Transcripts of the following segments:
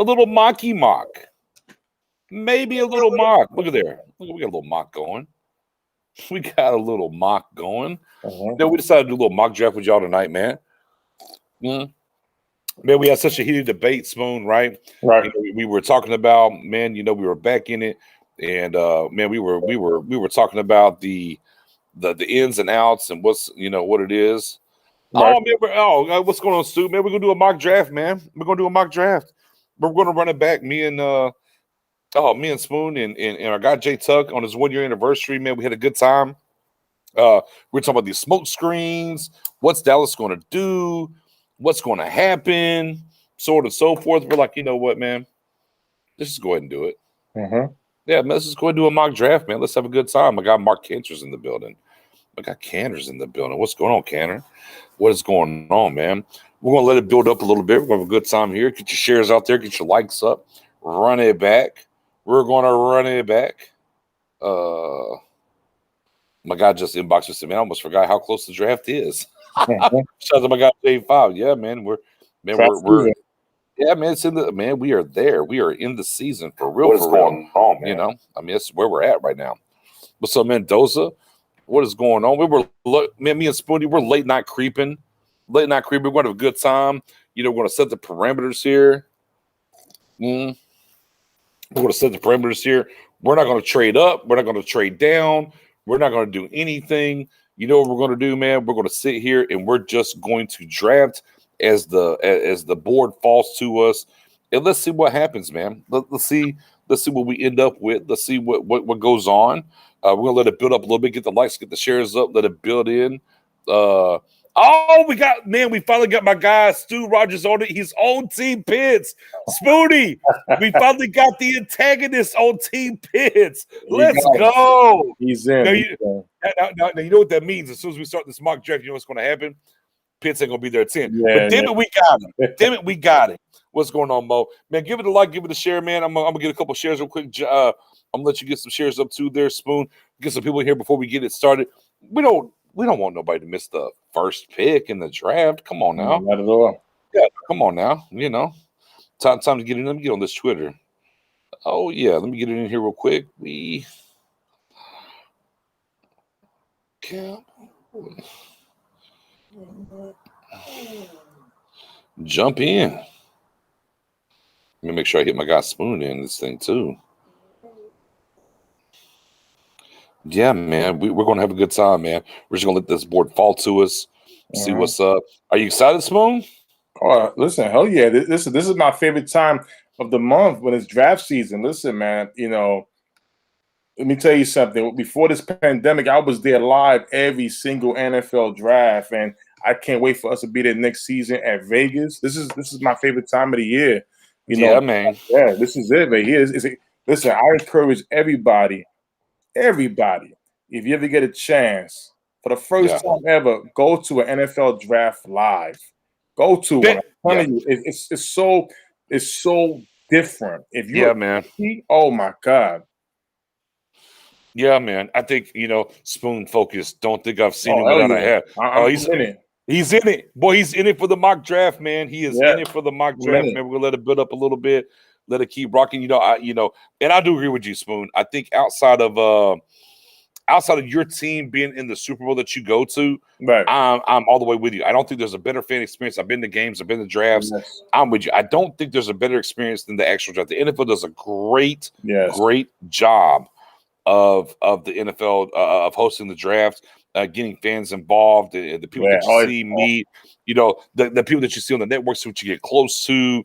A little mocky mock. Maybe a little mock. Look at there. Look, we got a little mock going. We got a little mock going. Then we decided to do a little mock draft with y'all tonight, man. Man, we had such a heated debate, Spoon, right? Right. You know, we were talking about, man, we were back in it, and man, we were talking about the ins and outs and what it is. Right. Oh man, what's going on, Stu? Man, we're gonna do a mock draft, man. We're gonna do a mock draft. We're gonna run it back. Me and Spoon and our guy Jay Tuck on his 1 year anniversary, man. We had a good time. We're talking about these smoke screens. What's Dallas going to do? What's going to happen? So on and so forth. We're like, you know what, man? Let's just go ahead and do it. Yeah, man, let's just go ahead and do a mock draft, man. Let's have a good time. I got Mark Cantor's in the building. I got Cantor's in the building. What's going on, Cantor? What is going on, man? We're going to let it build up a little bit. We're going to have a good time here. Get your shares out there. Get your likes up. Run it back. We're going to run it back. My guy just inboxed me. Man, I almost forgot how close the draft is. Shout out to my guy J5. Yeah, man. We're yeah, man. It's in the man. We are there. We are in the season for real. What's going on, man? You know, I mean, that's where we're at right now. What's up, Mendoza? What is going on? Me and Spoonie, we're late night creeping. We're going to have a good time. You know, we're going to set the parameters here. We're going to set the parameters here. We're not going to trade up. We're not going to trade down. We're not going to do anything. You know what we're going to do, man? We're going to sit here and we're just going to draft as the board falls to us, and let's see what happens, man. Let's see what we end up with. Let's see what goes on. We're gonna let it build up a little bit, get the likes, get the shares up, let it build in. We finally got my guy Stu Rogers on it. He's on Team Pitts. Spoonie, we finally got the antagonist on Team Pitts. Let's go. He's in. Now, you know what that means. As soon as we start this mock draft, you know what's going to happen? Pitts ain't going to be there at 10. Yeah, but damn it, we got him. Damn it, we got him. What's going on, Mo? Man, give it a like, give it a share, man. I'm going to get a couple shares real quick. I'm going to let you get some shares up too there, Spoon. Get some people here before we get it started. We don't want nobody to miss the first pick in the draft. Come on now. Not at all. Yeah, come on now. You know, time to get in. Let me get on this Twitter. Oh, yeah. Let me get it in here real quick. Jump in. Let me make sure I hit my guy Spoon in this thing too. Yeah, man, we're going to have a good time, man. We're just going to let this board fall to us, see what's up. Are you excited, Spoon? Oh, listen, hell yeah. This is my favorite time of the month when it's draft season. Listen, man, let me tell you something. Before this pandemic, I was there live every single NFL draft, and I can't wait for us to be there next season at Vegas. This is my favorite time of the year. Yeah, man. Yeah, this is it right here. Listen, I encourage everybody, if you ever get a chance, for the first time ever, go to an NFL draft live. Go to it. I'm telling you, it's so different. If you man. Oh my God. Yeah, man. I think, Spoon focused. Don't think I've seen him without a hat. He's in it. He's in it. Boy, he's in it for the mock draft, man. He is in it for the mock draft, man. We're going to let it build up a little bit. Let it keep rocking. And I do agree with you, Spoon. I think outside of your team being in the Super Bowl that you go to, right. I'm all the way with you. I don't think there's a better fan experience. I've been to games. I've been to drafts. Yes. I'm with you. I don't think there's a better experience than the actual draft. The NFL does a great job of the NFL of hosting the draft, getting fans involved, the people that you see meet, the people that you see on the networks, which you get close to,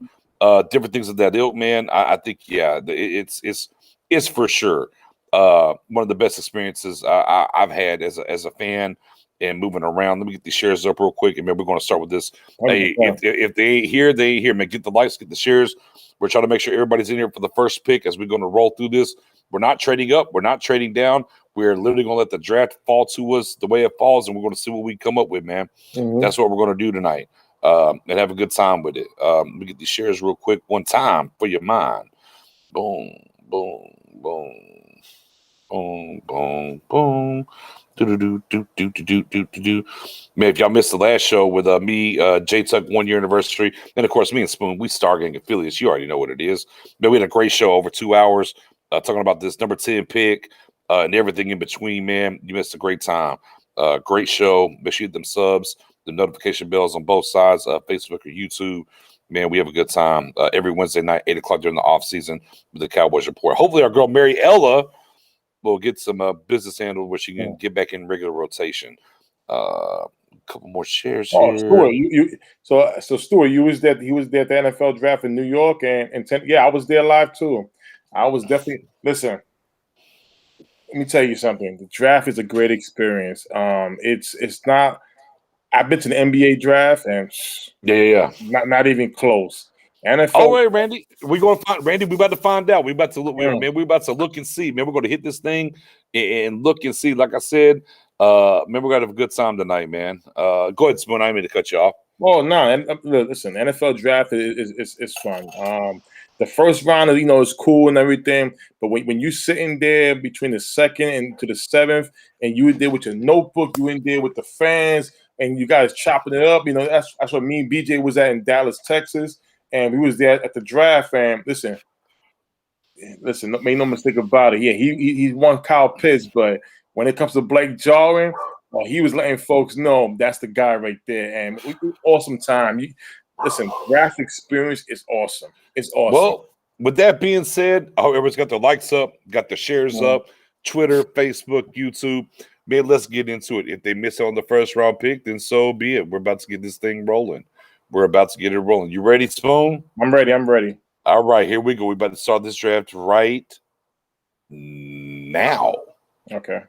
different things of that ilk, man. I think it's for sure one of the best experiences I've had as a fan and moving around. Let me get these shares up real quick, and maybe we're going to start with this. Hey, if they ain't here, they ain't here, man. Get the likes, get the shares. We're trying to make sure everybody's in here for the first pick as we're going to roll through this. We're not trading up. We're not trading down. We're literally going to let the draft fall to us the way it falls, and we're going to see what we come up with, man. That's what we're going to do tonight, and have a good time with it. Let me get these shares real quick one time for your mind. Boom, boom, boom, boom, boom, boom. Man, if y'all missed the last show with me, J Tuck 1 year anniversary, and of course me and Spoon, we Stargang affiliates. You already know what it is. Man, we had a great show over 2 hours talking about this number 10 pick and everything in between. Man, you missed a great time. Great show. Make sure you hit them subs, the notification bells on both sides, Facebook or YouTube. Man, we have a good time every Wednesday night, 8 o'clock during the off season with the Cowboys Report. Hopefully, our girl Mary Ella will get some business handled where she can get back in regular rotation. A couple more shares here. Stuart, so Stuart, he was there at the NFL draft in New York, and I was there live too. I was definitely listen. Let me tell you something. The draft is a great experience. It's not. I've been to the NBA draft, and not even close. NFL. Oh wait, Randy, we about to find out. We about to look, man. We about to look and see. Man, we're going to hit this thing and look and see. Like I said, man, we're going to have a good time tonight, man. Go ahead, Spoon. I didn't mean to cut you off. Well, no, and listen, NFL draft is fun. The first round, is cool and everything, but when you sitting there between the second and to the seventh, and you were there with your notebook, you in there with the fans, and you guys chopping it up, that's what me and BJ was at in Dallas, Texas. And we was there at the draft, and listen, make no mistake about it. Yeah, he won Kyle Pitts, but when it comes to Blake Jarwin, he was letting folks know that's the guy right there. And awesome time. Listen, draft experience is awesome. It's awesome. Well, with that being said, I hope everyone's got their likes up, got their shares up, Twitter, Facebook, YouTube. Man, let's get into it. If they miss on the first round pick, then so be it. We're about to get this thing rolling. We're about to get it rolling. You ready, Spoon? I'm ready. All right, here we go. We're about to start this draft right now. Okay.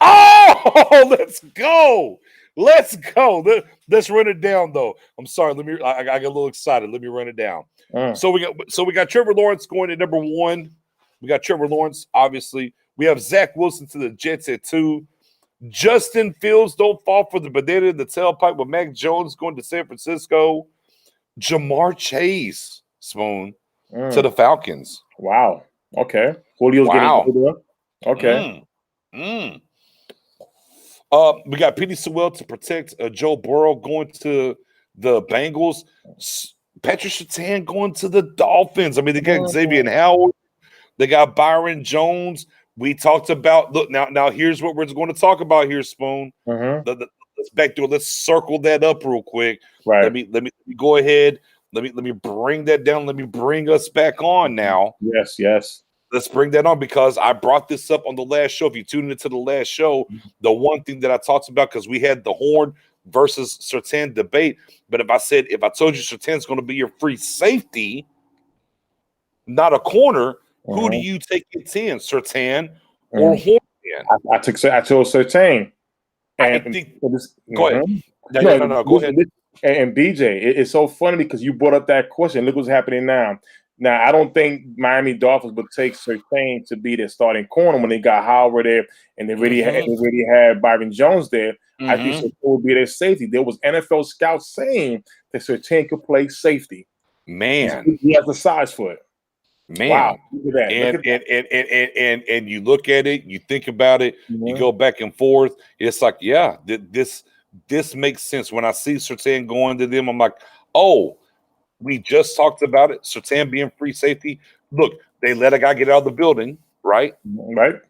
Oh, let's go. Let's run it down, though. I'm sorry. I got a little excited. Let me run it down. So we got Trevor Lawrence going at number 1. We got Trevor Lawrence, obviously. We have Zach Wilson to the Jets at 2. Justin Fields, don't fall for the banana in the tailpipe with Mac Jones going to San Francisco. Jamar Chase, Spoon, to the Falcons. Wow. Okay. Julio's getting older. Okay. We got Penny Sewell to protect Joe Burrow going to the Bengals. Patrick Surtain going to the Dolphins. I mean, they got Xavier Howard. They got Byron Jones. We talked about now. Here's what we're going to talk about here, Spoon. Let's backdoor. Let's circle that up real quick. Right. Let me go ahead. Let me bring that down. Let me bring us back on now. Yes. Let's bring that on because I brought this up on the last show. If you tuned into the last show, the one thing that I talked about, because we had the Horn versus Surtain debate. But if I told you Surtain's going to be your free safety, not a corner, who do you take at 10, Surtain or Horn? I chose Surtain. Go ahead. No, go ahead. And BJ, it's so funny because you brought up that question. Look what's happening now. Now, I don't think Miami Dolphins would take Surtain to be their starting corner when they got Howard there and they really had Byron Jones there. I think Surtain would be their safety. There was NFL scouts saying that Surtain could play safety. Man, he has the size for it. Man, wow! Look at that. And you look at it, you think about it, you go back and forth. It's like, yeah, this makes sense. When I see Surtain going to them, I'm like, oh, we just talked about it. Surtain being free safety. Look, they let a guy get out of the building, right? Right.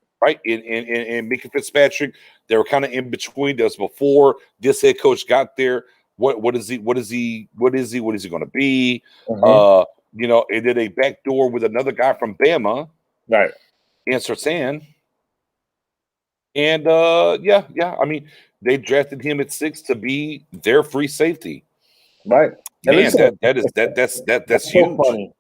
In Minkah Fitzpatrick, they were kind of in between. That was before this head coach got there. What is he going to be? And then a backdoor with another guy from Bama, right? And Surtain. And I mean, they drafted him at 6 to be their free safety. Right. Man, that's huge. Funny.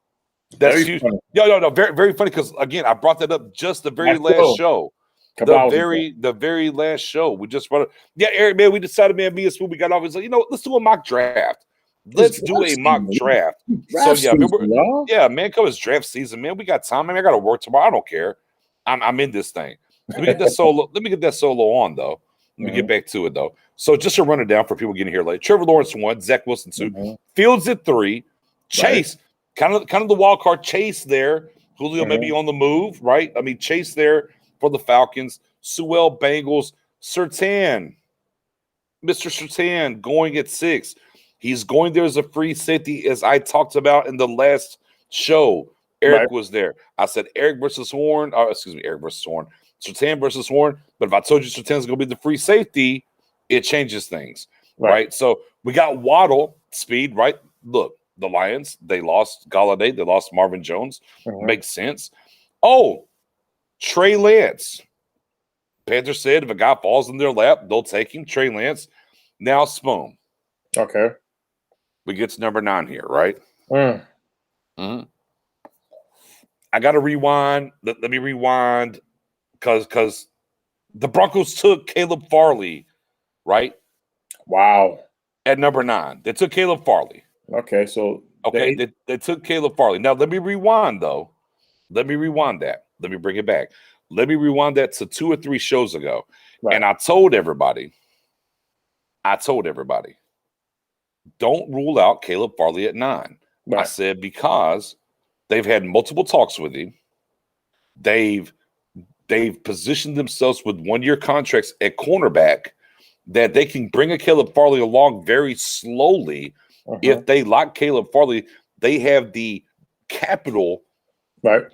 That's very huge. Funny. No, very, very funny because again, I brought that up just the very last show. The very last show. We just brought it. Yeah, Eric, man, we decided, man, me and Spoon, we got off. It's like, let's do a mock draft. Let's do a mock draft. So yeah, man, come it's draft season, man. We got time. I mean, I got to work tomorrow. I don't care. I'm in this thing. Let me get that solo on though. Let me get back to it though. So just to run it down for people getting here late. Trevor Lawrence 1, Zach Wilson 2, Fields at 3, Chase, kind of the wild card. Chase there. Julio maybe on the move, right? I mean, Chase there for the Falcons. Sewell Bengals. Surtain, Mr. Surtain going at 6. He's going there as a free safety, as I talked about in the last show. Eric was there. I said Eric versus Horn. Eric versus Horn. Surtain versus Horn. But if I told you Surtain's going to be the free safety, it changes things, right? So we got Waddle, speed, right? Look, the Lions, they lost Golladay. They lost Marvin Jones. Makes sense. Oh, Trey Lance. Panthers said if a guy falls in their lap, they'll take him. Trey Lance. Now Spoon. Okay. We get to number 9 here, right? I got to rewind. Let me rewind because the Broncos took Caleb Farley, right? Wow. At number 9. They took Caleb Farley. Okay, so they took Caleb Farley. Now, let me rewind, though. Let me rewind that. Let me bring it back. Let me rewind that to 2 or 3 shows ago. And I told everybody, don't rule out Caleb Farley at 9. I said because they've had multiple talks with him. They've positioned themselves with 1-year contracts at cornerback that they can bring a Caleb Farley along very slowly. If they lock Caleb Farley, they have the capital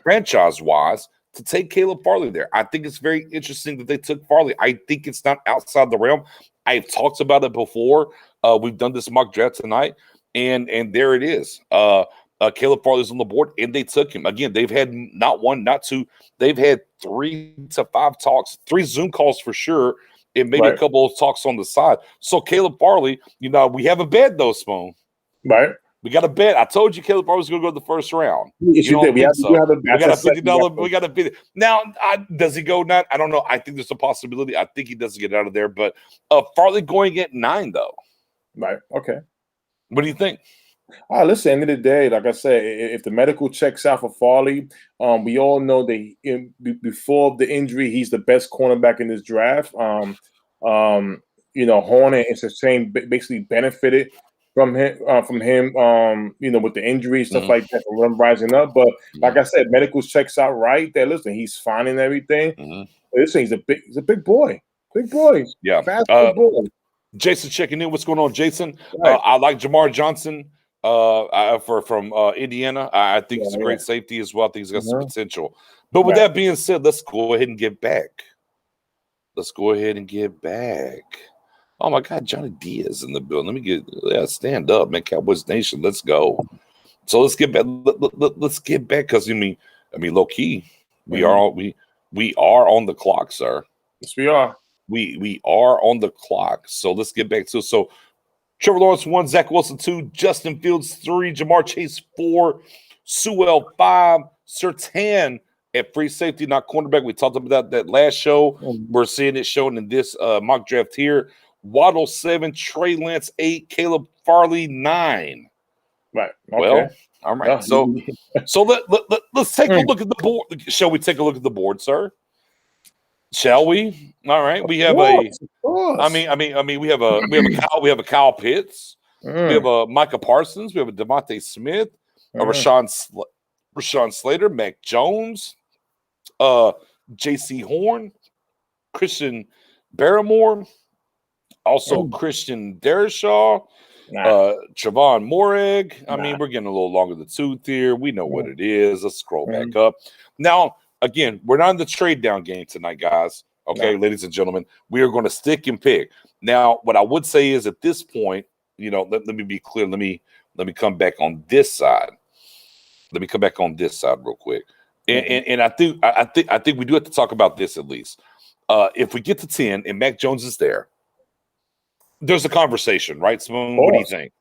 franchise-wise to take Caleb Farley there. I think it's very interesting that they took Farley. I think it's not outside the realm. I've talked about it before. We've done this mock draft tonight, and there it is. Caleb Farley's on the board, and they took him. Again, they've had not 1, not 2. They've had 3 to 5 talks, 3 Zoom calls for sure, and maybe a couple of talks on the side. So Caleb Farley, we have a bet, though, Spoon. Right. We got a bet. I told you Caleb Farley was going to go to the first round. Yes, you did. We got a $50. We got a $50. Now, does he go 9? I don't know. I think there's a possibility. I think he doesn't get out of there. But Farley going at 9, though. Right. Okay. What do you think? Listen, end of the day, like I said, if the medical checks out for Farley, we all know that before the injury, he's the best cornerback in this draft. Horn and Surtain basically benefited from him, with the injury, stuff like that, from him rising up. But like I said, medical checks out right there. Listen, he's fine and everything. Listen, he's a big boy. Big boy. Yeah. Fast boy. Jason checking in. What's going on, Jason? I like Jamar Johnson from Indiana. I think he's a great safety as well. I think he's got some potential. But with that being said, let's go ahead and get back. Oh my God, Johnny Diaz in the building. Let me stand up, man. Cowboys Nation, let's go. So let's get back. Let's get back because I mean, low key, we are on the clock, sir. Yes, we are. We are on the clock. So let's get back to it. So Trevor Lawrence 1, Zach Wilson 2, Justin Fields 3, Jamar Chase 4, Sewell 5, Surtain at free safety, not cornerback. We talked about that last show. We're seeing it shown in this mock draft here. Waddle 7, Trey Lance 8, Caleb Farley 9. Right. Okay. Well, all right. So let's take a look at the board. Shall we take a look at the board, sir? Shall we? All right. We have we have a Kyle Pitts. We have a Micah Parsons. We have a Devontae Smith, a Rashawn Slater, Mac Jones, J.C. Horn, Christian Barrymore, also Christian Derishaw, Trevon Moreg. I mean, we're getting a little longer the tooth here. We know what it is. Let's scroll back up. Now, again, we're not in the trade down game tonight, guys. Okay, ladies and gentlemen, we are going to stick and pick. Now, what I would say is at this point, let me be clear. Let me come back on this side. Let me come back on this side real quick. And I think we do have to talk about this at least. If we get to 10 and Mac Jones is there, there's a conversation, right, Spoon? What do you think?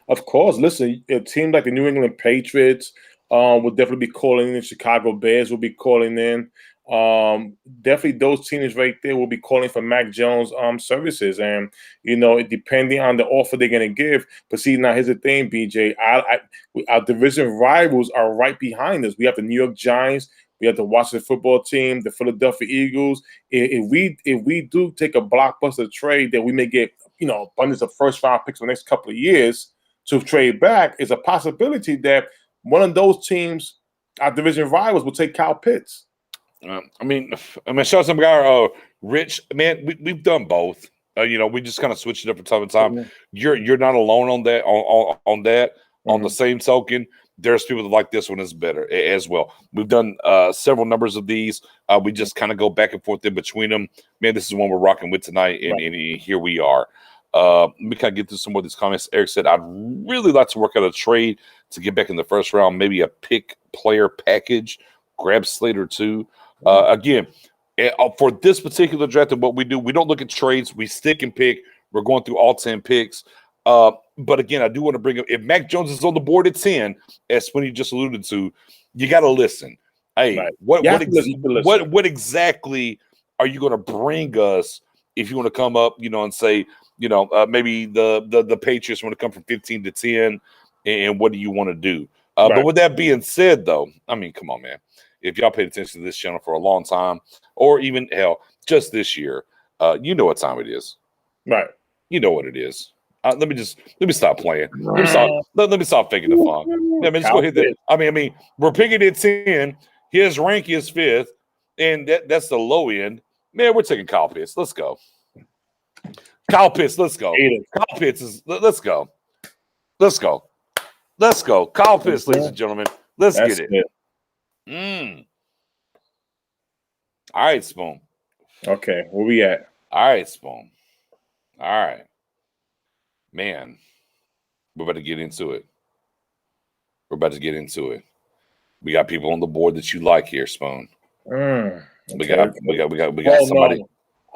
Of course. Listen, a team like the New England Patriots will definitely be calling in. Chicago Bears will be calling in. Definitely those teams right there will be calling for Mac Jones services. And, depending on the offer they're going to give. But see, now here's the thing, BJ. Our division rivals are right behind us. We have the New York Giants. We have the Washington football team, the Philadelphia Eagles. If we do take a blockbuster trade that we may get, abundance of first-round picks for the next couple of years to trade back, is a possibility that one of those teams, our division rivals, will take Kyle Pitts. I mean, shout out some guy, Rich, man, we've done both. We just kind of switched it up from time to time. You're not alone on that. On that. On the same token, there's people that like this one is better as well. We've done several numbers of these. We just kind of go back and forth in between them. Man, this is one we're rocking with tonight, and here we are. Let me kind of get through some more of these comments. Eric said, I'd really like to work out a trade to get back in the first round, maybe a pick player package, grab Slater too. Again, for this particular draft and what we do, we don't look at trades. We stick and pick. We're going through all 10 picks. But again, I do want to bring up, if Mac Jones is on the board at 10, as Sweeney just alluded to, you got to listen. Hey, what exactly are you going to bring us if you want to come up, and say, maybe the Patriots want to come from 15 to 10, and what do you want to do? But with that being said, though, I mean, come on, man. If y'all paid attention to this channel for a long time, or even, hell, just this year, you know what time it is. Right. You know what it is. Let me stop playing. Let me stop faking the fun. Just go ahead. I mean, we're picking at 10. His rank is 5th, and that's the low end. Man, we're taking Kyle Pitts. Let's go. Kyle Pitts, let's go. Kyle Pitts is let's go. Let's go. Let's go. Kyle Pitts, ladies and gentlemen. Let's get it. All right, Spoon. Okay, where we at? All right, Spoon. All right. Man, we're about to get into it. We got people on the board that you like here, Spoon. Okay. We got somebody.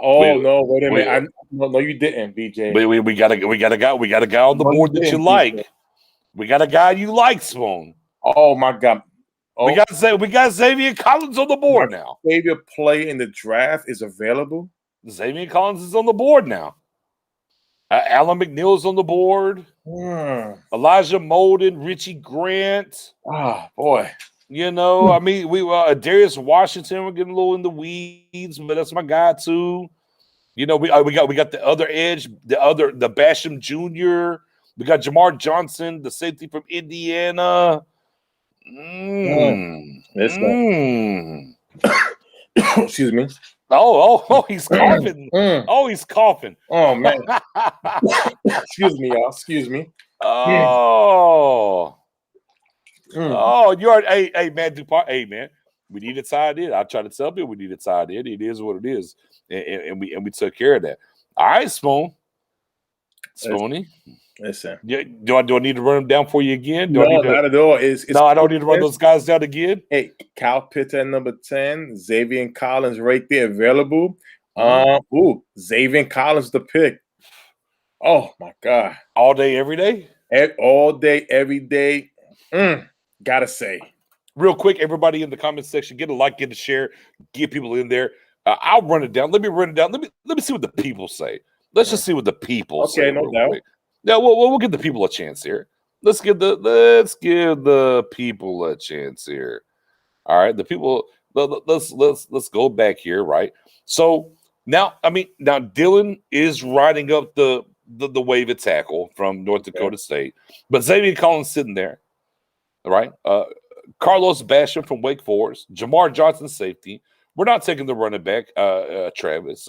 No. No, wait a minute. No, you didn't, BJ. We got a guy on the board that you like. BJ. We got a guy you like, Spoon. Oh my God. We got Xavier Collins on the board now. Favorite play in the draft is available. Xavier Collins is on the board now. Alan McNeil's on the board. Elijah Molden, Richie Grant. Oh boy. I mean, Darius Washington. We're getting a little in the weeds, but that's my guy too. We got the other edge, the Basham Jr. We got Jamar Johnson, the safety from Indiana. Excuse me. Oh, he's coughing. Oh, he's coughing. Oh, man. Excuse me, y'all. Excuse me. Oh, you are. Hey, man, DuPont. Hey, man, we need a tight end. I try to tell people we need a tight end. It is what it is, and we took care of that. All right, Spoony. Listen. Do I need to run them down for you again? Not at all. I don't need to run those guys down again. Hey, Kyle Pitts at number 10, Xavier Collins right there available. Xavier Collins the pick. Oh my God. All day, every day? All day, every day. Gotta say. Real quick, everybody in the comment section, get a like, get a share, get people in there. I'll run it down. Let me run it down. Let me see what the people say. Let's just see what the people say. Okay, no doubt. Quick. Now we'll give the people a chance here. Let's give the people a chance here. All right, the people. Let's go back here, right? So now Dylan is riding up the wave of tackle from North Dakota State, but Xavier Collins sitting there, right? Carlos Basham from Wake Forest, Jamar Johnson safety. We're not taking the running back, Travis.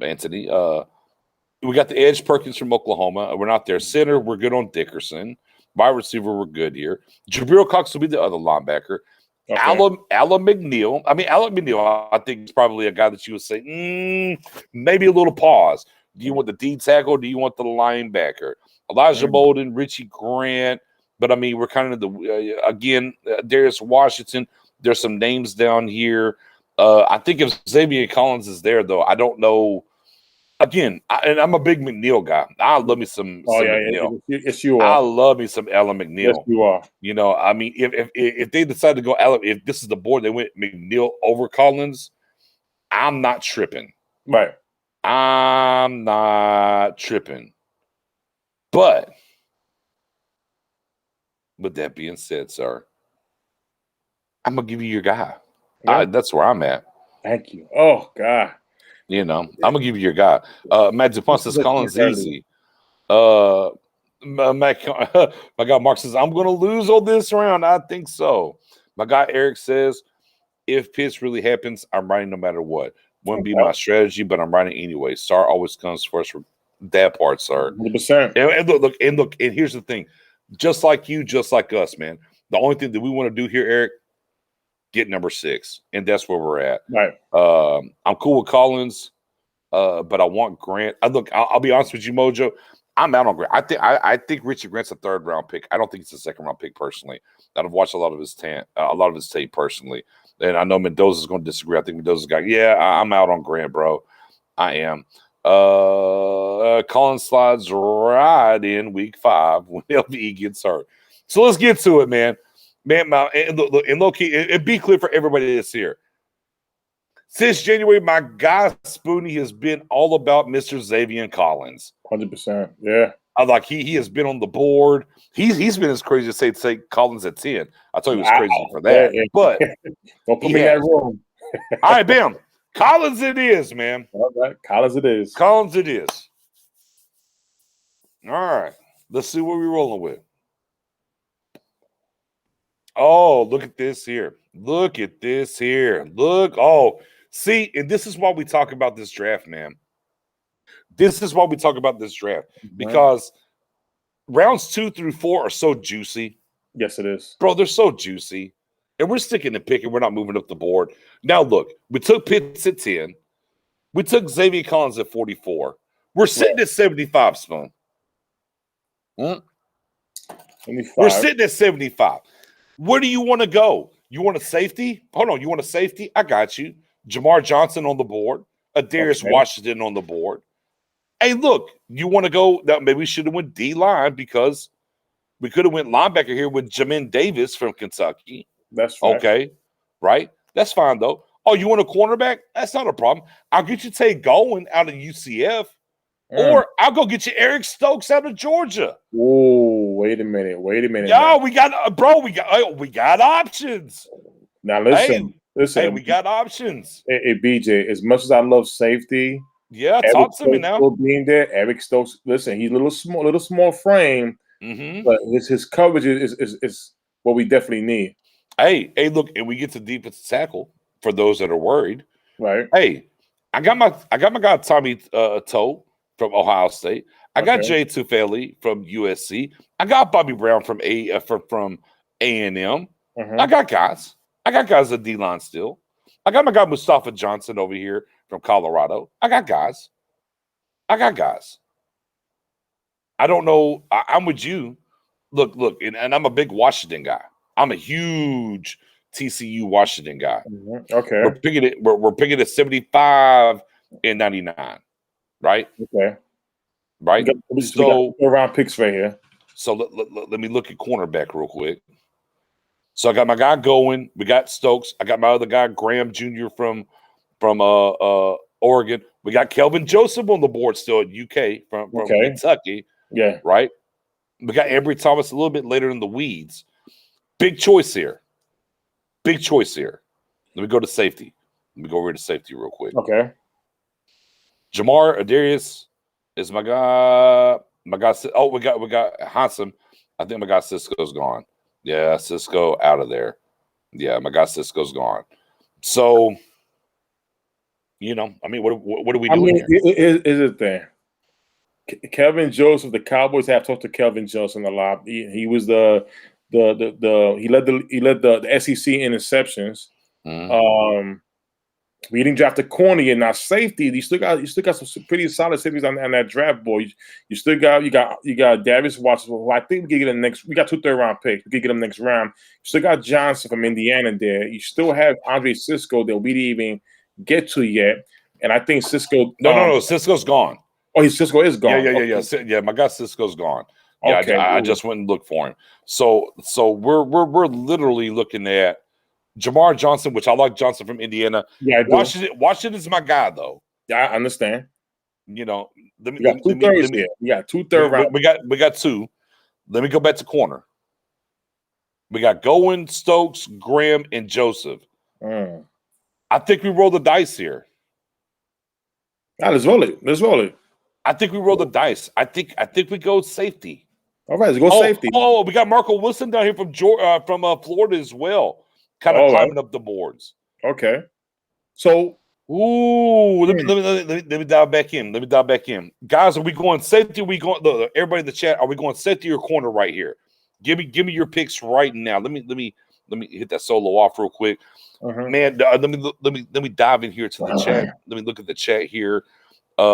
Anthony. We got the edge Perkins from Oklahoma. We're not there. Center, we're good on Dickerson. Wide receiver, we're good here. Jabril Cox will be the other linebacker. Okay. Alan McNeil. Alan McNeil, I think is probably a guy that you would say, maybe a little pause. Do you want the D tackle? Or do you want the linebacker? Elijah Molden, Richie Grant. But we're kind of Darius Washington. There's some names down here. I think if Xavier Collins is there, though, I don't know. Again, and I'm a big McNeil guy. I love me some McNeil. Yes, you are. I love me some Alan McNeil. Yes, you are. If they decide to go Alan, if this is the board, they went McNeil over Collins, I'm not tripping. Right. I'm not tripping. But with that being said, sir, I'm going to give you your guy. Yeah. That's where I'm at. Thank you. Oh, God. I'm going to give you your guy. Matt DuPont says Collins easy. My guy Mark says, I'm going to lose on this round. I think so. My guy Eric says, if Pitts really happens, I'm riding no matter what. Wouldn't be my strategy, but I'm writing anyway. Star always comes first for that part, sir. 100%. And look, and here's the thing. Just like you, just like us, man. The only thing that we want to do here, Eric, get number 6. And that's where we're at. Right. I'm cool with Collins, but I want Grant. I'll be honest with you, Mojo. I'm out on Grant. I think Richie Grant's a 3rd round pick. I don't think it's a 2nd round pick personally. I've watched a lot of his tape personally. And I know Mendoza's going to disagree. I think Mendoza's got, I'm out on Grant, bro. I am. Collins slides right in week 5 when LVE gets hurt. So let's get to it, man. And low key, and be clear for everybody that's here. Since January, my guy Spoonie has been all about Mr. Xavier Collins. 100%. Yeah. He has been on the board. He's been as crazy as say Collins at 10. I told you he was crazy for that. Yeah. But don't put me in that room. All right, bam. Collins it is, man. All right. Collins it is. Collins it is. All right. Let's see what we're rolling with. Oh, look at this here. Look at this here. Look. Oh, see, and this is why we talk about this draft, man. This is why we talk about this draft. Because rounds 2 through 4 are so juicy. Yes, it is. Bro, they're so juicy. And we're sticking to picking. We're not moving up the board. Now, look, we took Pitts at 10. We took Xavier Collins at 44. We're sitting at 75, Spoon. 75. We're sitting at 75. Where do you want to go? You want a safety? Hold on. You want a safety? I got you. Jamar Johnson on the board. Adarius Washington on the board. Hey, look, you want to go? Maybe we should have went D-line because we could have went linebacker here with Jamin Davis from Kentucky. That's right. Okay, right? That's fine, though. Oh, you want a cornerback? That's not a problem. I'll get you Tay Gowan out of UCF, or I'll go get you Eric Stokes out of Georgia. Oh, wait a minute. Yeah, we got options. Now, listen. Hey, we got options. Hey, BJ, as much as I love safety, talk to me now. Being there, Eric Stokes, listen, he's a little small frame, but his coverage is what we definitely need. Hey, look, and we get to defensive tackle for those that are worried. Right. Hey, I got my guy Tommy Toe from Ohio State. I got Jay Tufele from USC. I got Bobby Brown from A&M. I got guys. At D-line still. I got my guy Mustafa Johnson over here from Colorado. I got guys. I don't know. I'm with you. Look, and I'm a big Washington guy. I'm a huge TCU Washington guy. Okay. We're picking at 75 and 99. Right? Okay. Right? So we got round picks right here. So let me look at cornerback real quick. So I got my guy going. We got Stokes. I got my other guy, Graham Jr. from Oregon. We got Kelvin Joseph on the board still at UK from Kentucky. Yeah. Right? We got Ambry Thomas a little bit later in the weeds. Big choice here. Let me go to safety. Let me go over to safety real quick. Okay. Jamar Adarius is my guy. Oh, we got Hansen. I think my guy Cisco's gone. Yeah, Cisco out of there. Yeah, my guy Cisco's gone. So, what are we doing here? Is it there? Kelvin Joseph, the Cowboys have talked to Kelvin Joseph a lot. He was he led the SEC in interceptions. We didn't draft a corner yet. Now safety, you still got some pretty solid safeties on that draft board. You still got Darius Washington, who I think we could get him next. We got 2 third-round picks. We could get him next round. You still got Johnson from Indiana there. You still have Andre Cisco that we didn't even get to yet. And I think Cisco. No, Cisco's gone. Oh, Cisco is gone. Yeah. My guy Cisco's gone. Yeah, okay, I just went and looked for him. So we're literally looking at Jamar Johnson, which I like Johnson from Indiana. Yeah, Washington is my guy, though. Yeah, I understand. We got 2 thirds here. We got 2 third round. We got 2. Let me go back to corner. We got Gowen, Stokes, Graham, and Joseph. I think we roll the dice here. Let's roll it. I think we roll the dice. I think we go safety. All right, let's go safety. Oh, we got Marco Wilson down here from Florida as well. Kind of climbing up the boards. Okay. So Ooh, let me dive back in. Let me dive back in. Guys, are we going safety? Are we going look, everybody in the chat, are we going safety or corner right here? Give me your picks right now. Let me hit that solo off real quick. Man, let me dive in here to the chat. Let me look at the chat here. We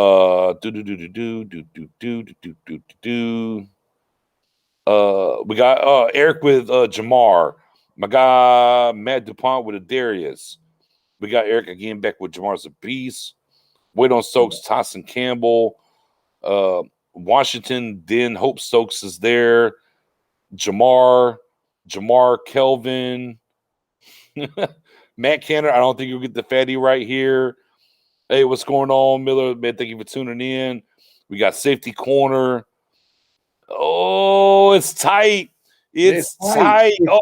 got Eric with Jamar. My guy Matt DuPont with Adarius. We got Eric again back with Jamar's a beast. Wait on Stokes, Tyson Campbell. Washington, then Hope Stokes is there. Jamar Kelvin. Matt Canner, I don't think you'll get the fatty right here. Hey, what's going on, Miller? Man, thank you for tuning in. We got safety corner. Oh, it's tight. It's tight. Oh,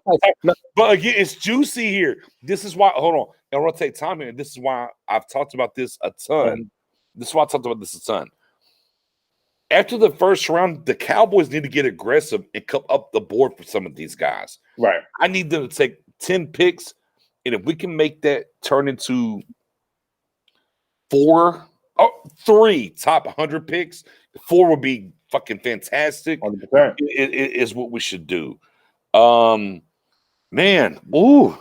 but again, it's juicy here. This is why, hold on. I want to take time here. This is why I've talked about this a ton. This is why I talked about this a ton. After the first round, the Cowboys need to get aggressive and come up the board for some of these guys. Right. I need them to take 10 picks, and if we can make that turn into 3 top 100 picks, 4 would be fucking fantastic. 100%. It is what we should do. Man, ooh.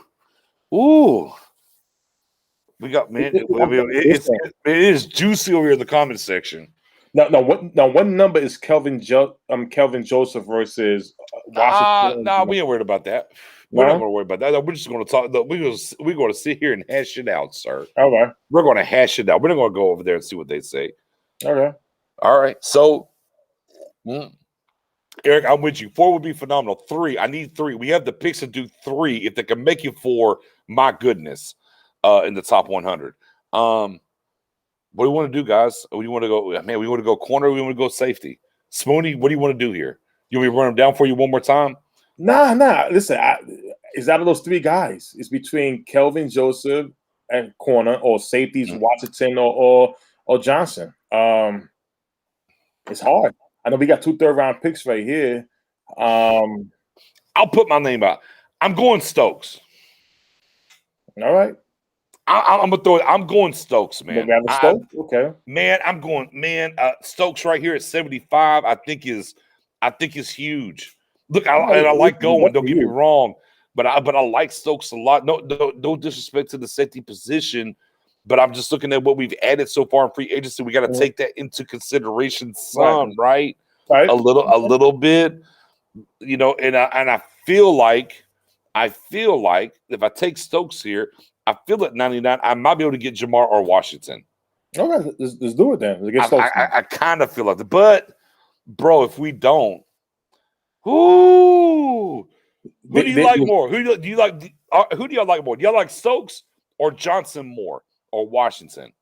We got it is juicy over here in the comment section. Now, what number is Kelvin Joseph versus Washington? No, we ain't worried about that. We're not going to worry about that. We're just going to talk. We're going to sit here and hash it out, sir. Okay. We're going to hash it out. We're not going to go over there and see what they say. Okay. All right. So, Eric, I'm with you. 4 would be phenomenal. 3, I need 3. We have the picks to do 3. If they can make it 4, my goodness, in the top 100. What do you want to do, guys? Do you want to go? Man, we want to go corner. Or we want to go safety. Spoony, what do you want to do here? You want me to run them down for you one more time? Nah. Listen, it's out of those 3 guys. It's between Kelvin Joseph and corner, or safeties Washington or Johnson. It's hard. I know we got 2 third-round picks right here. I'll put my name out. I'm going Stokes. All right. I'm gonna throw it. I'm going Stokes, man. Stokes? Okay. Man, I'm going. Man, Stokes right here at 75. I think is huge. Look, I like going. Don't get me wrong, but I like Stokes a lot. No disrespect to the safety position, but I'm just looking at what we've added so far in free agency. We got to take that into consideration, right? A little bit, you know. And I feel like if I take Stokes here, I feel at 99, I might be able to get Jamar or Washington. Okay, let's do it then. I kind of feel like that. But, bro, if we don't, who do you like more? Who do y'all like more? Do y'all like Stokes or Johnson more or Washington?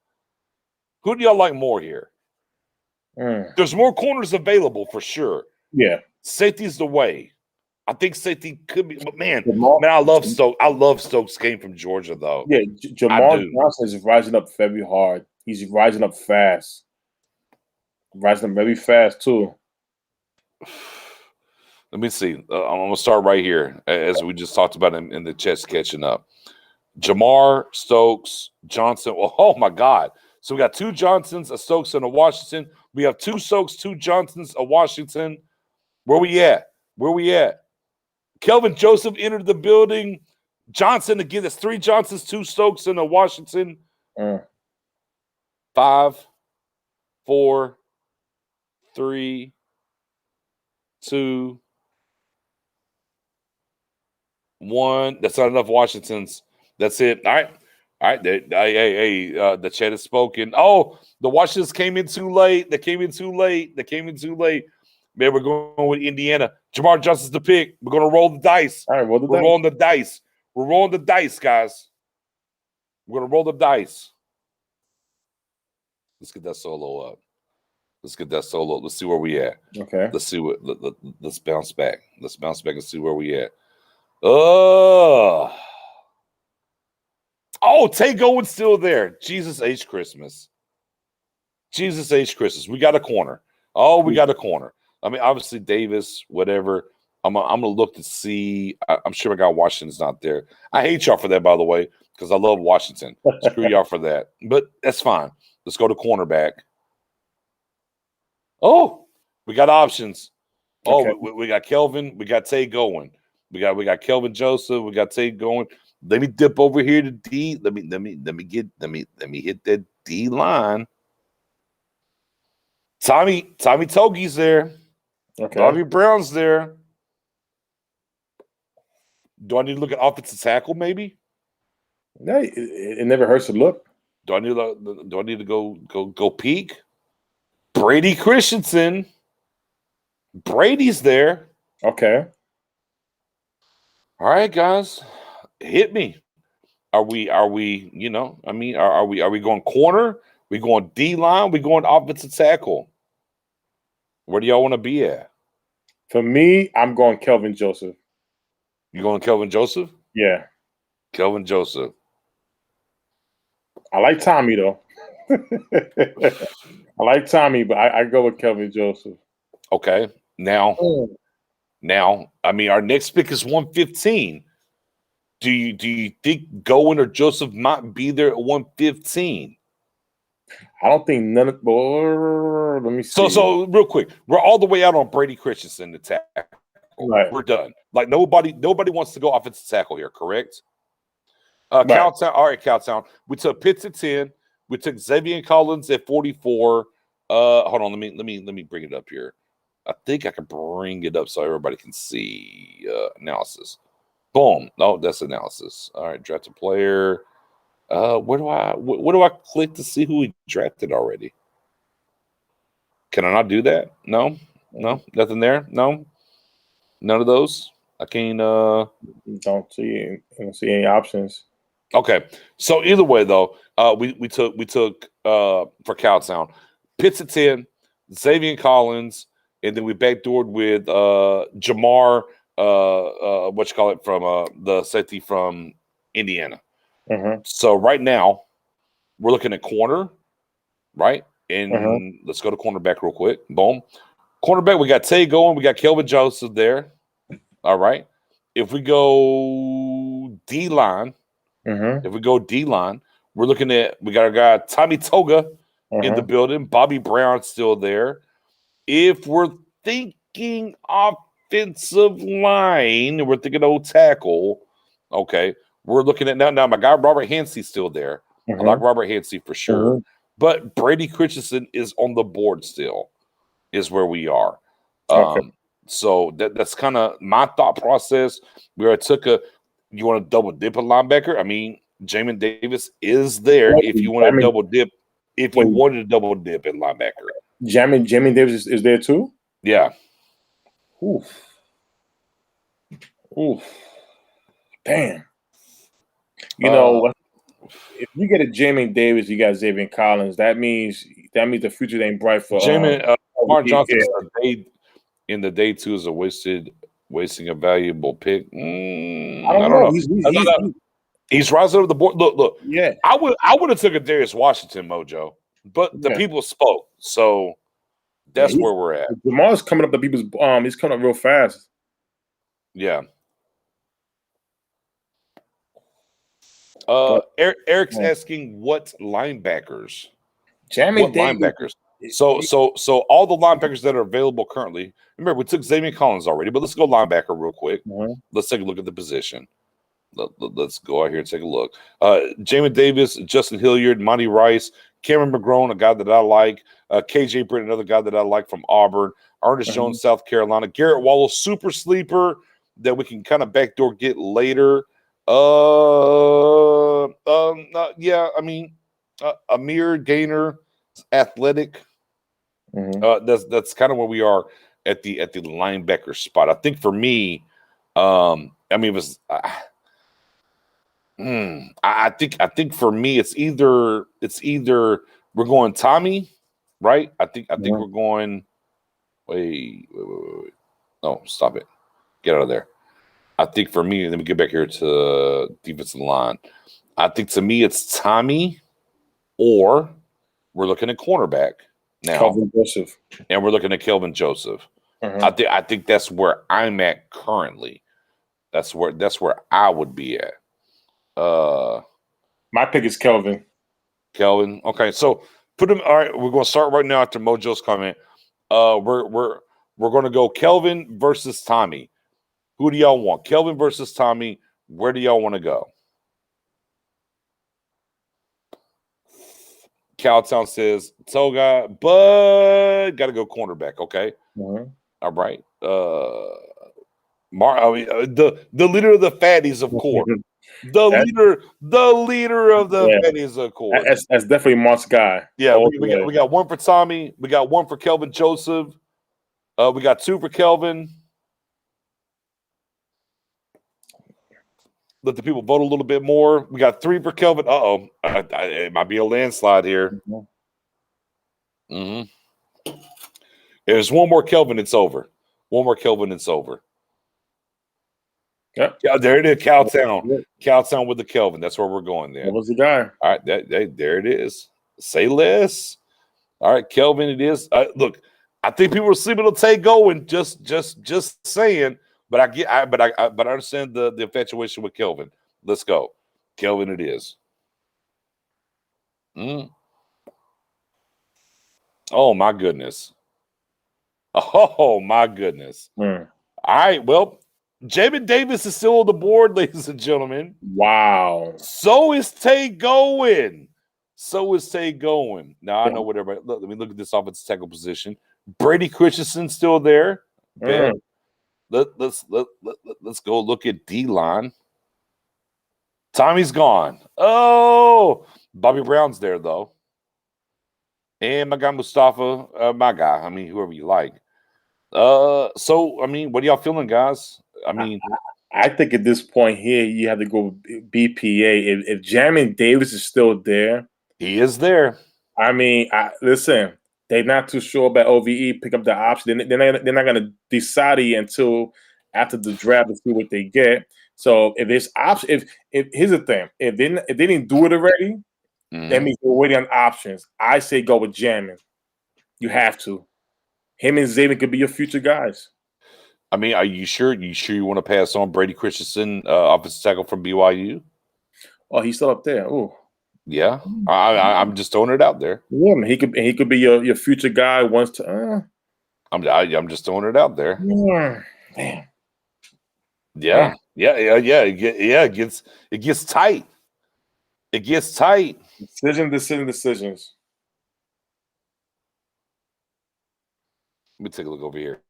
Who do y'all like more here? There's more corners available for sure. Yeah. Safety's the way. I think safety could be, but man, I love Stokes. I love Stokes came from Georgia, though. Yeah, Jamar Johnson is rising up very hard. He's rising up fast. Rising up very fast, too. Let me see. I'm going to start right here, as we just talked about in the chest catching up. Jamar, Stokes, Johnson. Oh, my God. So we got 2 Johnsons, a Stokes, and a Washington. We have 2 Stokes, 2 Johnsons, a Washington. Where we at? Kelvin Joseph entered the building. Johnson again. That's 3 Johnsons, 2 Stokes, and a Washington. 5, 4, 3, 2, 1. That's not enough Washingtons. That's it. All right. Hey, the chat has spoken. Oh, the Washingtons came in too late. They came in too late. Man, we're going with Indiana. Jamar Johnson's the pick. We're going to roll the dice. All right, we're rolling the dice. We're rolling the dice, guys. We're going to roll the dice. Let's get that solo up. Let's see where we at. Okay. Let's see what. Let's bounce back. Let's bounce back and see where we at. Oh, Tay Gowen's still there. Jesus H. Christmas. We got a corner. We got a corner. I mean, obviously Davis, whatever. I'm gonna look to see. I'm sure my guy Washington's not there. I hate y'all for that, by the way, because I love Washington. Screw y'all for that, but that's fine. Let's go to cornerback. Oh, we got options. Oh, Okay. we got Kelvin. We got Tay going. We got Kelvin Joseph. We got Tay going. Let me dip over here to D. Let me hit that D line. Tommy Togi's there. Okay. Bobby Brown's there. Do I need to look at offensive tackle? Maybe. No, it never hurts to look. Do I need to go peek? Brady Christensen. Brady's there. Okay. All right, guys, hit me. Are we? You know, I mean, are we going corner? We going D line? We going offensive tackle? Where do y'all want to be at? For me, I'm going Kelvin Joseph. You going Kelvin Joseph? Yeah. Kelvin Joseph. I like Tommy though. I like Tommy, but I go with Kelvin Joseph. Okay. Now, I mean, our next pick is 115. Do you think Goen or Joseph might be there at 115? I don't think none of. Let me see. So real quick, we're all the way out on Brady Christensen to tackle. Right. We're done. Like nobody wants to go offensive tackle here, correct? Right. Cowtown. All right, Cowtown. We took Pitts at 10. We took Xavier Collins at 44. Hold on, let me bring it up here. I think I can bring it up so everybody can see analysis. Boom. No, that's analysis. All right, drafted player. Where do I click to see who we drafted already? Can I not do that? No, nothing there. No, none of those. I can't. Don't see any options. Okay, so either way though, we took for Cowtown, Pitts at 10, Xavier Collins, and then we backdoored with Jamar. What you call it from the safety from Indiana. Mm-hmm. So right now, we're looking at corner, right? And let's go to cornerback real quick. Boom. Cornerback, we got Tay going. We got Kelvin Joseph there. All right. If we go D-line, we're looking at, we got our guy Tommy Toga in the building. Bobby Brown's still there. If we're thinking offensive line, we're thinking old tackle, okay, we're looking at now my guy Robert Hansey's still there. I like Robert Hansey for sure. But Brady Christensen is on the board still, is where we are. So that's kind of my thought process. Where I took you want to double dip a linebacker? I mean, Jamin Davis is there if you want to double dip. If you wanted to double dip at linebacker, Jamin Davis is there too. Yeah. Oof. Damn. You know, if you get a Jamin Davis, you got Xavier Collins. That means the future ain't bright for Jamin. Mark Johnson in the day two is wasting a valuable pick. I don't know. He's rising up the board. Look. Yeah, I would have took a Darius Washington, Mojo, but the people spoke, so that's where we're at. Jamal's coming up. The people's he's coming up real fast. Yeah. Eric's asking what linebackers. Jamin Davis. Linebackers. So all the linebackers that are available currently. Remember, we took Xavier Collins already, but let's go linebacker real quick. Let's take a look at the position. Let's go out here and take a look. Jamin Davis, Justin Hilliard, Monty Rice, Cameron McGrone, a guy that I like. KJ Britt, another guy that I like from Auburn. Ernest Jones, South Carolina. Garrett Wallow, super sleeper that we can kind of backdoor get later. I mean, Amir Gainer, athletic. That's kind of where we are at the linebacker spot. I think for me, I mean, it was. I think for me, it's either we're going Tommy, right? I think we're going. Wait. No, stop it. Get out of there. I think for me, let me get back here to defensive line. I think to me, it's Tommy, or we're looking at cornerback now. Kelvin Joseph. And we're looking at Kelvin Joseph. I think that's where I'm at currently. That's where I would be at. My pick is Kelvin. Kelvin. Okay, so put him. All right, we're going to start right now after Mojo's comment. We're going to go Kelvin versus Tommy. Who do y'all want? Kelvin versus Tommy. Where do y'all want to go? Cowtown says Toga, but got to go cornerback. Okay, all right. The leader of the fatties, of course. The leader of the fatties, of course. That's definitely Mont's guy. Yeah, we got one for Tommy. We got one for Kelvin Joseph. We got two for Kelvin. Let the people vote a little bit more. We got three for Kelvin. It might be a landslide here. There's one more Kelvin. It's over. One more Kelvin. It's over. Yep. Yeah, there it is. Cowtown. Cowtown with the Kelvin. That's where we're going there. That was the guy. All right. There it is. Say less. All right, Kelvin. It is. Look, I think people are sleeping on Tay going. Just saying. But I understand the infatuation with Kelvin. Let's go. Kelvin it is. Oh my goodness. Oh my goodness. All right. Well, Jamin Davis is still on the board, ladies and gentlemen. Wow. So is Tay going. Now I know what everybody. Let me look at this offensive tackle position. Brady Christensen still there. Let's go look at D-line. Tommy's gone. Oh, Bobby Brown's there though. And my guy Mustafa, my guy. I mean, whoever you like. So I mean, what are y'all feeling, guys? I mean, I think at this point here, you have to go BPA. If Jamin Davis is still there, he is there. I mean, listen, they're not too sure about OVE. Pick up the option. They're not going to decide it until after the draft to see what they get. So if there's option, if here's the thing, if they didn't do it already, that means they're waiting on options. I say go with Jamin. You have to. Him and Xavier could be your future guys. I mean, are you sure? You want to pass on Brady Christensen, offensive tackle from BYU? Oh, he's still up there. Oh, yeah. I'm just throwing it out there. Yeah, man, he could be your future guy. Once to. I'm just throwing it out there. Damn. Yeah. It gets tight. It gets tight. Decisions. Let me take a look over here.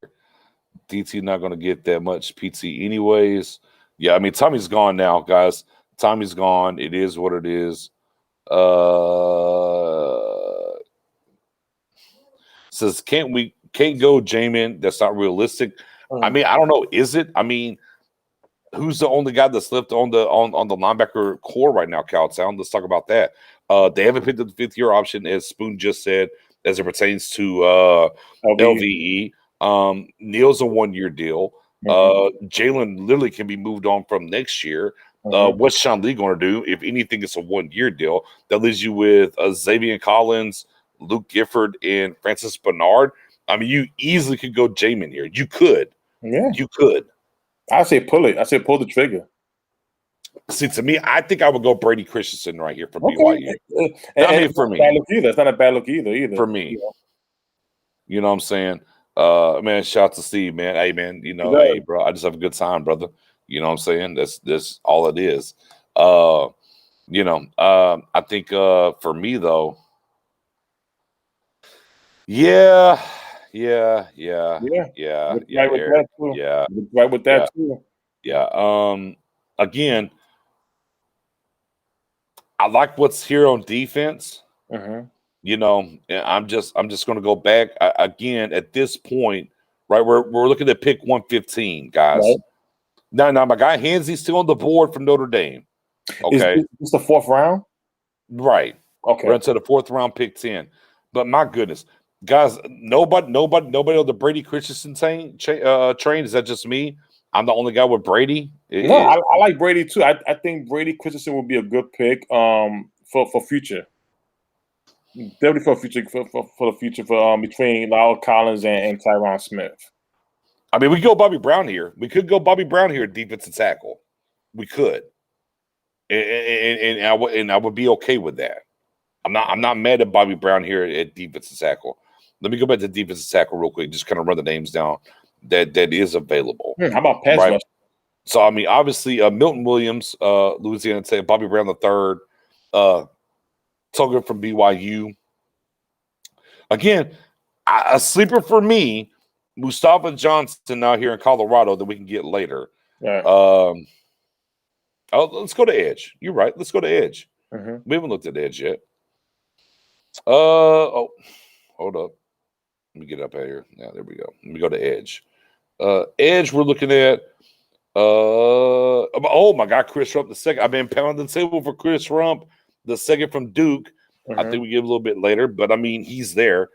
DT not going to get that much PT anyways. Yeah, I mean, Tommy's gone now, guys. Tommy's gone. It is what it is. Says can't go Jamin. That's not realistic. I mean, I don't know. Is it? I mean, who's the only guy that's left on the linebacker core right now, Cowtown? Let's talk about that. They haven't picked up the 5th-year option, as Spoon just said, as it pertains to LVE. Neil's a 1-year deal. Jalen literally can be moved on from next year. What's Sean Lee going to do? If anything, it's a 1-year deal. That leaves you with Xavier Collins, Luke Gifford, and Francis Bernard. I mean, you easily could go Jamin here. You could. Yeah. You could. I say pull it. I say pull the trigger. See, to me, I think I would go Brady Christensen right here from BYU. I mean, for me. It's not a bad look either. For me. You know what I'm saying? Man, shout out to Steve, man. Hey, man, hey, bro, I just have a good time, brother. You know what I'm saying? That's all it is. I think for me though, yeah. Right with that too. Yeah. Again, I like what's here on defense. I'm just going to go back again at this point, right? We're looking at pick 115, guys. Right. Now, my guy Hansy's still on the board from Notre Dame. Okay, is this the 4th round? Right. Okay, we're into the 4th round, pick 10. But my goodness, guys, nobody on the Brady Christensen train. Is that just me? I'm the only guy with Brady. I like Brady too. I think Brady Christensen would be a good pick for future. Definitely for the future for between Lyle Collins and Tyron Smith. I mean, we could go Bobby Brown here. We could go Bobby Brown here at defensive tackle. We could, and I would be okay with that. I'm not mad at Bobby Brown here at defensive tackle. Let me go back to defensive tackle real quick. Just kind of run the names down that is available. How about pass rush? So I mean, obviously, Milton Williams, Louisiana Tech, Bobby Brown III, Toga from BYU. Again, a sleeper for me, Mustafa Johnson out here in Colorado that we can get later. Yeah. Let's go to edge. You're right. Let's go to edge. Mm-hmm. We haven't looked at edge yet. Hold up. Let me get up out here. Yeah, there we go. Let me go to edge. Edge, we're looking at. Oh my God, Chris Rump the second. I've been pounding the table for Chris Rump the second from Duke. Mm-hmm. I think we give a little bit later, but I mean he's there.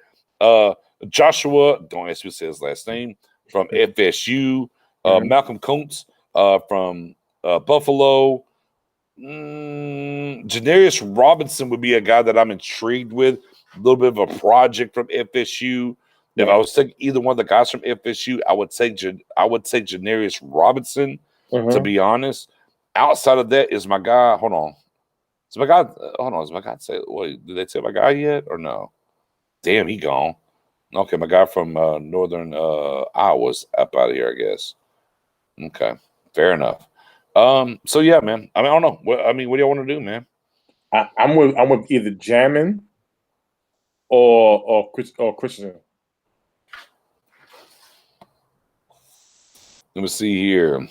Joshua, don't ask me to say his last name, from FSU. Malcolm Kuntz from Buffalo. Janarius Robinson would be a guy that I'm intrigued with. A little bit of a project from FSU. If I was taking either one of the guys from FSU, I would take Janarius Robinson. To be honest, outside of that is my guy. Hold on, is my guy? Is my guy say? Wait, did they say my guy yet or no? Damn, he gone. Okay, my guy from northern Iowa's up out of here, I guess. Okay, fair enough. So yeah, man. I mean, I don't know. What do you want to do, man? I'm with either Jamin or Christian. Let me see here.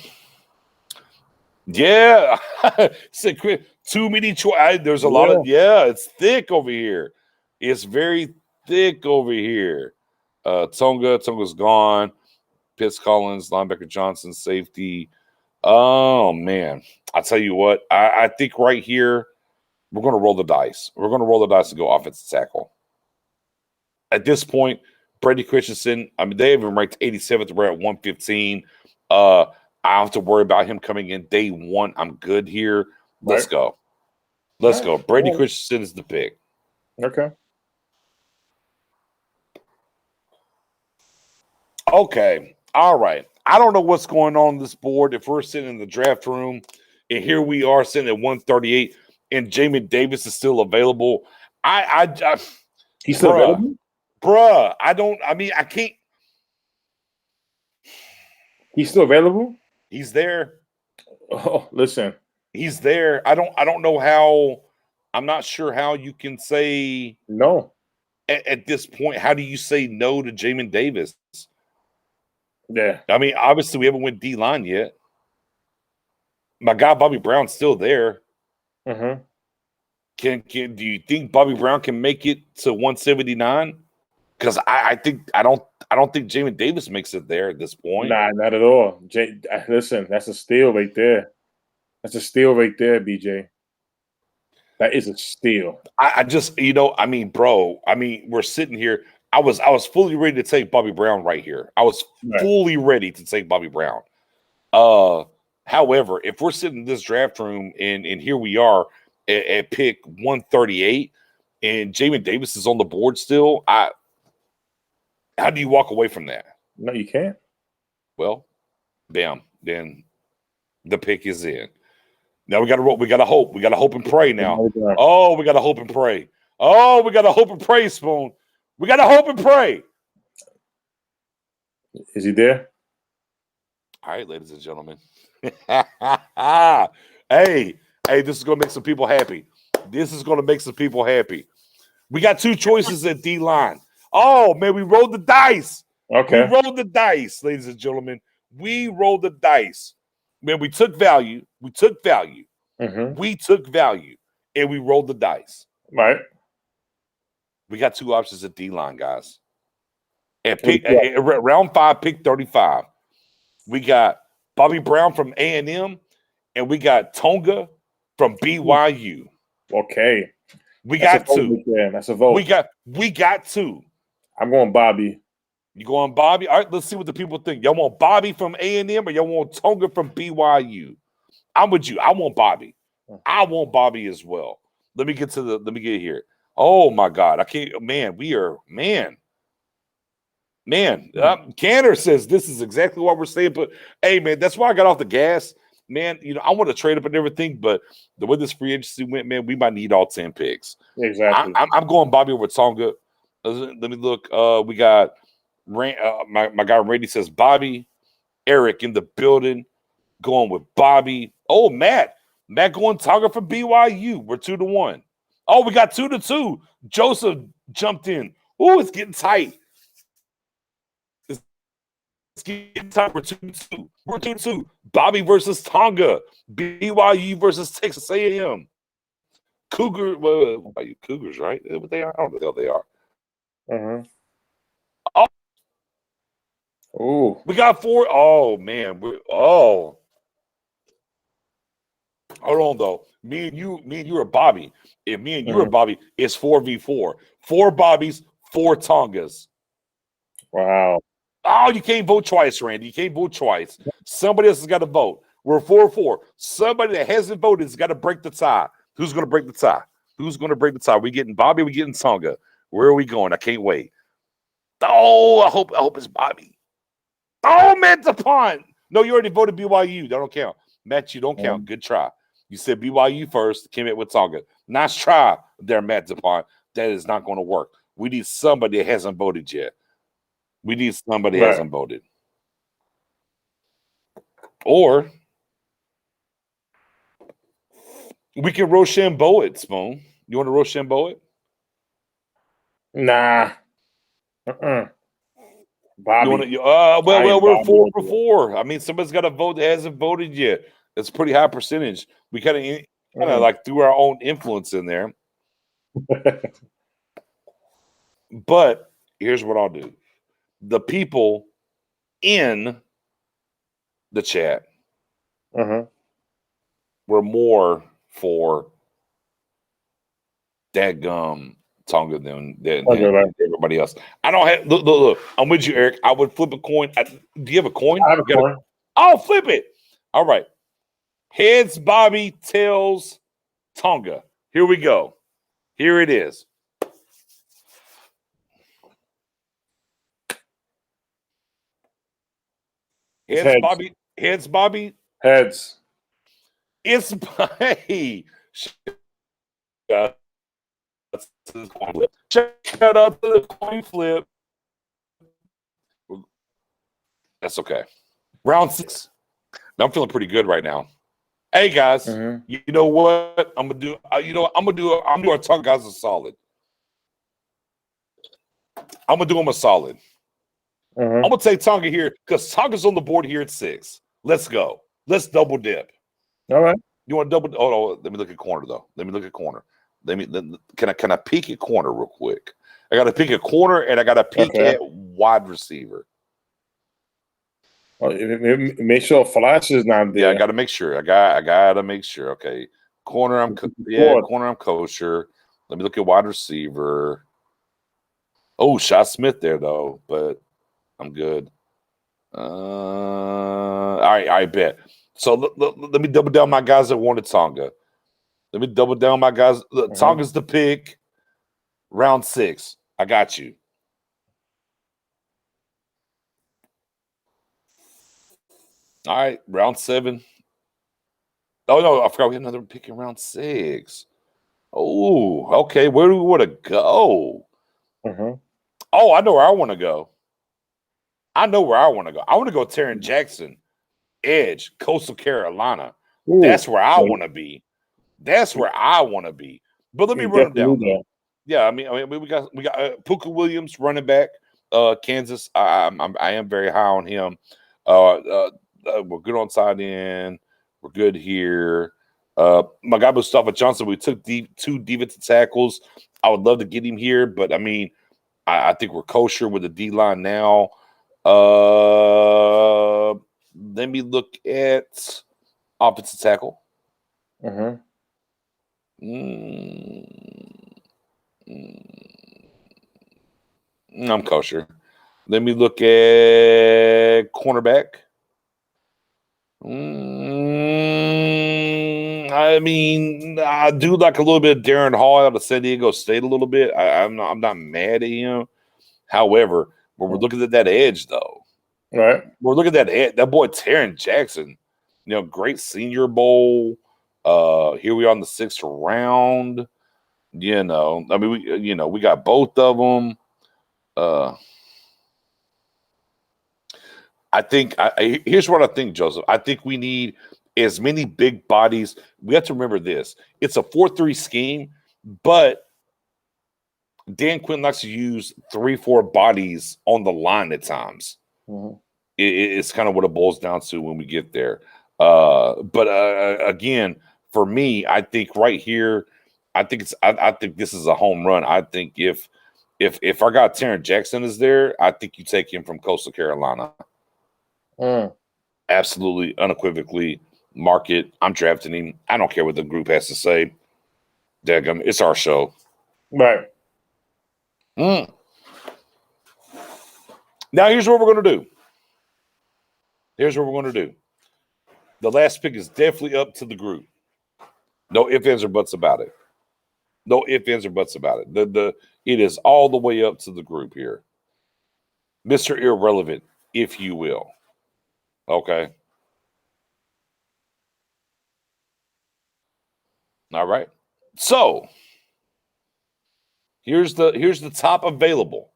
Yeah, too many choices. There's a lot of it's thick over here. It's very thick over here. Tonga's gone. Pitts Collins, linebacker Johnson, safety. Oh man, I tell you what, I think right here we're going to roll the dice. We're going to roll the dice and go offensive tackle. At this point, Brady Christensen. I mean, they have him ranked 87th. We're at 115. I don't have to worry about him coming in day one. I'm good here. Let's go. Let's go. Brady Christensen is the pick. Okay. Okay. All right. I don't know what's going on this board. If we're sitting in the draft room and here we are sitting at 138 and Jamin Davis is still available. He's still available? Bruh, I can't. He's still available? He's there. Oh, listen. He's there. I don't know how. I'm not sure how you can say no. At this point, how do you say no to Jamin Davis? Yeah. I mean, obviously we haven't went D-line yet. My guy Bobby Brown's still there. Mm-hmm. Do you think Bobby Brown can make it to 179? Because I don't think Jamin Davis makes it there at this point. Nah, not at all. Listen, that's a steal right there. That's a steal right there, BJ. That is a steal. I just, I mean, bro, we're sitting here. I was fully ready to take Bobby Brown right here. I was fully ready to take Bobby Brown. However, if we're sitting in this draft room and here we are at pick 138 and Jamin Davis is on the board still, how do you walk away from that? No, you can't. Well, bam, then the pick is in. Now we got to roll. We got to hope. We got to hope and pray now. Oh, we got to hope and pray. Oh, we got to hope and pray, Spoon. We got to hope and pray. Is he there? All right, ladies and gentlemen. Hey, this is going to make some people happy. This is going to make some people happy. We got two choices at D-line. Oh, man, we rolled the dice. Okay. We rolled the dice, ladies and gentlemen. We rolled the dice. Man, we took value. We took value. Mm-hmm. We took value, and we rolled the dice. Right. We got two options at D-line, guys. At round 5, pick 35. We got Bobby Brown from A&M, and we got Tonga from BYU. Okay. We got two. Yeah, that's a vote. We got two. I'm going Bobby. You going Bobby? All right, let's see what the people think. Y'all want Bobby from A&M or y'all want Tonga from BYU? I'm with you. I want Bobby. I want Bobby as well. Let me get here. Oh my God. I can't, man. Man, Canner says this is exactly what we're saying. But hey, man, that's why I got off the gas. Man, I want to trade up and everything, but the way this free agency went, man, we might need all 10 picks. Exactly. I'm going Bobby over Tonga. Let me look. We got my guy Randy says Bobby. Eric in the building going with Bobby. Oh, Matt going Tonga for BYU. We're 2-1. Oh, we got 2-2. Joseph jumped in. Oh, it's getting tight. It's getting tight. We're 2-2. We're 2-2. Bobby versus Tonga. BYU versus Texas A&M. Cougars, right? What they are? I don't know what the hell they are. Oh, we got 4. Oh man, hold on though. Me and you are Bobby. If me and you are Bobby, it's 4v4. 4 Bobbies, 4 Tongas. Wow. Oh, you can't vote twice, Randy. You can't vote twice. Somebody else has got to vote. We're 4-4. Somebody that hasn't voted has got to break the tie. Who's going to break the tie? Who's going to break the tie? We getting Bobby? We getting Tonga? Where are we going? I can't wait. Oh, I hope it's Bobby. Oh, Matt DuPont. No, you already voted BYU. That don't count. Matt, you don't count. Good try. You said BYU first, came in with Tonga. Nice try there, Matt DuPont. That is not going to work. We need somebody that hasn't voted yet. We need somebody that hasn't voted. Or we can Rochambeau it, Spoon. You want to Rochambeau it? Nah. Bobby. We're 4-4. I mean, somebody's got to vote that hasn't voted yet. It's a pretty high percentage. We kind of like threw our own influence in there. But here's what I'll do. The people in the chat were more for dadgum Tonga than everybody else. I don't have look. I'm with you, Eric. I would flip a coin. Do you have a coin? I have a coin. I'll flip it. All right. Heads, Bobby. Tails, Tonga. Here we go. Here it is. Heads, Bobby. Heads, Bobby. Heads. It's hey. Shout out to the coin flip. That's okay. Round 6. Now, I'm feeling pretty good right now. Hey guys, you know what I'm gonna do? I'm gonna do our Tonga guys a solid. I'm gonna do them a solid. I'm gonna take Tonga here because Tonga's on the board here at 6. Let's go. Let's double dip. All right. You want to double? Oh, no, let me look at corner though. Let me look at corner. Can I peek at corner real quick? I got to peek at corner and I got to peek at wide receiver. Well, make sure Flash is not there. Yeah, I got to make sure. I got to make sure. Okay, corner. Corner. I'm kosher. Let me look at wide receiver. Oh, Shot Smith there though, but I'm good. All right, I bet. So let me double down my guys that wanted Tonga. Let me double down my guys. Look, Tonga's the pick. Round 6. I got you. All right, round 7. Oh, no, I forgot we had another pick in round 6. Oh, okay. Where do we want to go? Oh, I know where I want to go. I want to go Taryn Jackson, edge, Coastal Carolina. Ooh, that's where I want to be. But let me run them down. Though. Yeah, I mean, we got Puka Williams, running back, Kansas. I am very high on him. We're good on side end. We're good here. My guy Mustafa Johnson. We took 2 defensive tackles. I would love to get him here, but I mean, I think we're kosher with the D line now. Let me look at offensive tackle. I'm kosher. Let me look at cornerback. I mean, I do like a little bit of Darren Hall out of San Diego State a little bit. I'm not mad at him. However, But we're looking at that edge, though. Right. We're looking at that edge. That boy Taron Jackson, great Senior Bowl. Here we are in the 6th round. I mean, we got both of them. I think here's what I think, Joseph. I think we need as many big bodies. We have to remember this. It's a 4-3 scheme, but Dan Quinn likes to use 3-4 bodies on the line at times. Mm-hmm. It's kind of what it boils down to when we get there. Again, for me, I think right here, I think this is a home run. I think if our guy Taron Jackson is there, I think you take him from Coastal Carolina. Absolutely, unequivocally, mark it. I'm drafting him. I don't care what the group has to say. Daggum, it's our show. Right. Now, here's what we're going to do. The last pick is definitely up to the group. No ifs, ands, or buts about it. It is all the way up to the group here. Mr. Irrelevant, if you will. Okay. All right. So here's the top available.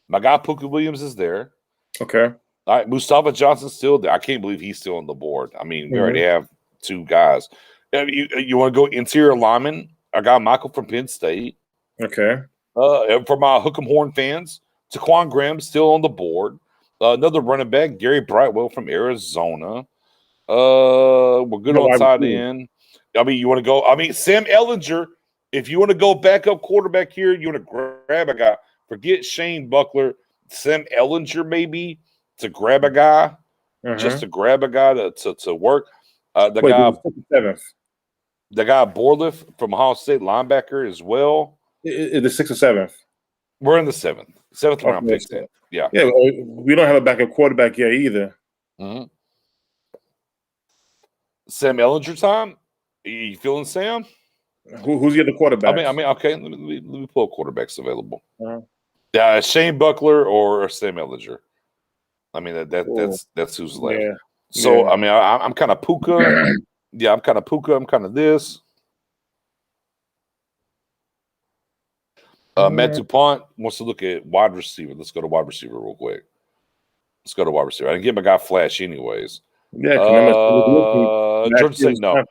My guy Pooka Williams is there. Okay. All right, Mustafa Johnson's still there. I can't believe he's still on the board. I mean, we already have 2 guys. You want to go interior lineman? I got Michael from Penn State. Okay. For my Hook'em Horn fans, Taquan Graham still on the board. Another running back, Gary Brightwell from Arizona. We're good on tight end. I mean, you want to go? I mean, Sam Ehlinger. If you want to go backup quarterback here, you want to grab a guy. Forget Shane Buckler. Sam Ehlinger maybe to grab a guy, just to grab a guy to work. The guy Borliff from Ohio State, linebacker as well. The 6th or 7th. We're in the 7th round pick. Yeah. Yeah, we don't have a backup quarterback yet either. Mm-hmm. Sam Ehlinger time? Are you feeling Sam? Who's the other quarterback? I mean, okay. Let me pull quarterbacks available. Shane Buckler or Sam Ehlinger. I mean, that's who's left. Yeah. So I mean, I'm kind of Pooka. Yeah, I'm kind of Pooka. I'm kind of this. Matt DuPont wants to look at wide receiver. Let's go to wide receiver real quick. I didn't get my guy Flash anyways. Yeah. Georgia State, no.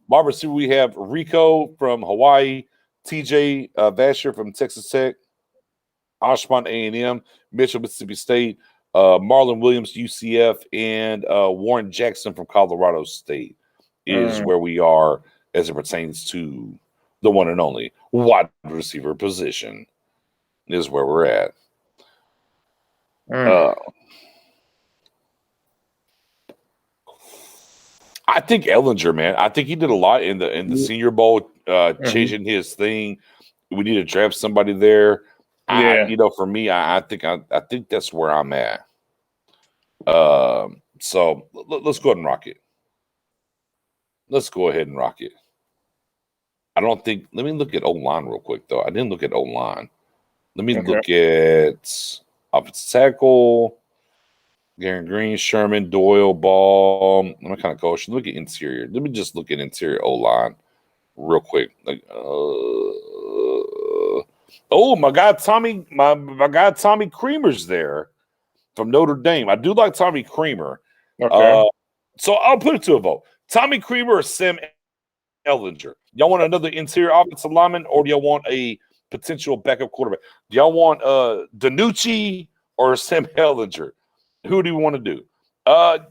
Wide receiver, we have Rico from Hawaii, TJ Vasher from Texas Tech, Oshman A&M, Mitchell, Mississippi State, Marlon Williams, UCF, and Warren Jackson from Colorado State is where we are as it pertains to the one and only wide receiver position is where we're at. I think Ehlinger, man. I think he did a lot in the Senior Bowl, changing his thing. We need to draft somebody there. For me, I think that's where I'm at. So let's go ahead and rock it. I don't think. Let me look at O-line real quick, though. I didn't look at O-line. Let me look at offensive tackle. Garen Green, Sherman, Doyle, Ball. I'm kind of coach. Look at interior. Let me just look at interior O-line real quick. My guy Tommy Creamer's there from Notre Dame. I do like Tommy Creamer. Okay. So I'll put it to a vote. Tommy Creamer or Sam Ehlinger? Y'all want another interior offensive lineman, or do y'all want a potential backup quarterback? Do y'all want Danucci or Sam Ehlinger? Who do you want to do? I'm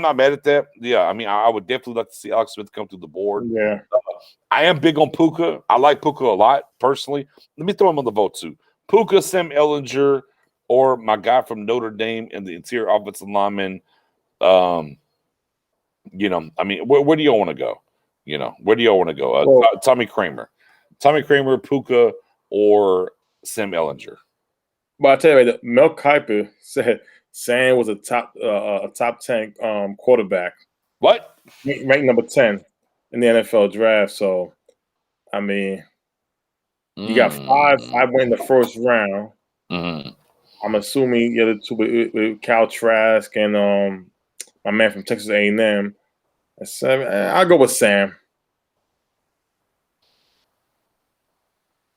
not mad at that. Yeah, I mean, I would definitely like to see Alex Smith come through the board. Yeah. I am big on Pooka. I like Pooka a lot, personally. Let me throw him on the vote, too. Pooka, Sam Ehlinger, or my guy from Notre Dame and the interior offensive lineman. I mean, where do y'all want to go? Where do y'all want to go? Tommy Creamer, Pooka, or Sam Ehlinger? But I tell you, Mel Kiper said Sam was a top 10 quarterback. What? Ranked number 10 in the NFL draft. So, I mean, you got five went in the first round. I'm assuming the other two with Cal Trask and my man from Texas A&M. I'll go with Sam.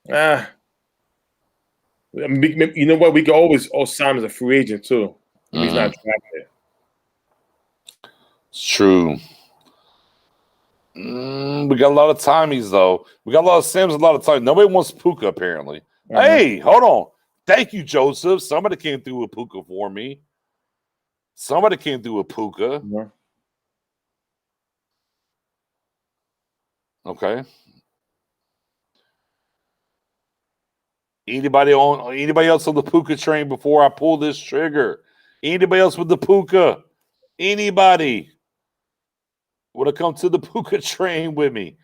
You know what? We can always sign as a free agent too. If he's not drafted. It's true. We got a lot of timies though. We got a lot of Sams, a lot of time. Nobody wants Puka apparently. Hey, hold on. Thank you, Joseph. Somebody came through with Puka for me. Somebody came through with Puka. Okay. Anybody else on the Puka train before I pull this trigger? Anybody else with the Puka? Anybody would have come to the Puka train with me?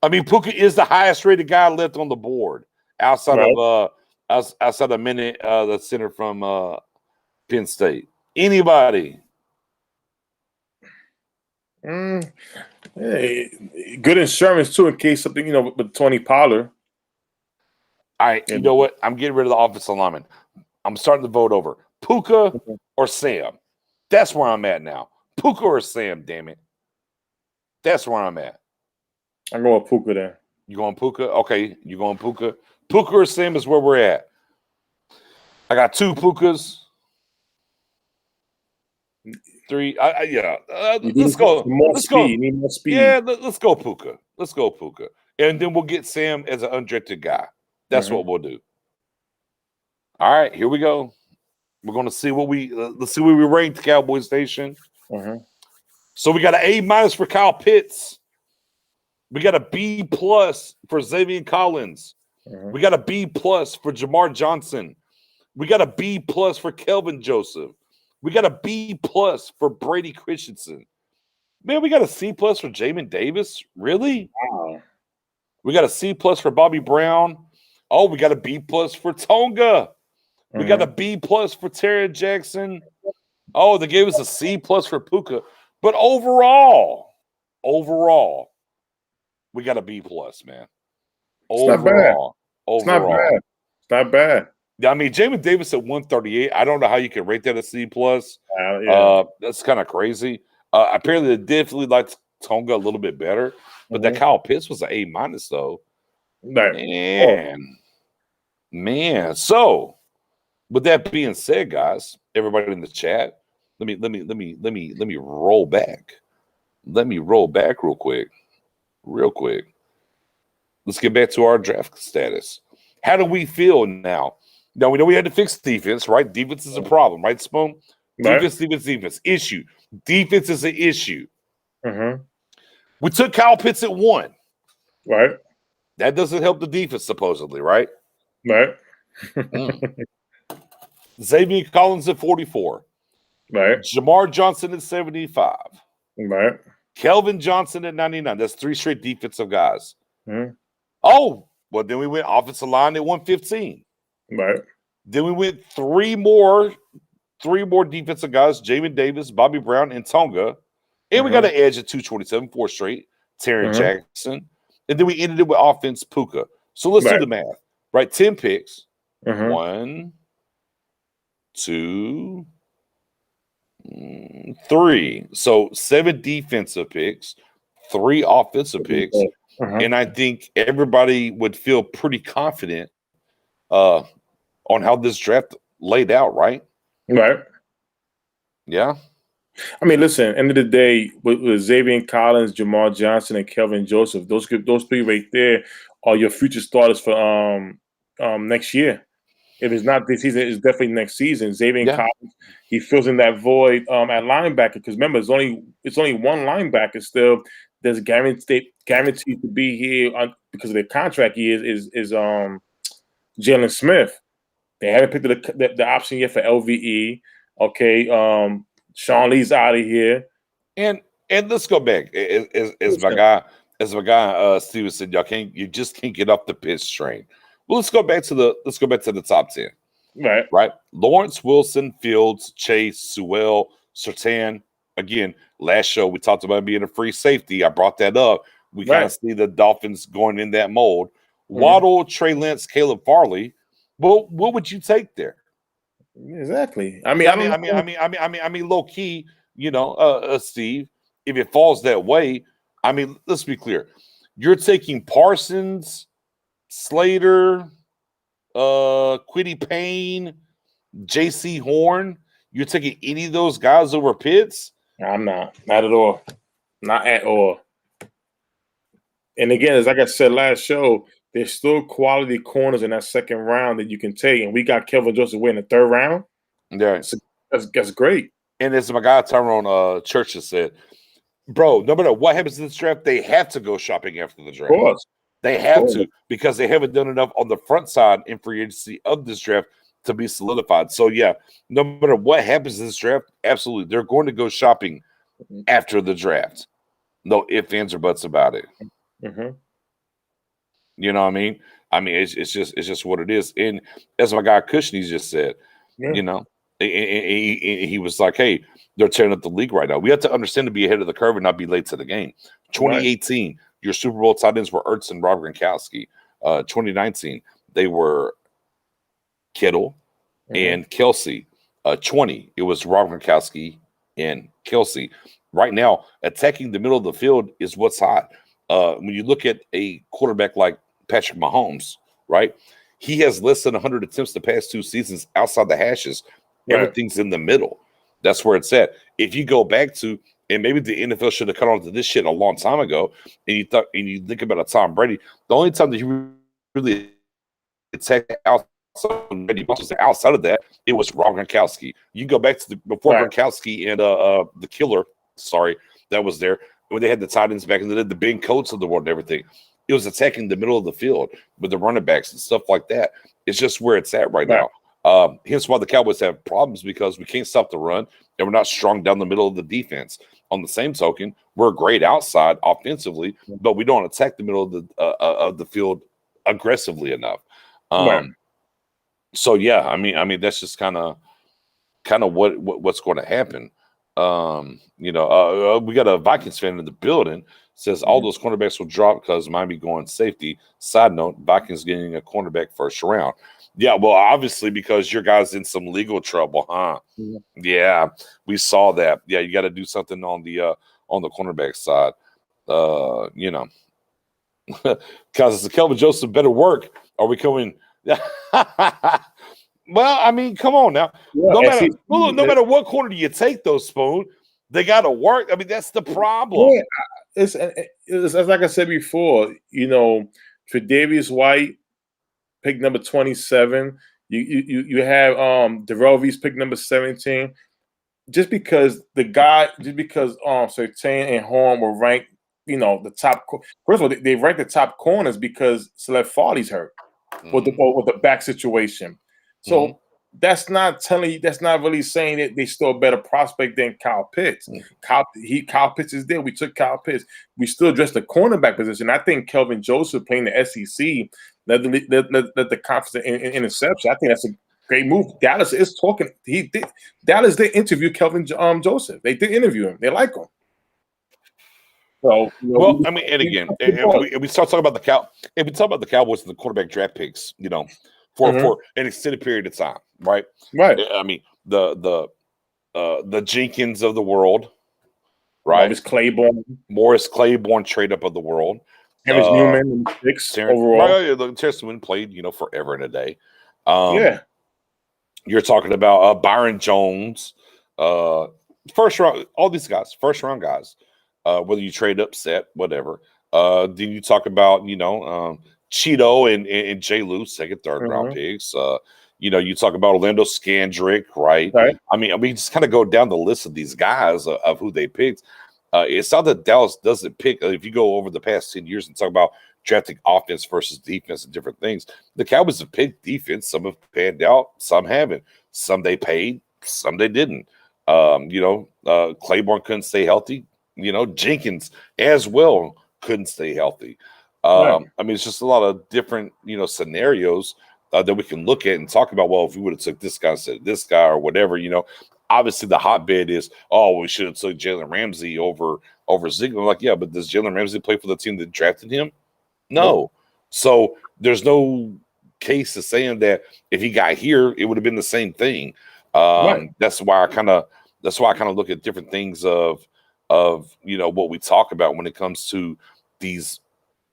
I mean, Puka is the highest rated guy left on the board outside of Minute, the center from Penn State. Anybody? Hey, good insurance too in case something with Tony Pollard. All right, you know what? I'm getting rid of the offensive lineman. I'm starting to vote over Puka or Sam. That's where I'm at now. Puka or Sam, damn it. That's where I'm at. I'm going Puka then. You going Puka? Okay, you going Puka? Puka or Sam is where we're at. I got 2 Pukas. 3. Let's go. Let's go. You need more speed. Yeah, let's go Puka. Let's go Puka. And then we'll get Sam as an undrafted guy. That's what we'll do. All right, here we go. We're going to see let's see where we ranked Cowboys Nation. So we got an A- for Kyle Pitts. We got a B+ for Xavier Collins. We got a B+ for Jamar Johnson. We got a B+ for Kelvin Joseph. We got a B+ for Brady Christensen. Man, we got a C+ for Jamin Davis. Really? Wow. We got a C+ for Bobby Brown. Oh, we got a B+ for Tonga. We got a B+ for Terry Jackson. Oh, they gave us a C+ for Puka. But overall, we got a B+, man. Overall. It's not bad. I mean, Jamin Davis at 138. I don't know how you can rate that a C+. That's kind of crazy. Apparently, they definitely liked Tonga a little bit better. But that Kyle Pitts was an A- though. Man. So, with that being said, guys, everybody in the chat, let me roll back. Let me roll back real quick. Let's get back to our draft status. How do we feel now? Now, we know we had to fix defense, right? Defense is a problem, right, Spoon? Defense. Issue. Defense is an issue. We took Kyle Pitts at 1. Right. That doesn't help the defense, supposedly, right? Right. Xavier Collins at 44. Right. Jamar Johnson at 75. Right. Kelvin Johnson at 99. That's 3 straight defensive guys. Oh, well, then we went offensive line at 115. Right. Then we went 3 more defensive guys, Jamin Davis, Bobby Brown, and Tonga. And we got an edge at 227, 4 straight, Terry Jackson. And then we ended it with offense, Puka. So let's do the math. Right, 10 picks. 1, 2, 3. So 7 defensive picks, 3 offensive picks. And I think everybody would feel pretty confident on how this draft laid out, right? Right. Yeah. I mean, listen, end of the day, with Xavier Collins, Jamar Johnson, and Kelvin Joseph, those 3 right there are your future starters for next year. If it's not this season, it's definitely next season. Xavier Collins, he fills in that void at linebacker, because remember, it's only one linebacker still that's guaranteed to be here because of the contract is Jalen Smith. They haven't picked the option yet for LVE. Okay, Sean Lee's out of here, and let's go back. As my guy Steven said, you just can't get off the Pitts train. Well, let's go back to the top 10. Right. Lawrence, Wilson, Fields, Chase, Sewell, Surtain. Again, last show we talked about being a free safety. I brought that up. We kind of see the Dolphins going in that mold. Waddle, Trey Lance, Caleb Farley. Well, what would you take there? Exactly. I mean, I mean, low key, Steve. If it falls that way, I mean, let's be clear. You're taking Parsons, Slater, Quiddy Payne, J.C. Horn. You're taking any of those guys over Pitts? I'm not at all. Not at all. And again, as like I said last show, there's still quality corners in that second round that you can take. And we got Kelvin Joseph in the third round. Yeah. That's great. And as my guy Tyrone Church has said, bro, no matter what happens in this draft, they have to go shopping after the draft. Of course. They have to, because they haven't done enough on the front side in free agency of this draft to be solidified. So, yeah, no matter what happens in this draft, absolutely, they're going to go shopping after the draft. No ifs, ands, or buts about it. Mm-hmm. You know what I mean? I mean, it's just what it is. And as my guy Cushney just said, he was like, hey, they're tearing up the league right now. We have to understand to be ahead of the curve and not be late to the game. 2018, your Super Bowl tight ends were Ertz and Rob Gronkowski. 2019, they were Kittle and Kelsey. 20, it was Rob Gronkowski and Kelsey. Right now, attacking the middle of the field is what's hot. When you look at a quarterback like Patrick Mahomes, right? He has less than 100 attempts the past 2 seasons outside the hashes. Everything's in the middle. That's where it's at. If you go back to, and maybe the NFL should have cut on to this shit a long time ago, and you think about a Tom Brady, the only time that he really attacked outside of that, it was Rob Gronkowski. You go back to before Gronkowski and the killer, that was there when they had the tight ends back in the day, the big coats of the world and everything. It was attacking the middle of the field with the running backs and stuff like that. It's just where it's at right now. Hence why the Cowboys have problems, because we can't stop the run and we're not strong down the middle of the defense. On the same token, we're great outside offensively, but we don't attack the middle of the field aggressively enough. So yeah, I mean that's just kind of what's going to happen. We got a Vikings fan in the building. Says all those cornerbacks will drop because Miami going safety. Side note, Vikings getting a cornerback first round. Yeah, well, obviously because your guy's in some legal trouble, huh? Yeah, we saw that. Yeah, you got to do something on the cornerback side. Because the Kelvin Joseph better work. Are we coming? Well, I mean, come on now. No matter what corner you take, those Spoon, they got to work. I mean, that's the problem. Yeah, it's like I said before. Tre'Davious White, pick number 27. You have Darrell Reese, pick number 17. Just because Surtain and Horn were ranked, the top. First of all, they ranked the top corners because Saleh Farley's hurt with the back situation. So that's not really saying that they still a better prospect than Kyle Pitts. Kyle Pitts is there. We took Kyle Pitts. We still addressed the cornerback position. I think Kelvin Joseph playing the SEC led the conference in interception. I think that's a great move. Dallas is talking. Dallas did interview Kelvin Joseph. They did interview him. They like him. So, I mean, and again, we start talking about the Cowboys and the quarterback draft picks, for an extended period of time, right? Right. I mean, the Jenkins of the world, right? Morris Claiborne trade up of the world. Terrence Newman, overall. Terrence Newman played, forever and a day. You're talking about Byron Jones, first round, all these guys, first round guys. Whether you trade up, whatever. Then you talk about, Cheeto and Jay Lou, second, third round picks. You talk about Orlando Scandrick, right? I mean, we just kind of go down the list of these guys of who they picked. It's not that Dallas doesn't pick. If you go over the past 10 years and talk about drafting offense versus defense and different things, the Cowboys have picked defense. Some have panned out, some haven't. Some they paid, some they didn't. Claiborne couldn't stay healthy. Jenkins as well couldn't stay healthy. I mean, it's just a lot of different, scenarios that we can look at and talk about. Well, if we would have took this guy instead of this guy or whatever, obviously the hotbed is, we should have took Jalen Ramsey over Ziegler. Like, yeah, but does Jalen Ramsey play for the team that drafted him? No. So there's no case of saying that if he got here, it would have been the same thing. Right. That's why I kind of look at different things of what we talk about when it comes to these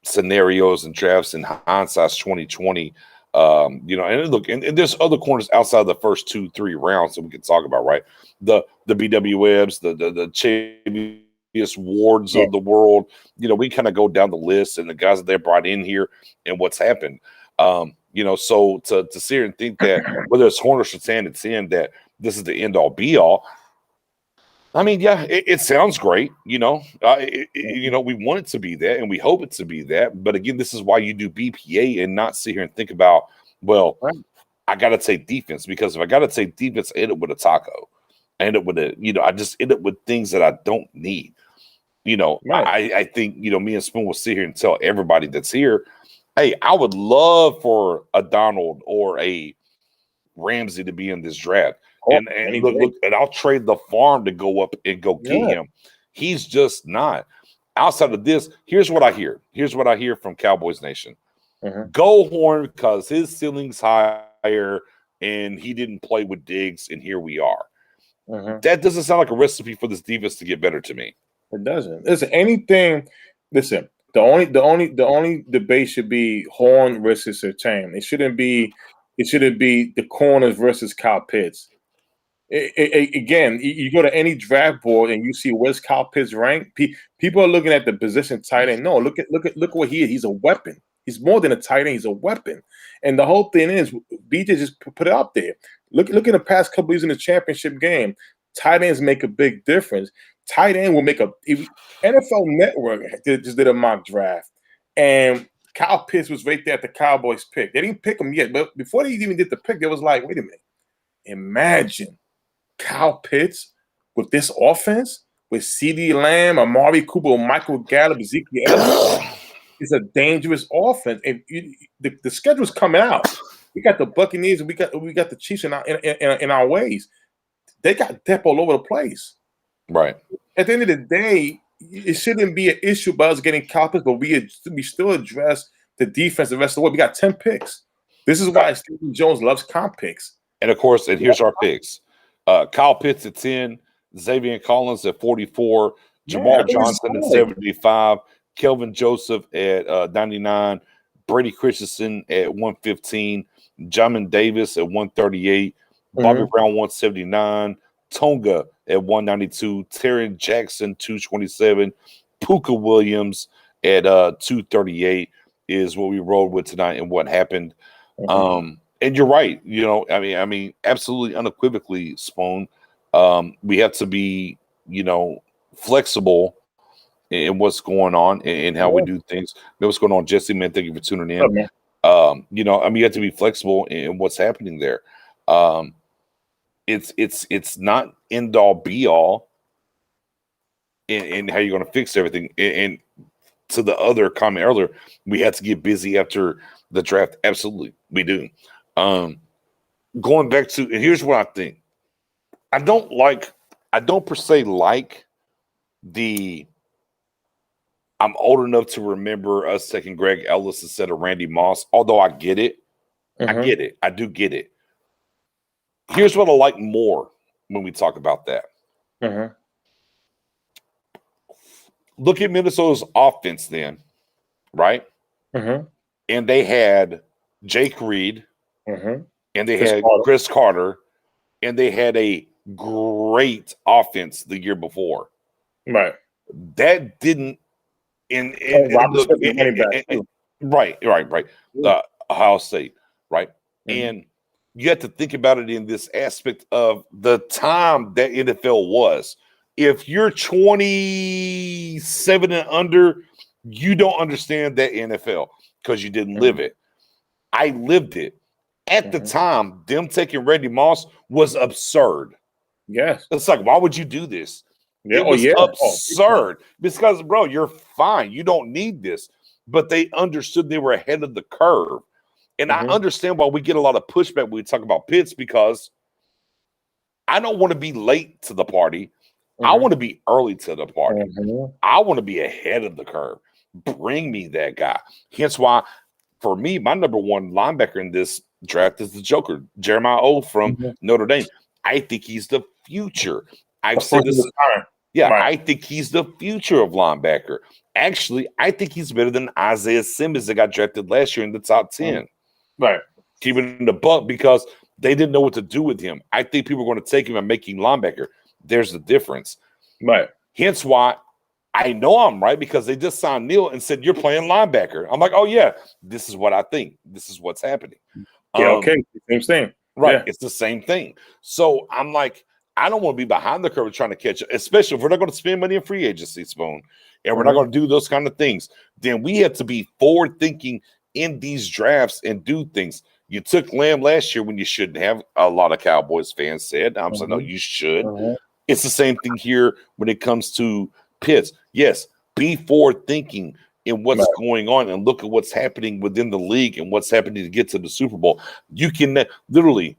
scenarios and drafts and hindsight's 2020. And look, and there's other corners outside of the first 2-3 rounds that we can talk about, right? The BW Webbs, the Chavius Wards of the world. We kind of go down the list and the guys that they brought in here and what's happened. So to sit here and think that whether it's Horn or Surtain, it's in that this is the end all be all. I mean, yeah, it sounds great. We want it to be that, and we hope it to be that. But again, this is why you do BPA and not sit here and think about, well, I got to take defense, because if I got to take defense, I end up with a taco. I end up with I just end up with things that I don't need. I think, me and Spoon will sit here and tell everybody that's here, hey, I would love for a Donald or a Ramsey to be in this draft. And look, and I'll trade the farm to go up and go get him. He's just not. Outside of this, here's what I hear. Here's what I hear from Cowboys Nation. Go Horn, because his ceiling's higher and he didn't play with Diggs, and here we are. That doesn't sound like a recipe for this defense to get better to me. It doesn't. Listen, the only debate should be Horn versus Surtain. It shouldn't be the corners versus Kyle Pitts. Again, you go to any draft board and you see where's Kyle Pitts ranked. People are looking at the position tight end. No, look what he is. He's a weapon. He's more than a tight end. He's a weapon. And the whole thing is, BJ just put it out there. Look in the past couple years in the championship game. Tight ends make a big difference. Tight end will make NFL Network just did a mock draft, and Kyle Pitts was right there at the Cowboys pick. They didn't pick him yet, but before they even did the pick, they was like, wait a minute. Imagine Kyle Pitts with this offense, with CeeDee Lamb, Amari Cooper, Michael Gallup, Ezekiel Elliott. It's a dangerous offense. And the schedule's coming out. We got the Buccaneers and we got the Chiefs in our ways. They got depth all over the place. Right. At the end of the day, it shouldn't be an issue about us getting Kyle Pitts, but we still address the defense the rest of the way. We got 10 picks. This is why Stephen Jones loves comp picks. And of course, and here's our picks. Kyle Pitts at 10, Xavier Collins at 44, Jamal Johnson at 75, Kelvin Joseph at 99, Brady Christensen at 115, Jamin Davis at 138, Bobby Brown 179, Tonga at 192, Terry Jackson 227, Puka Williams at 238 is what we rolled with tonight and what happened. And you're right. I mean, absolutely unequivocally, Spoon. We have to be, flexible in what's going on and how we do things. What's going on, Jesse? Man, thank you for tuning in. You have to be flexible in what's happening there. It's not end all be all in how you're going to fix everything. And to the other comment earlier, we had to get busy after the draft. Absolutely, we do. Going back to, and here's what I think. I don't per se like I'm old enough to remember us taking Greg Ellis instead of Randy Moss, although I get it. I get it. I do get it. Here's what I like more when we talk about that. Look at Minnesota's offense then, right? And they had Jake Reed, and they had Chris Carter, and they had a great offense the year before. Right. That didn't right. Ohio State, right? And you have to think about it in this aspect of the time that NFL was. If you're 27 and under, you don't understand that NFL because you didn't live it. I lived it. At the time, them taking Randy Moss was absurd. Yes. It's like, why would you do this? Yeah. It was absurd. Because, bro, you're fine. You don't need this. But they understood they were ahead of the curve. And I understand why we get a lot of pushback when we talk about Pitts, because I don't want to be late to the party. I want to be early to the party. I want to be ahead of the curve. Bring me that guy. Hence why for me, my number one linebacker in this draft is the Joker, Jeremiah O from Notre Dame. I think he's the future. I've said this. Yeah, right. I think he's the future of linebacker. Actually, I think he's better than Isaiah Simmons that got drafted last year in the top 10. Right. Keeping in the buck because they didn't know what to do with him. I think people are going to take him and make him linebacker. There's the difference. Right. Hence why I know I'm right, because they just signed Neil and said, you're playing linebacker. I'm like, oh, yeah, this is what I think. This is what's happening. Yeah, okay. Same thing. Right. Yeah. It's the same thing. So I'm like, I don't want to be behind the curve trying to catch it, especially if we're not going to spend money in free agency, Spoon, and we're not going to do those kind of things. Then we have to be forward thinking in these drafts and do things. You took Lamb last year when you shouldn't have, a lot of Cowboys fans said. I'm saying, no, you should. It's the same thing here when it comes to Pitts. Yes, be forward thinking in what's going on and look at what's happening within the league and what's happening to get to the Super Bowl. You can literally,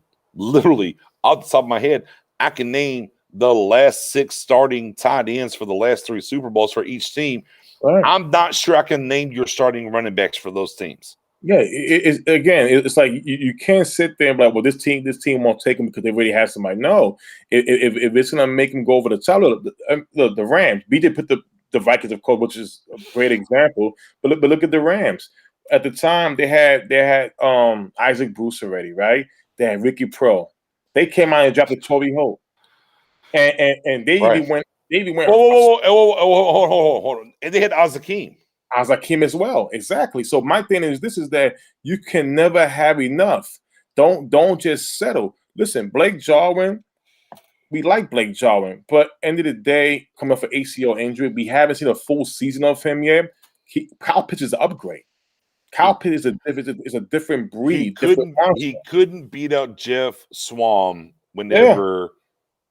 off the top of my head, I can name the last 6 starting tight ends for the last 3 Super Bowls for each team. Right. I'm not sure I can name your starting running backs for those teams. Yeah, it's like you can't sit there and be like, well, this team won't take him because they already have somebody. No, if it's going to make him go over the top, the Rams, BJ put the Vikings, of course, which is a great example. But look at the Rams. At the time, they had Isaac Bruce already, right? They had Ricky Pro. They came out and drafted Torrey Holt, and they even went. Hold on. And they had Azakim as well. Exactly. So my thing is that you can never have enough. Don't just settle. Listen, Blake Jarwin, we like Blake Jarwin, but end of the day, coming off an ACL injury, we haven't seen a full season of him yet. Kyle Pitts is an upgrade. Kyle Pitts is a different breed. He couldn't beat out Jeff Swam whenever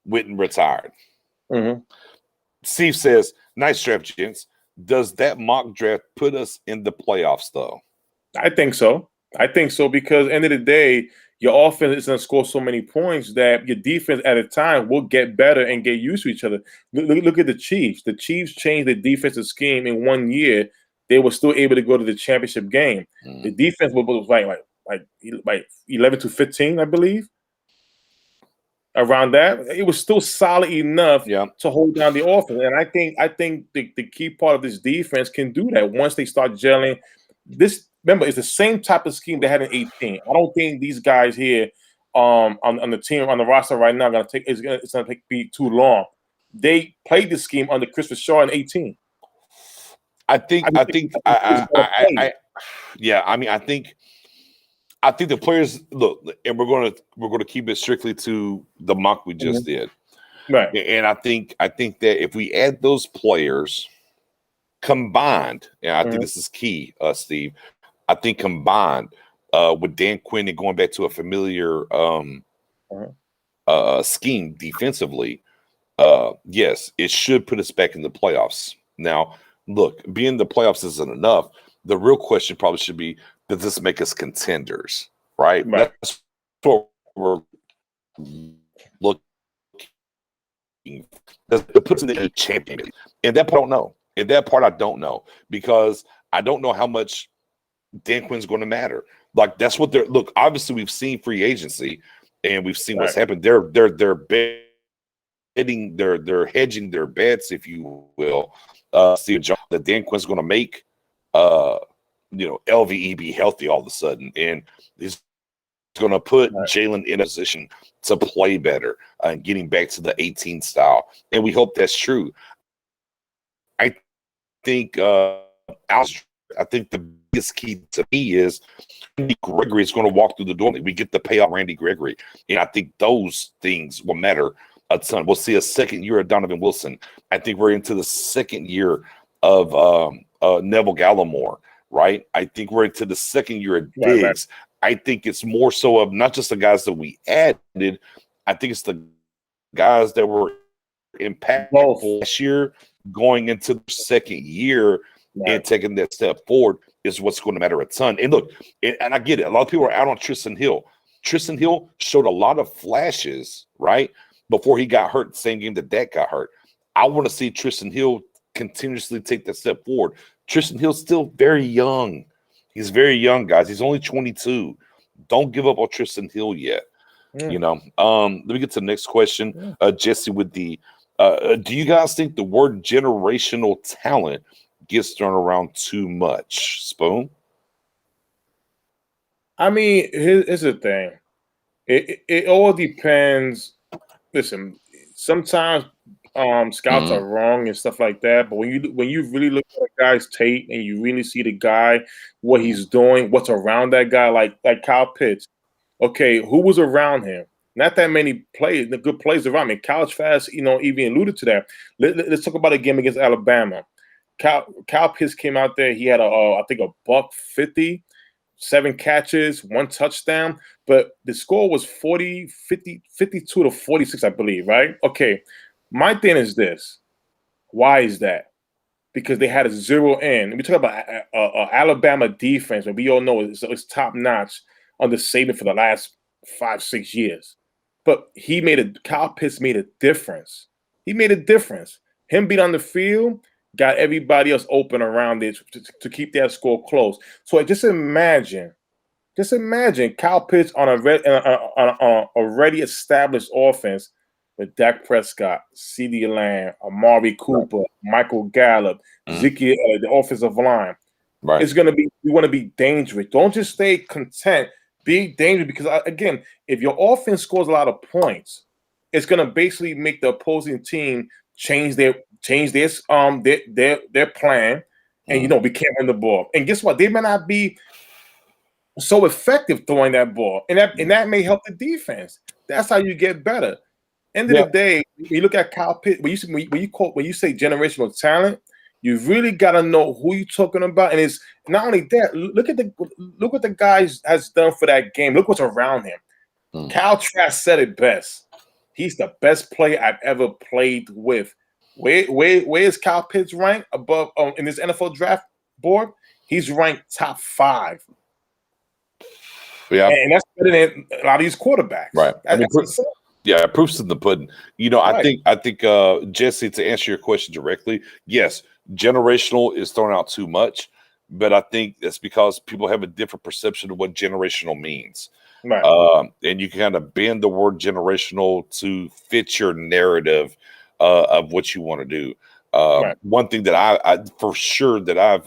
Witten retired. Steve says, nice draft, gents. Does that mock draft put us in the playoffs, though? I think so. Because end of the day, your offense is going to score so many points that your defense at a time will get better and get used to each other. Look at the Chiefs. The Chiefs changed their defensive scheme in 1 year. They were still able to go to the championship game. The defense was like 11-15, I believe. Around that, it was still solid enough to hold down the offense. And I think the key part of this defense can do that once they start gelling. Remember, it's the same type of scheme they had in 18. I don't think these guys here on the team, on the roster right now, it's gonna be too long. They played this scheme under Christopher Shaw in 18. I think the players look, and we're going to keep it strictly to the mock we just did, right? And I think that if we add those players combined, and I think this is key, Steve. I think combined with Dan Quinn and going back to a familiar scheme defensively, yes, it should put us back in the playoffs. Now, look, being in the playoffs isn't enough. The real question probably should be, does this make us contenders? Right? That's what we're looking. Does it put us in the champion? And that part I don't know. And that part I don't know, because I don't know how much Dan Quinn's going to matter. Like, that's what they're look. Obviously, we've seen free agency and we've seen what's happened. They're betting, they're hedging their bets, if you will. See a job that Dan Quinn's going to make. LVE be healthy all of a sudden, and he's going to put Jalen in a position to play better and getting back to the 18 style. And we hope that's true. I think the biggest key to me is Randy Gregory is going to walk through the door. We get to pay off Randy Gregory, and I think those things will matter a ton. We'll see a second year of Donovan Wilson. I think we're into the second year of Neville Gallimore. Right, I think we're into the second year of Diggs. I think it's more so of not just the guys that we added. I think it's the guys that were impactful last year going into the second year and taking that step forward is what's going to matter a ton. And look, and I get it. A lot of people are out on Tristan Hill. Tristan Hill showed a lot of flashes, right, before he got hurt, the same game that Dak got hurt. I want to see Tristan Hill continuously take that step forward. Tristan Hill's still very young. He's very young, guys. He's only 22. Don't give up on Tristan Hill yet. You know. Let me get to the next question. Jesse, with the do you guys think the word generational talent gets thrown around too much? Spoon? I mean, here's the thing. It all depends. Listen, sometimes scouts are wrong and stuff like that. But when you really look at a guy's tape and you really see the guy, what he's doing, what's around that guy, like Kyle Pitts. Okay, who was around him? Not that many players, the good players around him. College Fast, even alluded to that. Let's talk about a game against Alabama. Kyle Pitts came out there. He had I think a $150, 7 catches, 1 touchdown, but the score was 52 to 46, I believe, right? Okay, my thing is this. Why is that? Because they had a zero in. We talk about Alabama defense, and we all know it's top notch under Saban for the last 5-6 years. But Kyle Pitts made a difference. He made a difference. Him being on the field got everybody else open around it to keep that score close. So just imagine Kyle Pitts on a already established offense with Dak Prescott, CeeDee Lamb, Amari Cooper, Michael Gallup, Ezekiel, the offensive line. Right. It's going to be, you want to be dangerous. Don't just stay content. Be dangerous, because again, if your offense scores a lot of points, it's going to basically make the opposing team change their plan, and we can't win the ball. And guess what? They may not be so effective throwing that ball, and that may help the defense. That's how you get better. End of the day, when you look at Kyle Pitts, when you say generational talent, you really got to know who you're talking about. And it's not only that. Look what the guy has done for that game. Look what's around him. Kyle Trask said it best. He's the best player I've ever played with. Where is Kyle Pitts ranked above in this NFL draft board? He's ranked top 5. Yeah, and that's better than a lot of these quarterbacks. Right. Proof's in the pudding. Right. I think Jesse, to answer your question directly, yes, generational is thrown out too much, but I think that's because people have a different perception of what generational means. Right. And you can kind of bend the word generational to fit your narrative of what you want to do. Right. One thing that I for sure that I've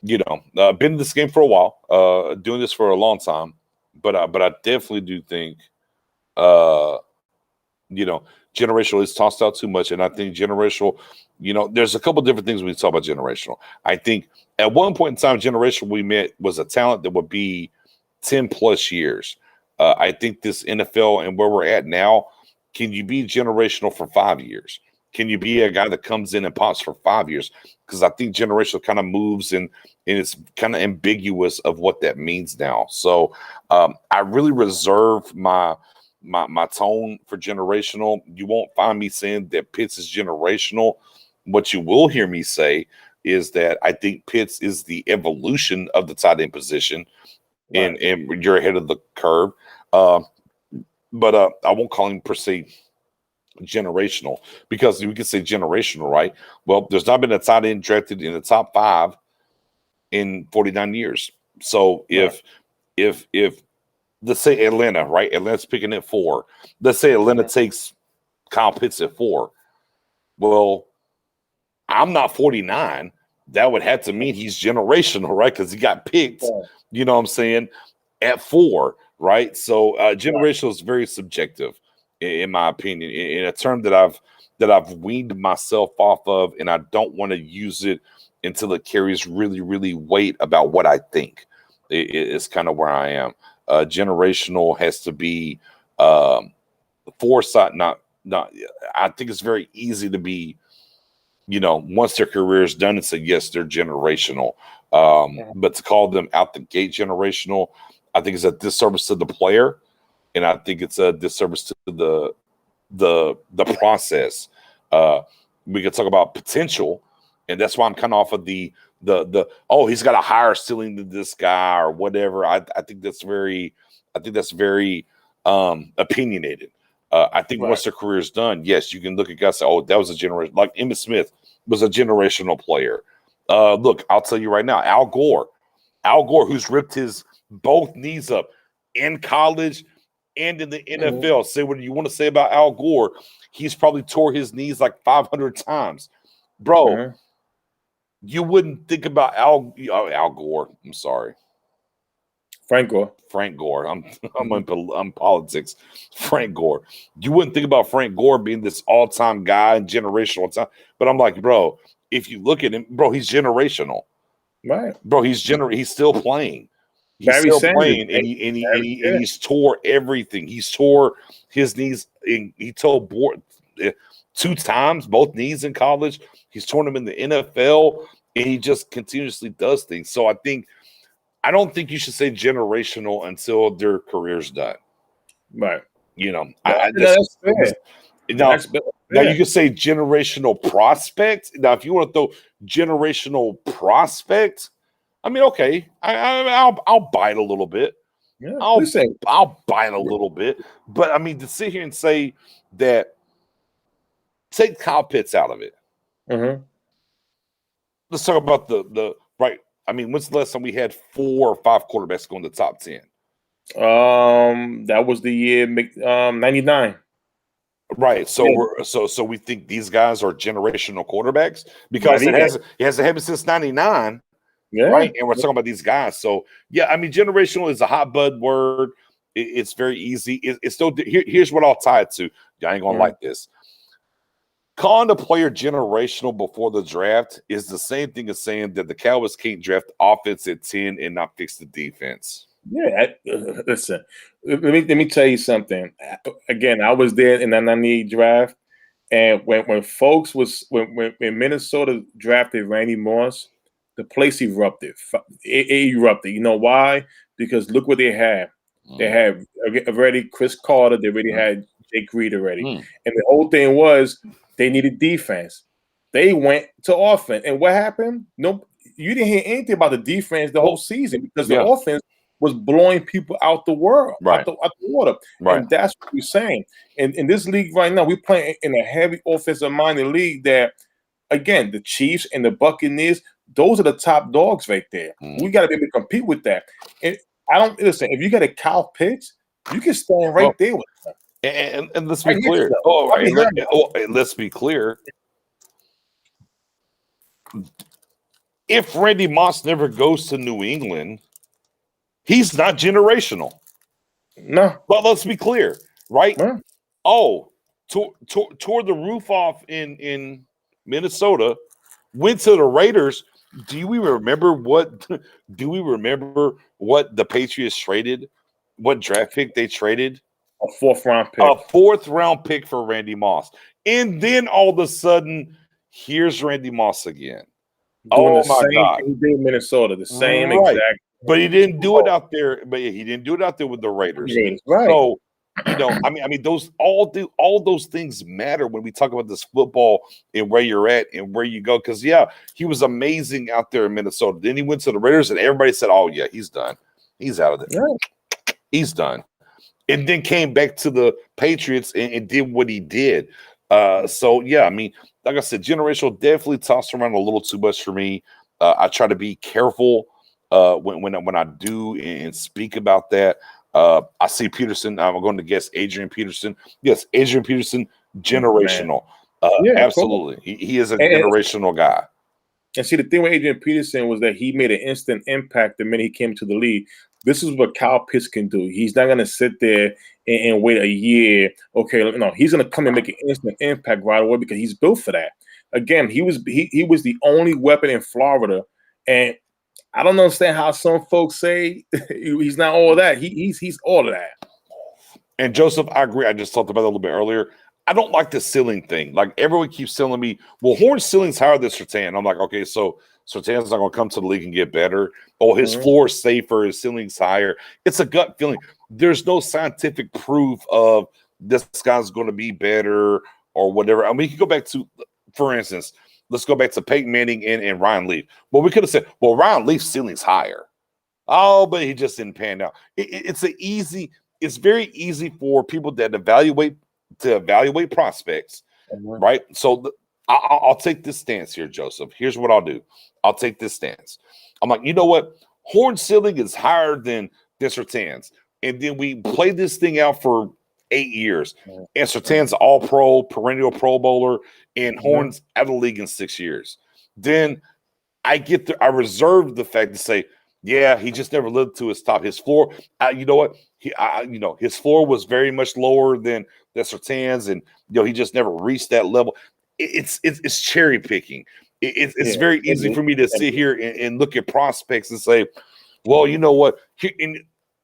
been in this game for a while, doing this for a long time, but I definitely do think generational is tossed out too much. And I think generational, there's a couple different things when we talk about generational. I think at one point in time, generational we met was a talent that would be 10 plus years. I think this NFL and where we're at now, can you be generational for 5 years? Can you be a guy that comes in and pops for 5 years? Because I think generational kind of moves and it's kind of ambiguous of what that means now. So I really reserve my tone for generational. You won't find me saying that Pitts is generational. What you will hear me say is that I think Pitts is the evolution of the tight end position, right, and you're ahead of the curve. But I won't call him per se generational, because we can say generational, right? Well, there's not been a tight end drafted in the top 5 in 49 years. So if let's say Atlanta, right? Atlanta's picking at 4. Let's say Atlanta takes Kyle Pitts at 4. Well, I'm not 49. That would have to mean he's generational, right? Because he got picked, you know what I'm saying, at 4, right? So generational is very subjective, in my opinion, in a term that I've weaned myself off of, and I don't want to use it until it carries really, really weight about what I think. It's kind of where I am. Generational has to be foresight. Not. I think it's very easy to be, once their career is done, and say yes, they're generational. But to call them out the gate generational, I think it's a disservice to the player, and I think it's a disservice to the process. We could talk about potential, and that's why I'm kind of off of the he's got a higher ceiling than this guy or whatever. I think that's very opinionated. I think once their career is done, yes, you can look at guys and say, oh, that was a generation, like Emmitt Smith was a generational player. Look, I'll tell you right now, Al Gore, who's ripped his both knees up in college and in the NFL. Say what you want to say about Al Gore. He's probably tore his knees like 500 times. Bro, you wouldn't think about Al Gore. I'm sorry. Frank Gore. I'm politics. Frank Gore. You wouldn't think about Frank Gore being this all-time guy and generational time. But I'm like, bro, if you look at him, bro, he's generational. Right. Bro, he's still playing. He's still playing, and he's tore everything. He's tore his knees, and he tore 2 times, both knees in college. He's torn them in the NFL, and he just continuously does things. So I don't think you should say generational until their career's done. Right. You know, that's fair. Now you can say generational prospect. Now, if you want to throw generational prospect, I mean, okay, I'll bite a little bit. Yeah, I'll bite a little bit. But I mean, to sit here and say that, take Kyle Pitts out of it. Let's talk about the right. I mean, when's the last time we had 4 or 5 quarterbacks go in the top 10? That was the year 99. Right. So we think these guys are generational quarterbacks because it hasn't happened since 99. Yeah. Right. And we're talking about these guys. So yeah, I mean, generational is a hot bud word. It's very easy. It's still here's what I'll tie it to. I ain't gonna like this. Calling a player generational before the draft is the same thing as saying that the Cowboys can't draft offense at 10 and not fix the defense. Yeah, listen. Let me tell you something. Again, I was there in that 98 draft, and when Minnesota drafted Randy Moss, the place erupted. It erupted. You know why? Because look what they had. They had already Chris Carter. They already had Jake Reed already, and the whole thing was they needed defense. They went to offense, and what happened? No, you didn't hear anything about the defense the whole season because the offense was blowing people out the world, out the water. Right. And that's what we're saying. And in this league right now, we're playing in a heavy offensive-minded league that, again, the Chiefs and the Buccaneers, those are the top dogs right there. We got to be able to compete with that. And listen, if you got a Kyle Pitts, you can stand right there with them. And let's be clear. Let's be clear. If Randy Moss never goes to New England, he's not generational. No. But let's be clear, right? No. Tore the roof off in Minnesota, went to the Raiders. Do we remember what the Patriots traded? What draft pick they traded? A 4th round pick. A 4th round pick for Randy Moss. And then all of a sudden, here's Randy Moss again. Doing my God. He did in Minnesota, the same exact. But he didn't do it out there. But he didn't do it out there with the Raiders. Right. So, I mean, all those things matter when we talk about this football and where you're at and where you go. Because he was amazing out there in Minnesota. Then he went to the Raiders, and everybody said, "Oh yeah, he's done. He's out of there. Right. He's done." And then came back to the Patriots and did what he did. So yeah, I mean, like I said, generational definitely tossed around a little too much for me. I try to be careful when I do and speak about that. I see Peterson. I'm going to guess Adrian Peterson. Yes, Adrian Peterson, generational. Absolutely. He is a generational guy. And see, the thing with Adrian Peterson was that he made an instant impact the minute he came to the league. This is what Kyle Pitts can do. He's not going to sit there and wait a year. Okay, no, he's going to come and make an instant impact right away because he's built for that. Again, he was the only weapon in Florida, and I don't understand how some folks say he's not all of that. He's all of that. And Joseph, I agree. I just talked about it a little bit earlier. I don't like the ceiling thing. Like everyone keeps telling me, well, Horn's ceiling's higher than Surtain. I'm like, okay, so Surtain's not going to come to the league and get better. Oh, his floor is safer, his ceiling's higher. It's a gut feeling. There's no scientific proof of this guy's going to be better or whatever. I mean, you can go back to, for instance, let's go back to Peyton Manning and Ryan Leaf. Well, we could have said, well, Ryan Leaf's ceiling's higher. Oh, but he just didn't pan out. It's very easy for people that evaluate prospects, right? So I'll take this stance here, Joseph. Here's what I'll do. I'll take this stance. I'm like, you know what? Horn ceiling is higher than Surtain's. And then we played this thing out for 8 years. And Surtain's all pro, perennial Pro Bowler, and Horn's out of the league in 6 years. Then I reserve the fact to say, yeah, he just never lived to his top. His floor, you know what? His floor was very much lower than Surtain's, and he just never reached that level. It's cherry picking. It's very easy for me to sit here and look at prospects and say, well, you know what?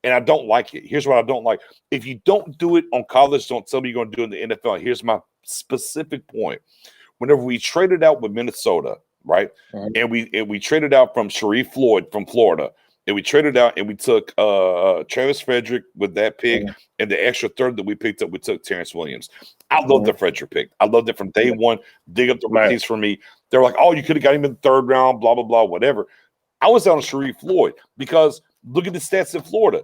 And I don't like it. Here's what I don't like. If you don't do it on college, don't tell me you're going to do it in the NFL. Here's my specific point. Whenever we traded out with Minnesota, right? And we traded out from Sharif Floyd from Florida. And we traded out and we took Travis Frederick with that pick and the extra third that we picked up, we took Terrence Williams. I love the Frederick pick. I loved it from day one. Dig up the rookies for me. They were like, oh, you could have got him in the third round, blah, blah, blah, whatever. I was on Sharif Floyd because look at the stats in Florida.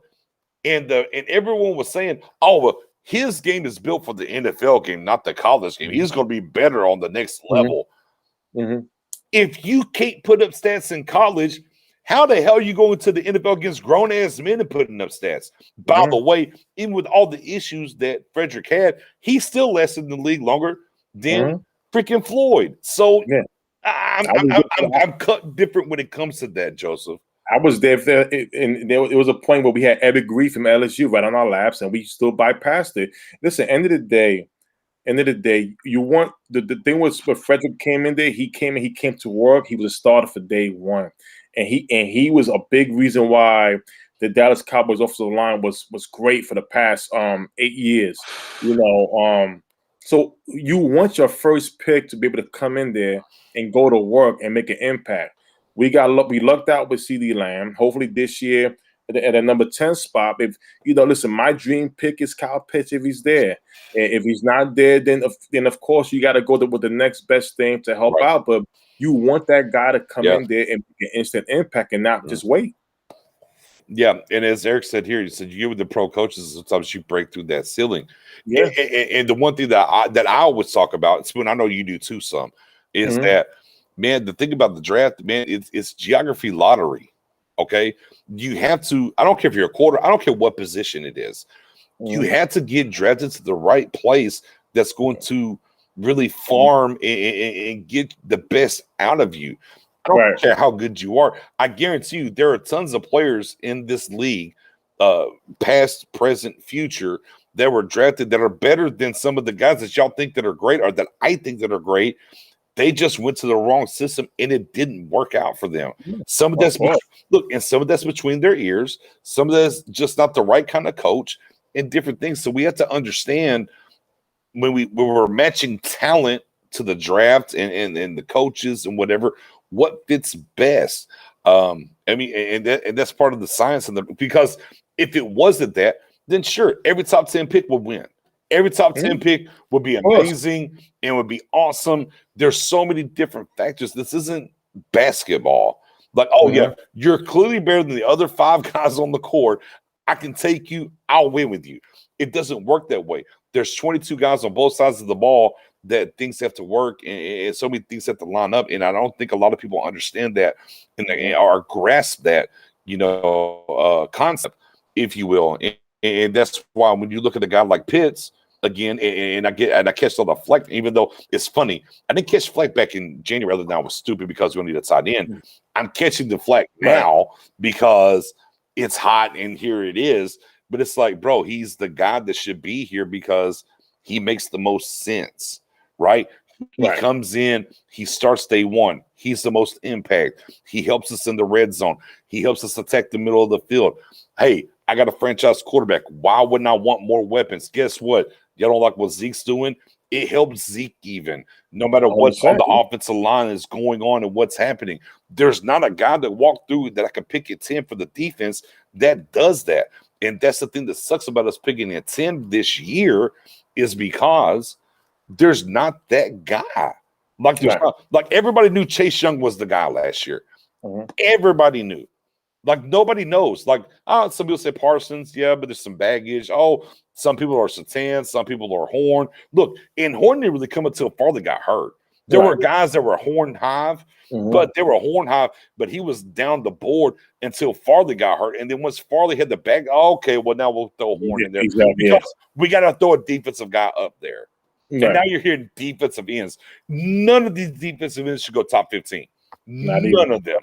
And everyone was saying, oh, well, his game is built for the NFL game, not the college game. He's going to be better on the next level. If you can't put up stats in college, how the hell are you going to the NFL against grown-ass men and putting up stats? By the way, even with all the issues that Frederick had, he still lasted in the league longer than freaking Floyd. So I'm cut different when it comes to that, Joseph. I was there, and there was a point where we had Eddie Grief from LSU right on our laps, and we still bypassed it. Listen, end of the day, you want the thing was when Frederick came in there, he came to work. He was a starter for day one, and he was a big reason why the Dallas Cowboys offensive line was great for the past 8 years. So you want your first pick to be able to come in there and go to work and make an impact. We lucked out with CeeDee Lamb. Hopefully this year at a number 10 spot. If listen, my dream pick is Kyle Pitts if he's there. And if he's not there, then of course you got to go with the next best thing to help out. But you want that guy to come in there and make an instant impact and not just wait. Yeah, and as Eric said here, he said you with the pro coaches, sometimes you break through that ceiling. Yeah, and the one thing that I always talk about, Spoon, I know you do too, is that. Man, the thing about the draft, man, it's geography lottery. Okay, you have to. I don't care if you're a quarter. I don't care what position it is. You have to get drafted to the right place that's going to really farm and get the best out of you. I don't care how good you are. I guarantee you, there are tons of players in this league, past, present, future, that were drafted that are better than some of the guys that y'all think that are great or that I think that are great. They just went to the wrong system and it didn't work out for them. Some of that's some of that's between their ears. Some of that's just not the right kind of coach and different things. So we have to understand when we're matching talent to the draft and the coaches and whatever, what fits best. And that's part of the science because if it wasn't that, then sure, every top 10 pick would win. Every top 10 pick would be amazing and would be awesome. There's so many different factors. This isn't basketball. Like, you're clearly better than the other 5 guys on the court. I can take you. I'll win with you. It doesn't work that way. There's 22 guys on both sides of the ball that things have to work and so many things have to line up. And I don't think a lot of people understand that or grasp that, concept, if you will. And that's why when you look at a guy like Pitts, again, and I catch all the flack, even though it's funny. I didn't catch flack back in January, other than I was stupid because we don't need a tight end. I'm catching the flack now because it's hot and here it is. But it's like, bro, he's the guy that should be here because he makes the most sense, right? He comes in, he starts day one. He's the most impact. He helps us in the red zone. He helps us attack the middle of the field. Hey, I got a franchise quarterback. Why wouldn't I want more weapons? Guess what? Y'all don't like what Zeke's doing? It helps Zeke even, no matter what's on the offensive line is going on and what's happening. There's not a guy that walked through that I could pick at 10 for the defense that does that. And that's the thing that sucks about us picking at 10 this year is because there's not that guy. Like everybody knew Chase Young was the guy last year. Everybody knew. Like nobody knows. Like, some people say Parsons, but there's some baggage. Some people are Surtain, some people are Horn. Look, and Horn didn't really come until Farley got hurt. There were guys that were Horn Hive, but they were Horn Hive, but he was down the board until Farley got hurt. And then once Farley had the back, okay, well, now we'll throw Horn in there because we got to throw a defensive guy up there. Right. And now you're hearing defensive ends. None of these defensive ends should go top 15. None of them,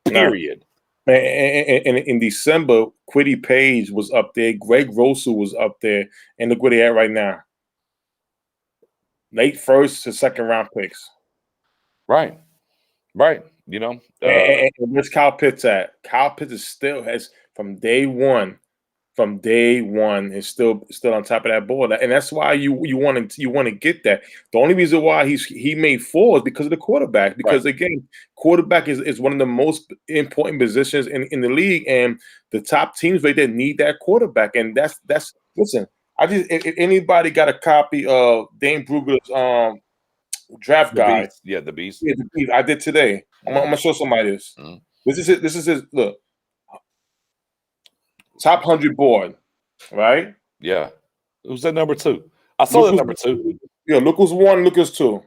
period. And in December, Kwity Paye was up there. Greg Rousseau was up there. And look where they at right now. Late first to second round picks. Right. You know. And where's Kyle Pitts at? Kyle Pitts still has, from day one, is still on top of that board. And that's why you want to get that. The only reason why he made 4 is because of the quarterback. Because again, quarterback is one of the most important positions in the league, and the top teams right there need that quarterback. And that's listen. If anybody got a copy of Dane Brugler's draft guide, the beast. Yeah, the beast. I did today. I'm gonna show somebody this. This is it. This is his look. Top 100 board, right? Yeah. Who's that number 2? I saw that number 2. Yeah, look who's 1, look who's 2.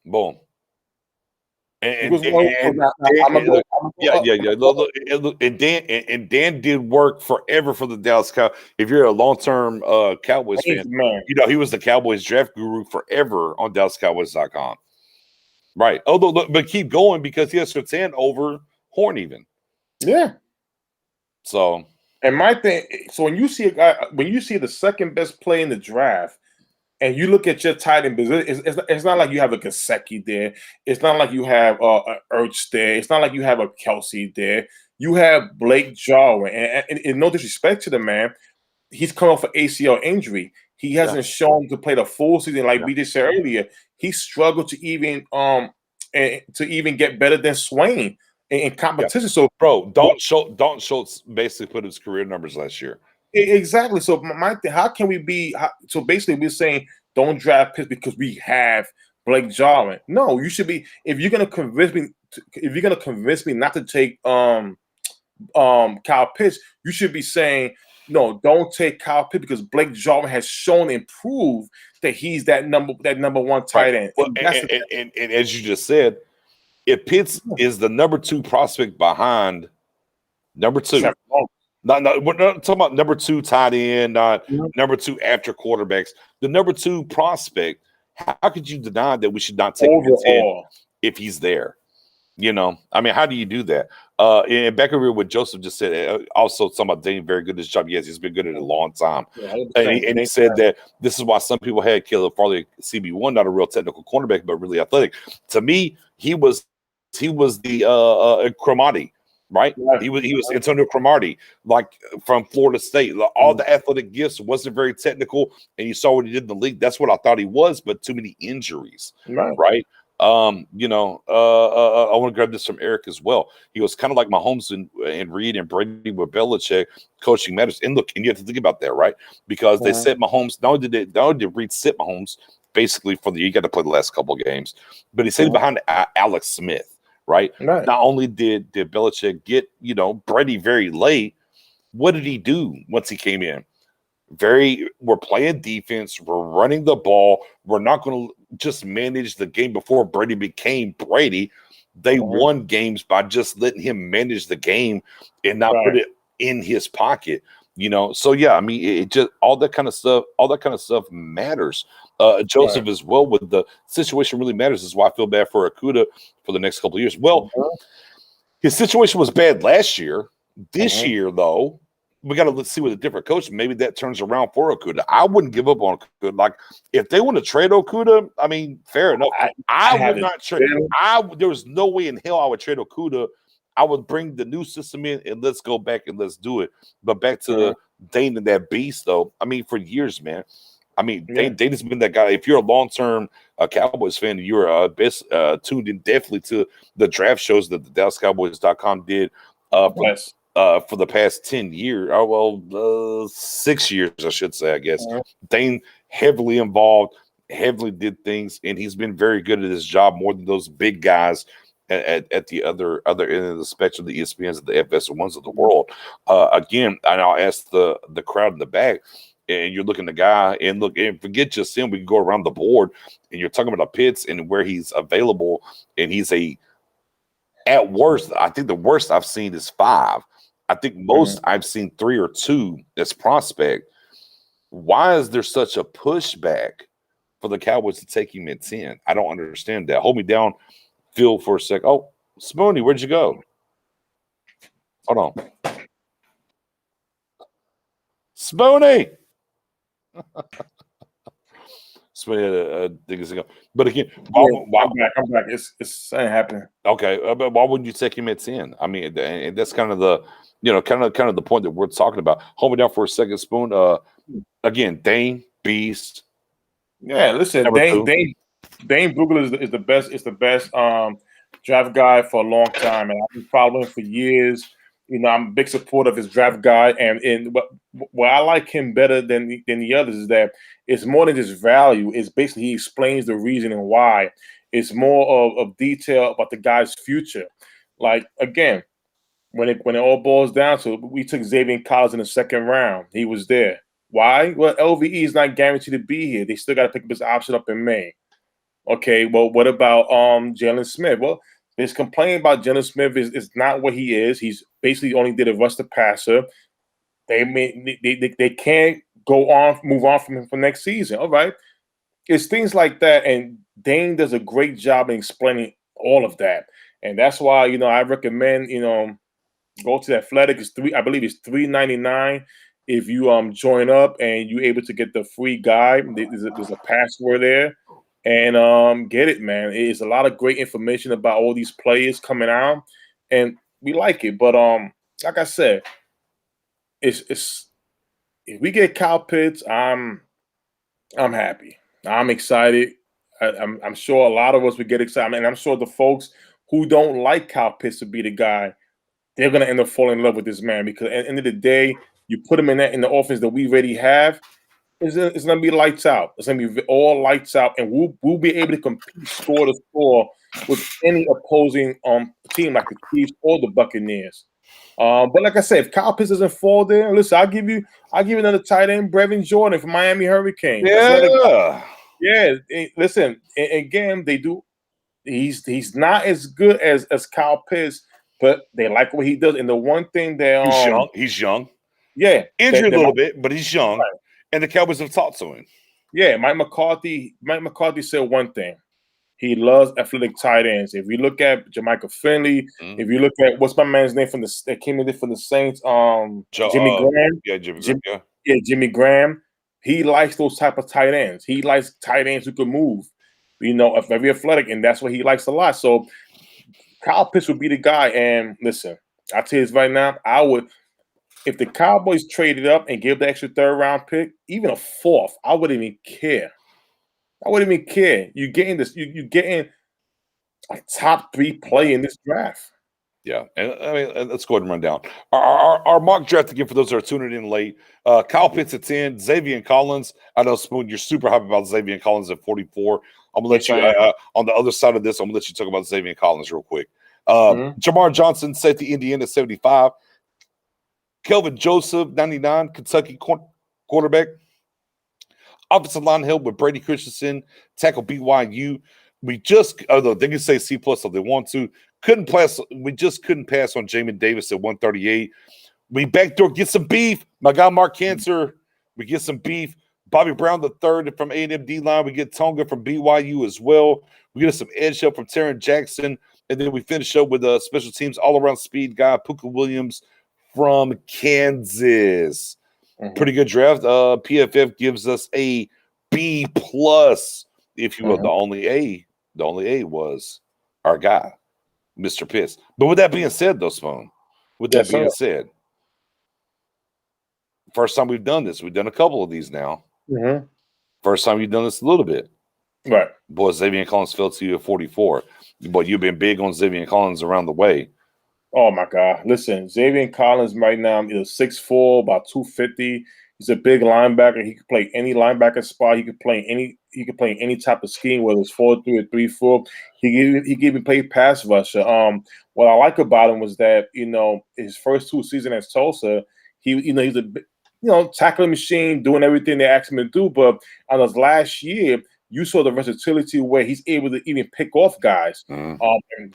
Boom. And Dan did work forever for the Dallas Cowboys. If you're a long-term Cowboys fan, you know he was the Cowboys draft guru forever on DallasCowboys.com. Right. Although, but keep going because he has Surtain over Horn even. Yeah. So. And my thing, so when you see a guy, when you see the second best play in the draft, and you look at your tight end position, it's not like you have a Gesicki there. It's not like you have a Ertz there. It's not like you have a Kelsey there. You have Blake Jarwin. And no disrespect to the man, he's coming off an ACL injury. He hasn't shown to play the full season like we just said earlier. He struggled to even get better than Swain in competition. So, bro, Dalton Schultz basically put his career numbers last year. Exactly. So my thing, how can we be? So basically, we're saying don't draft Pitts because we have Blake Jarwin. No, you should be. If you're gonna convince me not to take Kyle Pitts, you should be saying no. Don't take Kyle Pitts because Blake Jarwin has shown and proved that he's that number 1 tight end. Well, and as you just said, if Pitts is the number 2 prospect behind number 2. We're not talking about number 2 tight end, number 2 after quarterbacks. The number 2 prospect, how could you deny that we should not take him if he's there? You know, I mean, how do you do that? And back over here, what Joseph just said, also talking about Dane very good at his job. Yes, he's been good at it a long time. Yeah, and he said that this is why some people had Caleb Farley CB1, not a real technical cornerback, but really athletic. To me, he was the Cromartie. Right, he was Antonio Cromartie, like from Florida State. All the athletic gifts, wasn't very technical, and you saw what he did in the league. That's what I thought he was, but too many injuries. Right. You know, I want to grab this from Eric as well. He was kind of like Mahomes and Reed and Brady with Belichick. Coaching matters, and look, and you have to think about that, right? Because they set Mahomes. Not only did Reed sit Mahomes basically for the year, you got to play the last couple of games, but he sat behind Alex Smith. Right. Not only did Belichick get, Brady very late, what did he do once he came in? We're playing defense, we're running the ball, we're not going to just manage the game before Brady became Brady. They won games by just letting him manage the game and not put it in his pocket. So yeah, I mean, it just all that kind of stuff matters. Joseph as well with the situation really matters. This is why I feel bad for Okudah for the next couple of years. Well, his situation was bad last year. This year, though, we got to see with a different coach. Maybe that turns around for Okudah. I wouldn't give up on Okudah. Like if they want to trade Okudah, I mean, fair enough. I would not trade. There was no way in hell I would trade Okudah. I would bring the new system in and let's go back and let's do it. But back to Dane and that beast, though. I mean, for years, man. I mean, Dane has been that guy. If you're a long-term Cowboys fan, you're best tuned in definitely to the draft shows that the DallasCowboys.com did for the past 10 years. 6 years, I should say, I guess. Dane heavily involved, heavily did things, and he's been very good at his job more than those big guys at the other end of the spectrum, the ESPNs and the FS1s of the world. Again, and I'll ask the crowd in the back, and you're looking at the guy, and look, and forget just him. We can go around the board, and you're talking about Pitts and where he's available, and he's at worst, I think the worst I've seen is 5. I think most I've seen 3 or 2 as prospect. Why is there such a pushback for the Cowboys to take him at 10? I don't understand that. Hold me down, Phil, for a sec. Oh, Spoony, where'd you go? Hold on. Spoony! Spoony had a thing ago. But again, I'm back. It's happening. Okay, but why wouldn't you take him at 10? I mean, and that's kind of the, kind of the point that we're talking about. Hold me down for a second, Spoon. Again, Dane, Beast. Yeah, listen, Dane Brugler is the best. Is the best draft guy for a long time, and I've been following him for years. I'm a big supporter of his draft guide, and what I like him better than the others is that it's more than just value. It's basically he explains the reason and why. It's more of detail about the guy's future. Like, again, when it all boils down to it, we took Xavier Collins in the 2nd round. He was there. Why? Well, LVE is not guaranteed to be here. They still got to pick up his option up in May. Okay, well, what about Jalen Smith? Well, this complaint about Jalen Smith is not what he is. He's basically only did a rush the passer. They can't move on from him for next season. All right. It's things like that, and Dane does a great job in explaining all of that. And that's why, I recommend, go to the Athletic. I believe it's $3.99 if you join up and you're able to get the free guide. There's a password there. And get it, man. It's a lot of great information about all these players coming out, and we like it. But like I said, it's if we get Kyle Pitts, I'm happy. I'm excited. I'm sure a lot of us would get excited, and I'm sure the folks who don't like Kyle Pitts to be the guy, they're gonna end up falling in love with this man, because at the end of the day, you put him in the offense that we already have. It's going to be lights out. It's going to be all lights out, and we'll be able to compete score to score with any opposing team like the Chiefs or the Buccaneers. But like I said, if Kyle Pitts doesn't fall there, listen, I'll give you another tight end, Brevin Jordan from Miami Hurricanes. Yeah. Listen, again, they do. He's not as good as Kyle Pitts, but they like what he does. And the one thing that he's young. Yeah, injured a little bit, but he's young. Right. And the Cowboys have talked to him. Yeah, Mike McCarthy said one thing. He loves athletic tight ends. If you look at Jermichael Finley, if you look at what's my man's name that came in from the Saints, Jimmy Graham. Yeah, Jimmy Graham. He likes those type of tight ends. He likes tight ends who can move. Very athletic, and that's what he likes a lot. So Kyle Pitts would be the guy. And listen, I'll tell you this right now, if the Cowboys traded up and gave the extra 3rd round pick, even a 4th, I wouldn't even care. You're getting this. You're getting a top 3 play in this draft. Yeah, and I mean, let's go ahead and run down our mock draft again for those that are tuning in late. Kyle Pitts at 10, Xavier Collins. I know, Spoon, you're super happy about Xavier Collins at 44. I'm gonna let you on the other side of this. I'm gonna let you talk about Xavier Collins real quick. Jamar Johnson, safety, Indiana, 75. Kelvin Joseph, 99, Kentucky quarterback. Offensive line held with Brady Christensen, tackle BYU. Although they can say C+ if they want to, we just couldn't pass on Jamin Davis at 138. We backdoor get some beef. My guy Mark Cancer, we get some beef. Bobby Brown III from A&M D-line. We get Tonga from BYU as well. We get some edge help from Taron Jackson. And then we finish up with a special teams all-around speed guy, Puka Williams, from Kansas. Pretty good draft. PFF gives us a B+, if you will. The only A was our guy, Mr. Pitts. But with that being said, though, Spoon, said, first time we've done this. We've done a couple of these now. First time you've done this a little bit. Right. Boy, Xavier Collins fell to you at 44. But you've been big on Xavier Collins around the way. Oh, my God. Listen, Xavier Collins right now is 6'4", about 250. He's a big linebacker. He could play any linebacker spot. He could play any type of scheme, whether it's 4-3 or 3-4. He could even play pass rusher. What I like about him was that, his first 2 seasons at Tulsa, he's a tackling machine, doing everything they asked him to do. But on his last year, you saw the versatility where he's able to even pick off guys. And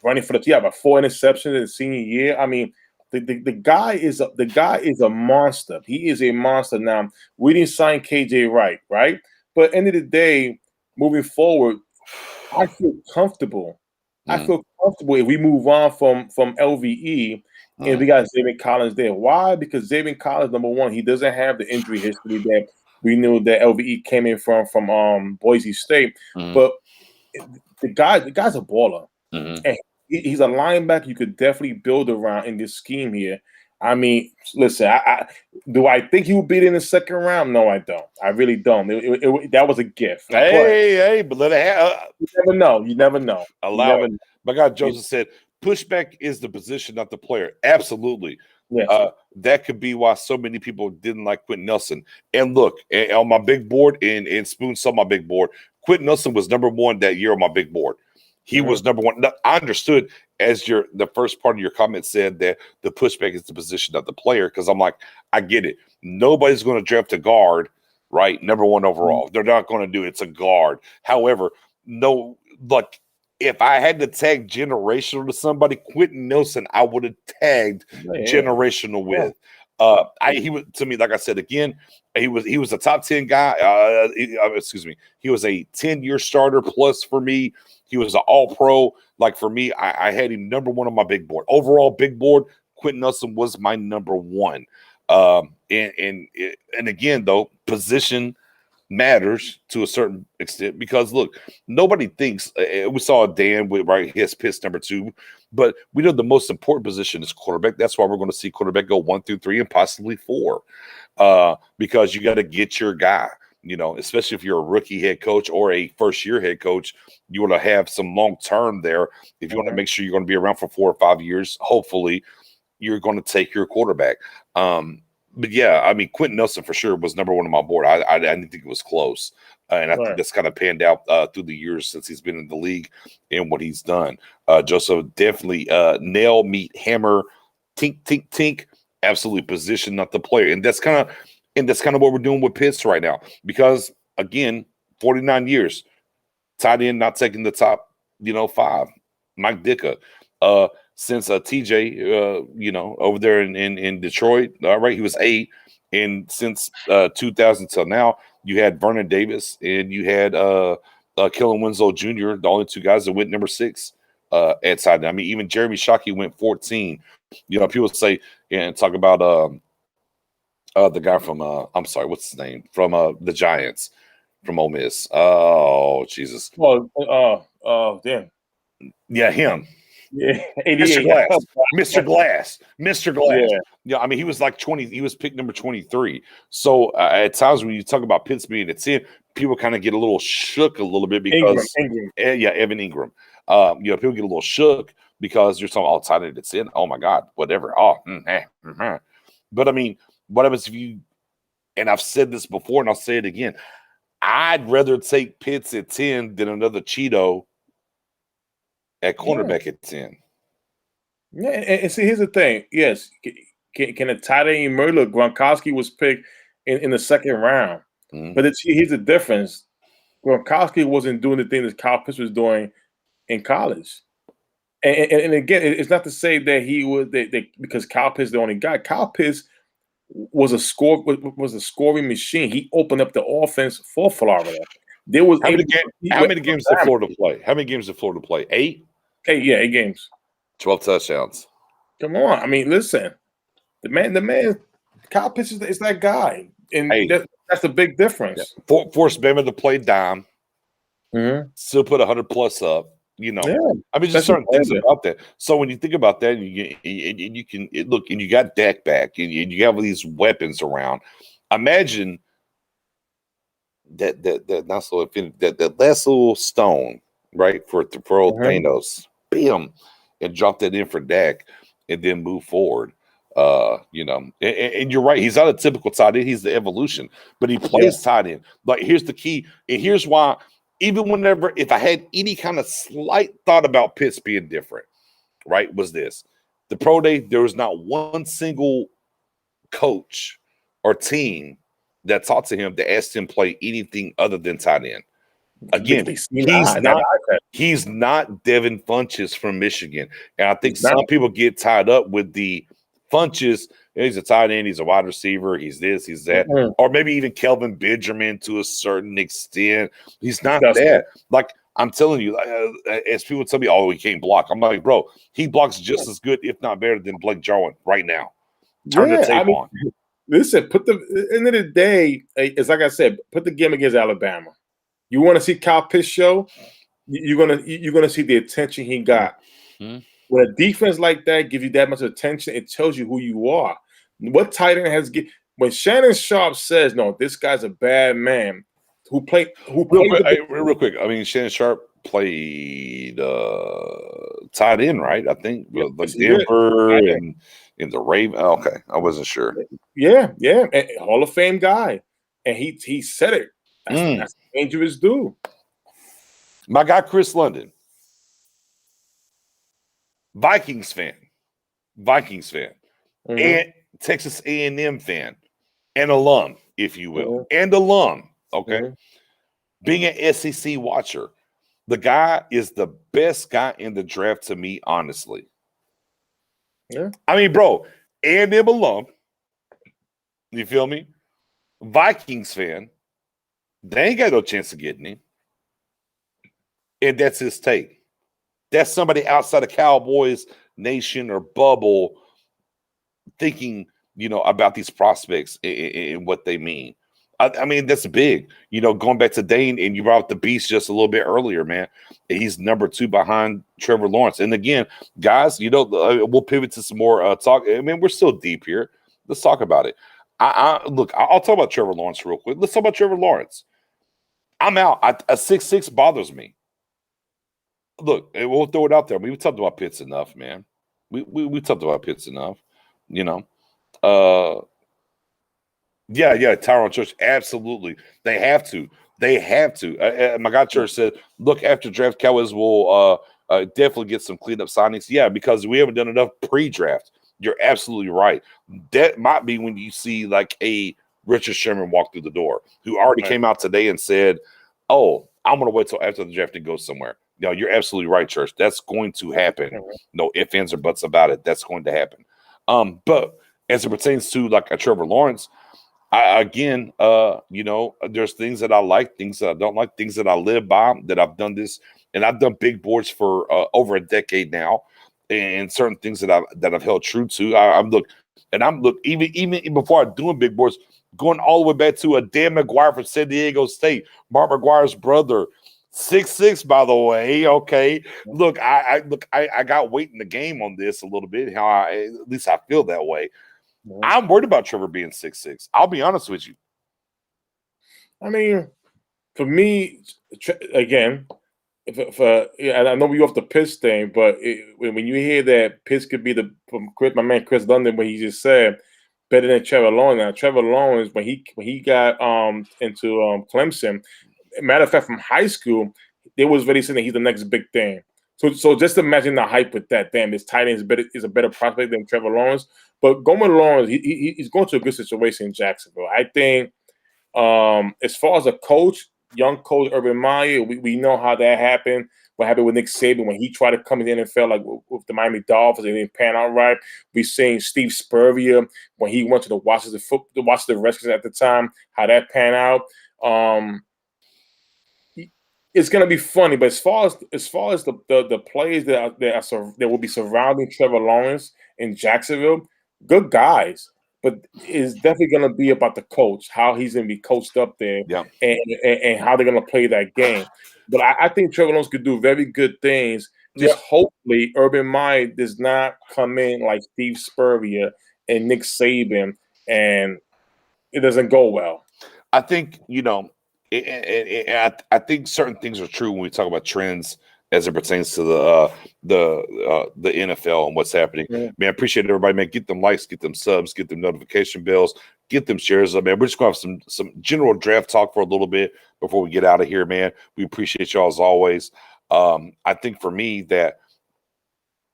running for about 4 interceptions in his senior year. I mean, the guy is a monster. He is a monster. Now, we didn't sign KJ Wright, right? But at the end of the day, moving forward, I feel comfortable. I feel comfortable if we move on from LVE and we got Zaven Collins there. Why? Because Zaven Collins, number one, he doesn't have the injury history that we knew that LVE came in from Boise State. But the guy's a baller. And he's a linebacker you could definitely build around in this scheme here. I mean, listen, do I think he will beat in the second round? No, I don't. I really don't. That was a gift. But let it you never know. You never know. Allow it. My God, Joseph said, pushback is the position, not the player. Absolutely. Yes. That could be why so many people didn't like Quentin Nelson. And look, on my big board, and Spoon saw my big board, Quentin Nelson was number one that year on my big board. He was number one. I understood as the first part of your comment said that the pushback is the position of the player, because I'm like, I get it. Nobody's going to draft a guard, right? Number one overall. They're not going to do it. It's a guard. However, if I had to tag generational to somebody, Quentin Nelson, I would have tagged generational with. He was, to me, like I said again, he was a top 10 guy. He was a 10-year starter plus for me. He was an all-pro. Like for me, I had him number one on my big board. Overall big board, Quentin Nelson was my number one. And again, though, position matters to a certain extent, because look, nobody thinks we saw Dan with his Pitts number 2, but we know the most important position is quarterback. That's why we're going to see quarterback go 1 through 3 and possibly 4, because you got to get your guy. Especially if you're a rookie head coach or a first-year head coach, you want to have some long-term there. If you want to make sure you're going to be around for 4 or 5 years, hopefully you're going to take your quarterback. But yeah, I mean, Quentin Nelson for sure was number one on my board. I didn't think it was close. And I think that's kind of panned out through the years since he's been in the league and what he's done. Joseph, definitely nail, meet, hammer, tink, tink, tink, absolutely position, not the player. And that's kind of what we're doing with Pitts right now. Because, again, 49 years, tight end not taking the top, 5. Mike Ditka. Since TJ, over there in Detroit, all right, he was 8. And since 2000 till now, you had Vernon Davis and you had Kellen Winslow Jr., the only 2 guys that went number 6 at side. I mean, even Jeremy Shockey went 14. People say and talk about the guy from I'm sorry, what's his name? From the Giants, from Ole Miss. Oh, Jesus. Damn. Yeah, him. Yeah, Mr. Glass. Yeah, I mean, he was like 20. He was picked number 23. So at times when you talk about Pitts being at 10, people kind of get a little shook a little bit because Ingram. Evan Ingram. People get a little shook because you're talking all tight end at 10. Oh my God, whatever. But I mean, what happens if you? And I've said this before, and I'll say it again. I'd rather take Pitts at 10 than another Cheeto at cornerback at 10. Yeah, and see, here's the thing. Yes, can a tight end emerge? Look, Gronkowski was picked in the second round. But here's the difference. Gronkowski wasn't doing the thing that Kyle Pitts was doing in college. And again, it's not to say that he was because Kyle Pitts is the only guy. Kyle Pitts was a scoring machine. He opened up the offense for Florida. There was how many games did Florida play? How many games did Florida play? 8? 8 games. 12 touchdowns. Come on. I mean, listen. The man, Kyle Pitts is that guy. And that's the big difference. Yeah. Forced Bama to play dime. Still put 100+ up. I mean, just certain things about that. So when you think about that, and you can look, and you got Dak back, and you have these weapons around. Imagine that last little stone, right, for old Thanos, bam, and drop that in for Dak, and then move forward. And you're right. He's not a typical tight end. He's the evolution, but he plays tight end. Like, here's the key, and here's why. Even whenever, if I had any kind of slight thought about Pitts being different, right, was this. The pro day, there was not one single coach or team that talked to him that asked him play anything other than tight end. Again, he's not Devin Funchess from Michigan. And I think some people get tied up with the Funchess. He's a tight end, he's a wide receiver, he's this, he's that. Or maybe even Kelvin Benjamin to a certain extent. He's not that. Like, I'm telling you, as people tell me, oh, he can't block. I'm like, bro, he blocks just as good, if not better, than Blake Jarwin right now. Turn the tape on. Listen, end of the day, it's like I said, put the game against Alabama. You want to see Kyle Pitts show? You're gonna see the attention he got. When a defense like that gives you that much attention, it tells you who you are. What tight end has when Shannon Sharp says, "No, this guy's a bad man," real quick. I mean, Shannon Sharp played tight end, right? I think like Denver and in the Raven. Oh, okay, I wasn't sure. Yeah, Hall of Fame guy, and he said it. That's dangerous dude. My guy Chris London, Vikings fan, and Texas A&M fan, and alum, if you will, and alum. Okay, being an SEC watcher, the guy is the best guy in the draft to me, honestly. Yeah, I mean, bro, A&M alum. You feel me? Vikings fan. They ain't got no chance of getting him. And that's his take. That's somebody outside of Cowboys nation or bubble thinking, about these prospects and what they mean. I mean, that's big. Going back to Dane, and you brought up the Beast just a little bit earlier, man. He's number 2 behind Trevor Lawrence. And again, guys, we'll pivot to some more talk. I mean, we're still deep here. Let's talk about it. Look, I'll talk about Trevor Lawrence real quick. Let's talk about Trevor Lawrence. I'm out. A 6'6" bothers me. Look, we'll throw it out there. We talked about Pitts enough, man. We talked about Pitts enough. Yeah, Tyron Church, absolutely. They have to. My guy Church said, look, after draft, Cowboys will definitely get some cleanup signings. Yeah, because we haven't done enough pre-draft. You're absolutely right. That might be when you see like a Richard Sherman walk through the door, who already came out today and said, oh, I'm going to wait till after the draft and go somewhere. You're absolutely right, Church. That's going to happen. No ifs, ands, or buts about it. That's going to happen. But as it pertains to like a Trevor Lawrence, there's things that I like, things that I don't like, things that I live by, that I've done this, and I've done big boards for over a decade now, and certain things that I've held true to. I'm even before I'm doing big boards, going all the way back to a Dan McGuire from San Diego State, Mark McGuire's brother, 6'6", by the way. Okay, look, I got weight in the game on this a little bit. At least I feel that way. I'm worried about Trevor being 6'6". I'll be honest with you. I mean, for me, again, I know we off the Pitts thing, but when you hear that Pitts could be my man Chris London, when he just said better than Trevor Lawrence. Now, Trevor Lawrence, when he got into Clemson, matter of fact, from high school, they was really saying that he's the next big thing. So just imagine the hype with that. Damn, this tight end is a better prospect than Trevor Lawrence. But going with Lawrence, he's going to a good situation in Jacksonville. I think as far as a coach, young coach Urban Meyer, we know how that happened. What happened with Nick Saban when he tried to come in the NFL, like with the Miami Dolphins, and it didn't pan out right. We've seen Steve Spurrier when he went to the Washington Redskins at the time, how that panned out. It's going to be funny, but as far as the players that will be surrounding Trevor Lawrence in Jacksonville, good guys. But it's definitely going to be about the coach, how he's going to be coached up there, and how they're going to play that game. But I think Trevor Lawrence could do very good things. Just hopefully Urban Meyer does not come in like Steve Spurrier and Nick Saban, and it doesn't go well. I think, I think certain things are true when we talk about trends as it pertains to the NFL and what's happening. Man, I appreciate everybody, man. Get them likes, get them subs, get them notification bells, get them shares up, man. We're just going to have some general draft talk for a little bit before we get out of here, man. We appreciate y'all as always. I think for me that,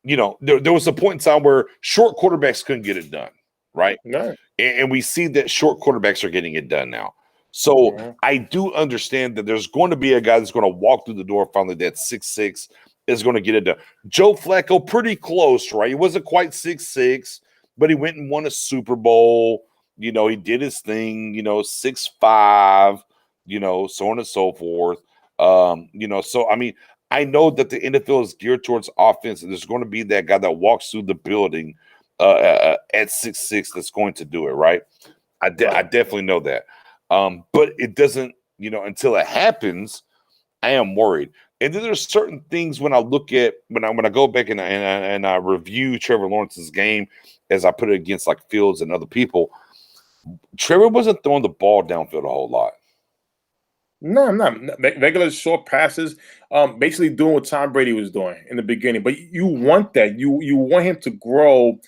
there was a point in time where short quarterbacks couldn't get it done. right? Right. And we see that short quarterbacks are getting it done now. So I do understand that there's going to be a guy that's going to walk through the door finally that 6'6" is going to get it done. Joe Flacco, pretty close, right? He wasn't quite 6'6", but he went and won a Super Bowl. You know, he did his thing, 6'5", so on and so forth. So I mean, I know that the NFL is geared towards offense, and there's going to be that guy that walks through the building at 6'6" that's going to do it, right? I definitely know that. But it doesn't, until it happens, I am worried. And then there's certain things when I look at when I go back and I review Trevor Lawrence's game as I put it against like Fields and other people. Trevor wasn't throwing the ball downfield a whole lot. No, not regular short passes. Basically doing what Tom Brady was doing in the beginning. But you want that. You want him to grow.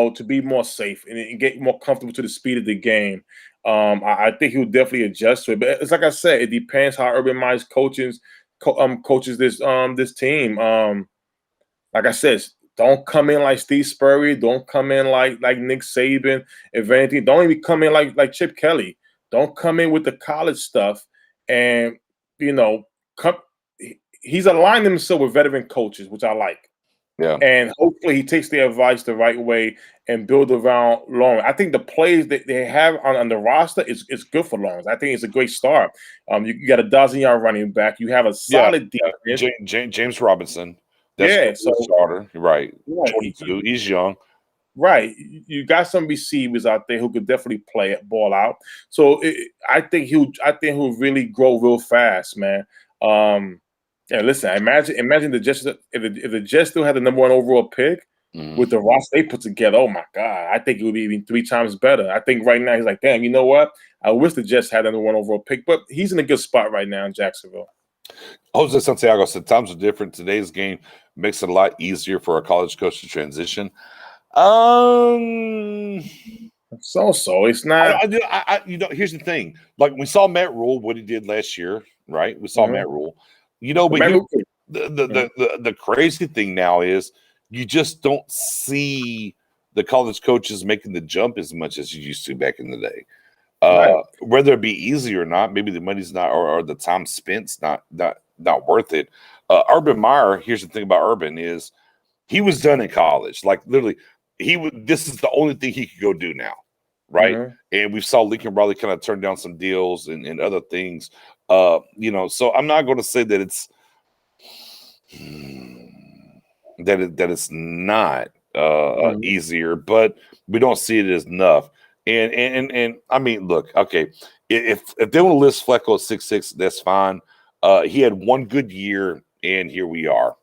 To be more safe and get more comfortable to the speed of the game. I think he'll definitely adjust to it. But it's like I said, it depends how Urban Meyer's coaches this team. Like I said, don't come in like Steve Spurrier. Don't come in like Nick Saban. If anything, don't even come in like Chip Kelly. Don't come in with the college stuff. And he's aligned himself with veteran coaches, which I like. Yeah. And hopefully he takes their advice the right way and build around Lawrence. I think the plays that they have on the roster is good for Lawrence. I think it's a great start. You got a 1,000-yard running back. You have a solid defense. James Robinson. That's a starter. Right. 22. He's young. Right. You got some receivers out there who could definitely play it, ball out. So I think he'll really grow real fast, man. Yeah, listen. Imagine the Jets if the Jets still had the number 1 overall pick with the roster they put together. Oh my God, I think it would be even 3 times better. I think right now he's like, damn, you know what? I wish the Jets had the number 1 overall pick, but he's in a good spot right now in Jacksonville. Jose Santiago said times are different. Today's game makes it a lot easier for a college coach to transition. So it's not. Here's the thing. Like we saw Matt Rule, what he did last year, right? We saw Matt Rule. But the crazy thing now is you just don't see the college coaches making the jump as much as you used to back in the day. Right. Whether it be easy or not, maybe the money's not or the time spent's not worth it. Urban Meyer, here's the thing about Urban is he was done in college. Like literally, this is the only thing he could go do now. Right. And we saw Lincoln Riley kind of turn down some deals and other things. So I'm not going to say that it's it's not easier, but we don't see it as enough. And I mean, look, okay, if they want to list Flacco at 6'6", that's fine. He had one good year, and here we are.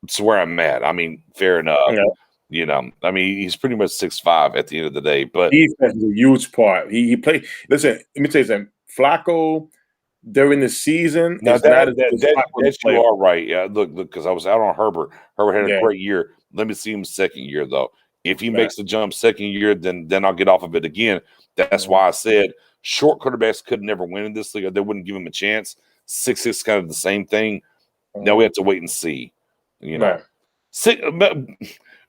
It's where I'm at. I mean, fair enough. Yeah. I mean, he's pretty much 6'5" at the end of the day. But defense is a huge part. He played. Listen, let me tell you something. Flacco during the season. Now that you are right. Yeah, look, because I was out on Herbert. Herbert had a great year. Let me see him second year though. If he makes the jump second year, then I'll get off of it again. That's why I said short quarterbacks could never win in this league. They wouldn't give him a chance. 6'6" kind of the same thing. Now we have to wait and see.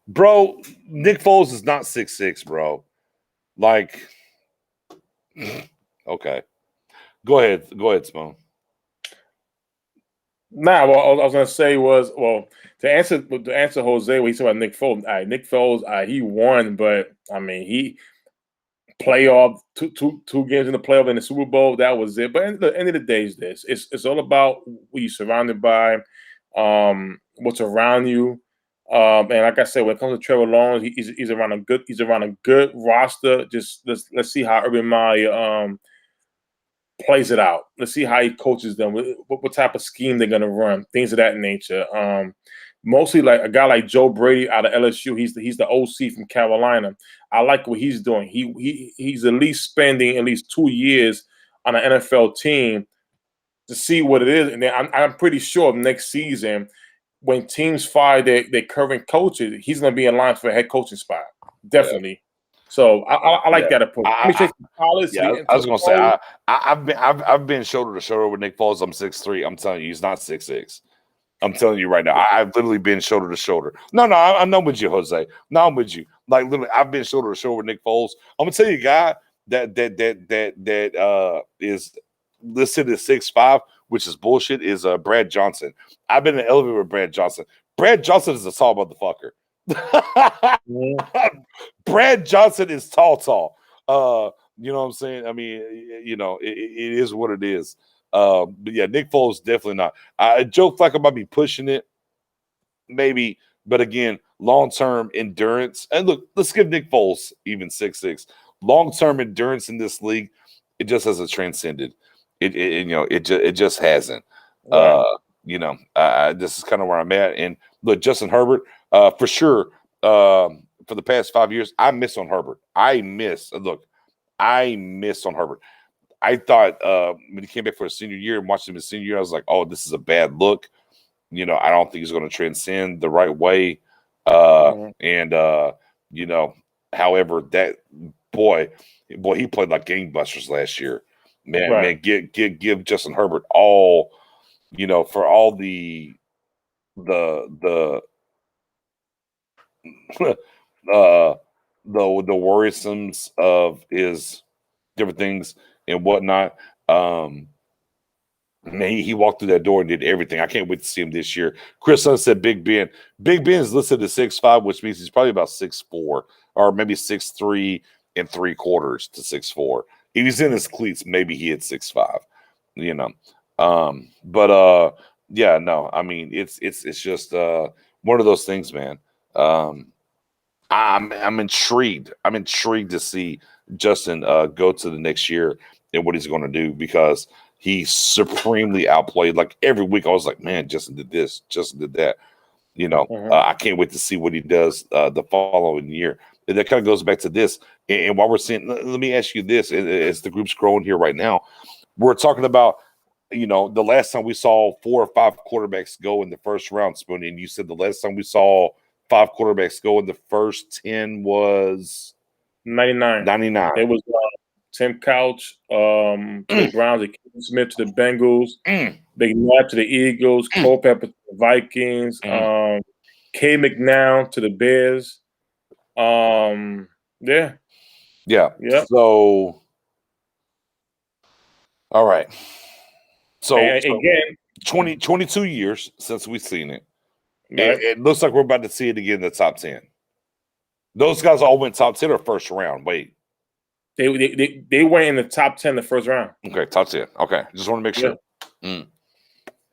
Bro, Nick Foles is not 6'6", bro. Like, okay. Go ahead, Simone. Nah, what I was gonna say was, to answer Jose when he said about Nick Foles. Nick Foles, he won, but I mean, he playoff two games in the playoff in the Super Bowl. That was it. But at the end of the day, it's all about what you're surrounded by, what's around you. And like I said, when it comes to Trevor Lawrence, he's around a good roster. Just let's see how Urban Meyer plays it out. Let's see how he coaches them. What type of scheme they're gonna run, things of that nature. Mostly like a guy like Joe Brady out of LSU. He's the OC from Carolina. I like what he's doing. He's at least spending at least 2 years on an NFL team to see what it is. And then I'm pretty sure next season, when teams fire their current coaches, he's going to be in line for a head coaching spot. Definitely. Yeah. So I like that approach. I was going to say I've been shoulder to shoulder with Nick Foles. I'm 6'3". I'm telling you, he's not 6'6". I'm telling you right now, I've literally been shoulder to shoulder. No, I'm not with you, Jose. No, I'm with you. Like literally, I've been shoulder to shoulder with Nick Foles. I'm gonna tell you, a guy that is listed as 6'5", which is bullshit, is Brad Johnson. I've been in the elevator with Brad Johnson. Brad Johnson is a tall motherfucker. Brad Johnson is tall. You know what I'm saying? I mean, you know, it is what it is. But yeah, Nick Foles definitely not. Joe Flacco might be pushing it, maybe, but again, long-term endurance. And look, let's give Nick Foles even 6'6". Long-term endurance in this league, it just hasn't transcended. It just hasn't. Right. You know, this is kind of where I'm at. And look, Justin Herbert, for sure. For the past 5 years, I miss on Herbert. I miss on Herbert. I thought when he came back for his senior year and watched him his senior year, I was like, oh, this is a bad look. You know, I don't think he's going to transcend the right way. And you know, however, that boy, he played like gangbusters last year. Man, give Justin Herbert all, you know, for all the worrisomes of his different things and whatnot. Man, he walked through that door and did everything. I can't wait to see him this year. Chris Sun said Big Ben. Big Ben is listed at 6'5", which means he's probably about 6'4", or maybe 6'3" and 3/4 to 6'4". If he's in his cleats, maybe he hit 6'5", you know. Yeah, no, I mean, it's just one of those things, man. I'm intrigued. I'm intrigued to see Justin go to the next year and what he's going to do, because he's supremely outplayed. Like every week, I was like, man, Justin did this, Justin did that. You know, I can't wait to see what he does the following year. And that kind of goes back to this. And while we're seeing, let me ask you this: as the group's growing here right now, we're talking about, you know, the last time we saw 4 or 5 quarterbacks go in the first round, Spoonie, and you said the last time we saw 5 quarterbacks go in the first 10 was 99. It was Tim Couch to the Browns, Keith Smith to the Bengals, Big Matt to the Eagles, Culpepper to the Vikings, K. McNown to the Bears. Yeah. So, all right. So again, 22 years since we've seen it. Right. It looks like we're about to see it again in the top 10. Those guys all went top 10 or first round? Wait. They went in the top 10 the first round. Okay, top 10. Okay, just want to make sure.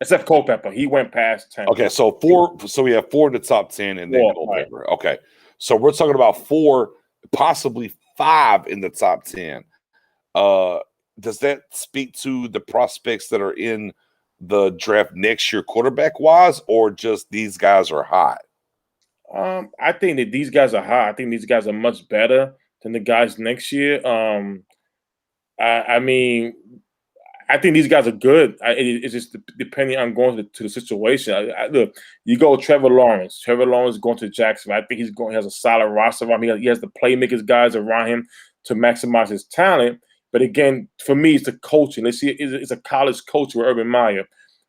Except Culpepper, he went past 10. Okay, so 4. So we have 4 in the top 10, and then Culpepper. Right. Okay, so we're talking about 4, possibly 5 in the top 10. Does that speak to the prospects that are in the draft next year, quarterback wise, or just these guys are hot? I think that these guys are hot. I think these guys are much better than the guys next year. I mean, I think these guys are good. It's just depending on going to the situation. Look, you go Trevor Lawrence. Trevor Lawrence going to Jacksonville. I think he has a solid roster around him. He has the playmakers guys around him to maximize his talent. But again, for me, it's the coaching. Let's see, it's a college coach with Urban Meyer.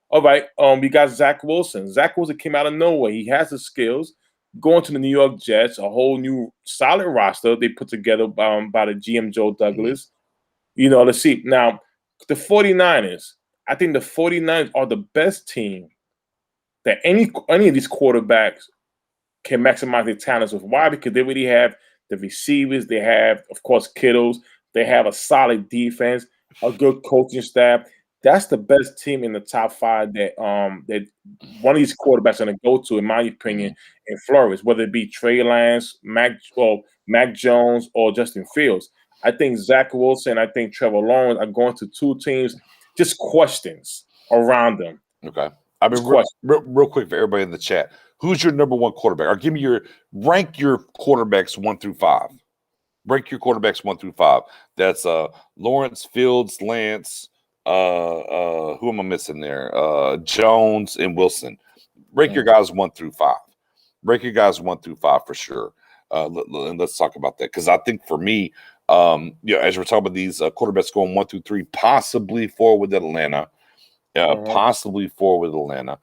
All right, we got Zach Wilson. Zach Wilson came out of nowhere. He has the skills. Going to the New York Jets, a whole new solid roster they put together by the GM Joe Douglas. You know, let's see. Now, the 49ers, I think the 49ers are the best team that any of these quarterbacks can maximize their talents with. Why? Because they really have the receivers. They have, of course, Kittles. They have a solid defense, a good coaching staff. That's the best team in the top 5 that one of these quarterbacks are going to go to, in my opinion, and flourish, whether it be Trey Lance, Mac Jones, or Justin Fields. I think Zach Wilson, I think Trevor Lawrence are going to 2 teams, just questions around them. Okay. I mean, real quick for everybody in the chat, who's your number 1 quarterback? Or give me rank your quarterbacks 1 through 5. Rank your quarterbacks 1 through 5. That's Lawrence, Fields, Lance. Who am I missing there? Jones and Wilson. Rank your guys 1 through 5. Rank your guys 1 through 5 for sure. And let's talk about that, because I think for me, as we're talking about these quarterbacks going 1 through 3, possibly 4 with Atlanta, possibly 4 with Atlanta.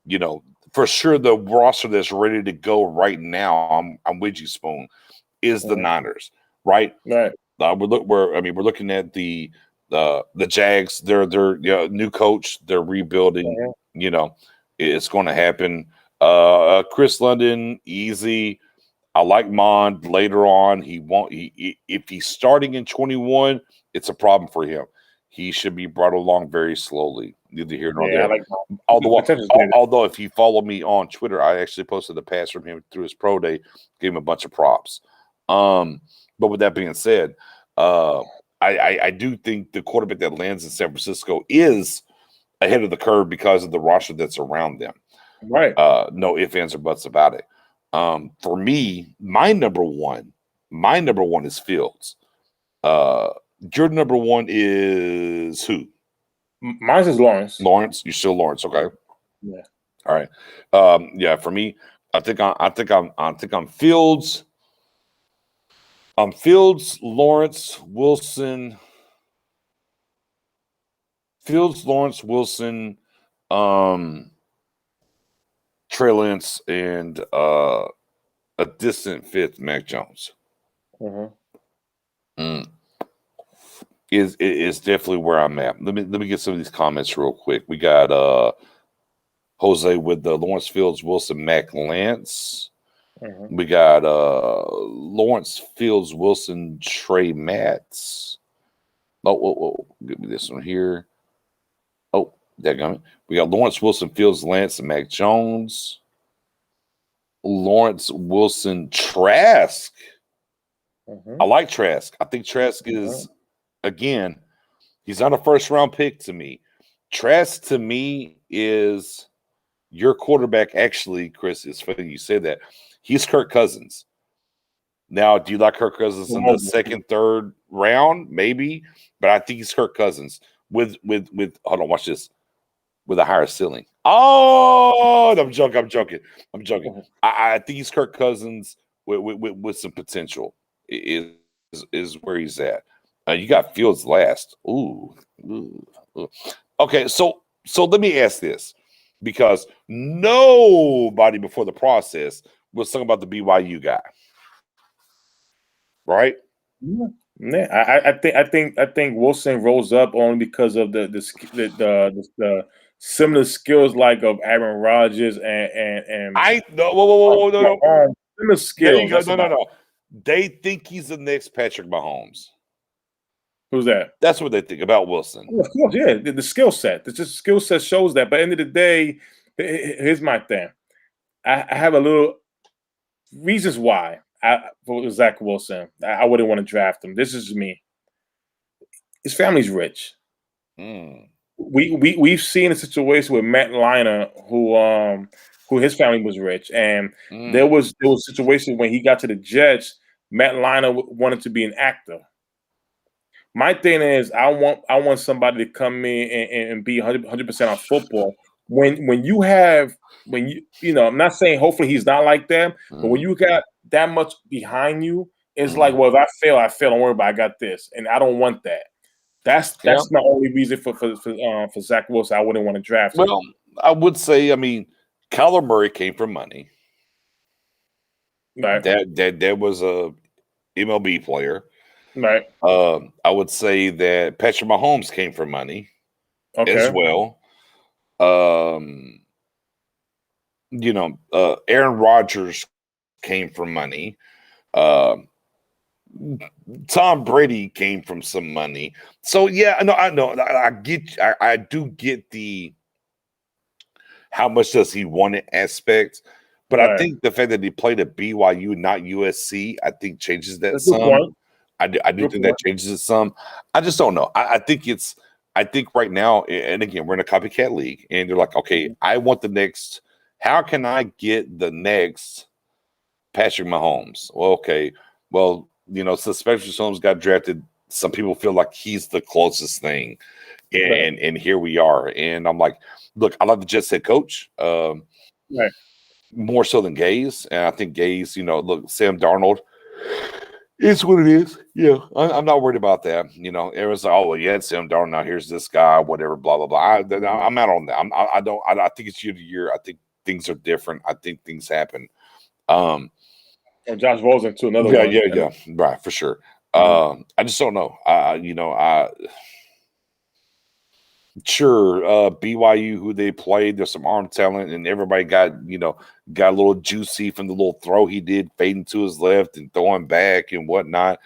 You know, for sure the roster that's ready to go right now, I'm with you, Spoon, is the Niners, right? Right. We're looking at the Jags. They're new coach. They're rebuilding. You know, it's going to happen. Chris London, easy. I like Mond later on. He won't. If he's starting in 21, it's a problem for him. He should be brought along very slowly. Neither here nor there. I like Although, if you follow me on Twitter, I actually posted a pass from him through his pro day, gave him a bunch of props. But with that being said, I do think the quarterback that lands in San Francisco is ahead of the curve because of the roster that's around them. Right. No ifs, ands, or buts about it. For me, my number one is Fields. Your number one is who? Mine is Lawrence. Lawrence, you're still Lawrence, okay? Yeah. All right. Yeah, for me, I think I'm Fields. Fields, Lawrence, Wilson. Fields, Lawrence, Wilson, Trey Lance, and a distant fifth, Mac Jones. Is definitely where I'm at. Let me get some of these comments real quick. We got Jose with the Lawrence, Fields, Wilson, Mac, Lance. We got Lawrence, Fields, Wilson, Trey, Matts. Oh, give me this one here. Oh, that we got Lawrence, Wilson, Fields, Lance, and Mac Jones. Lawrence, Wilson, Trask. I like Trask. I think Trask is, again, he's not a first-round pick to me. Trask, to me, is your quarterback. Actually, Chris, it's funny you say that. He's Kirk Cousins. Now, do you like Kirk Cousins in the second, third round? Maybe. But I think he's Kirk Cousins with hold on, watch this. With a higher ceiling. Oh, I'm joking. I think he's Kirk Cousins with some potential. Is where he's at. You got Fields last. Ooh. Okay, so let me ask this, because nobody before the process was talking about the BYU guy, right? Yeah, I think Wilson rose up only because of the similar skills like of Aaron Rodgers and no. Similar skills. There you go. No. They think he's the next Patrick Mahomes. Who's that? That's what they think about Wilson. Oh, of course, yeah. The skill set. The skill set shows that. But at the end of the day, here's my thing. I have a little reasons why for Zach Wilson. I wouldn't want to draft him. This is me. His family's rich. We've seen a situation with Matt Leinart, who his family was rich, and there was a situation when he got to the Jets. Matt Leinart wanted to be an actor. My thing is, I want somebody to come in and be 100% on football. When you I'm not saying hopefully he's not like that, but when you got that much behind you, it's like, well, if I fail. Don't worry about it, I got this, and I don't want that. That's my only reason for Zach Wilson. I wouldn't want to draft him. Well, I would say, Kyler Murray came from money. Right. That was a MLB player. Right. I would say that Patrick Mahomes came from money as well. Aaron Rodgers came from money. Tom Brady came from some money. So yeah, I know. I do get the how much does he want it aspect, but I think the fact that he played at BYU, not USC, I think changes that some. I do think that changes it some. I just don't know. I think right now, and again, we're in a copycat league, and they're like, okay, I want the next. How can I get the next Patrick Mahomes? Well, okay. Well, since Patrick Mahomes got drafted, some people feel like he's the closest thing. And here we are. And I'm like, look, I love the Jets head coach. More so than Gaze. And I think Gaze, look, Sam Darnold, It's what it is. Yeah, I'm not worried about that. You know, it was oh well, yeah, it's Sam Darnold. Now here's this guy, whatever, blah blah blah. I'm out on that. I don't. I think it's year to year. I think things are different. I think things happen. Or Josh Rosen too, another Yeah, one. yeah, right, for sure. I just don't know. Sure, BYU, who they played, there's some arm talent, and everybody got a little juicy from the little throw he did, fading to his left and throwing back and whatnot,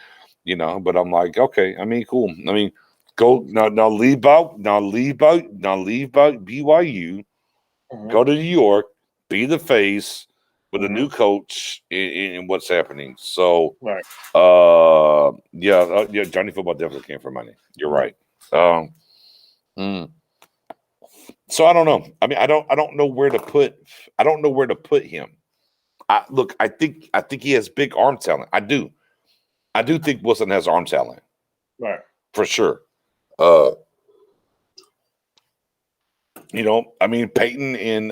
But I'm like, okay, I mean, cool. I mean, go now, leave out BYU, go to New York, be the face with a new coach in what's happening. So, Right. yeah, Johnny Football definitely came for money. You're right. So I don't know. I mean, I don't know where to put him. I think he has big arm talent. I do think Wilson has arm talent. Right. For sure. I mean, Peyton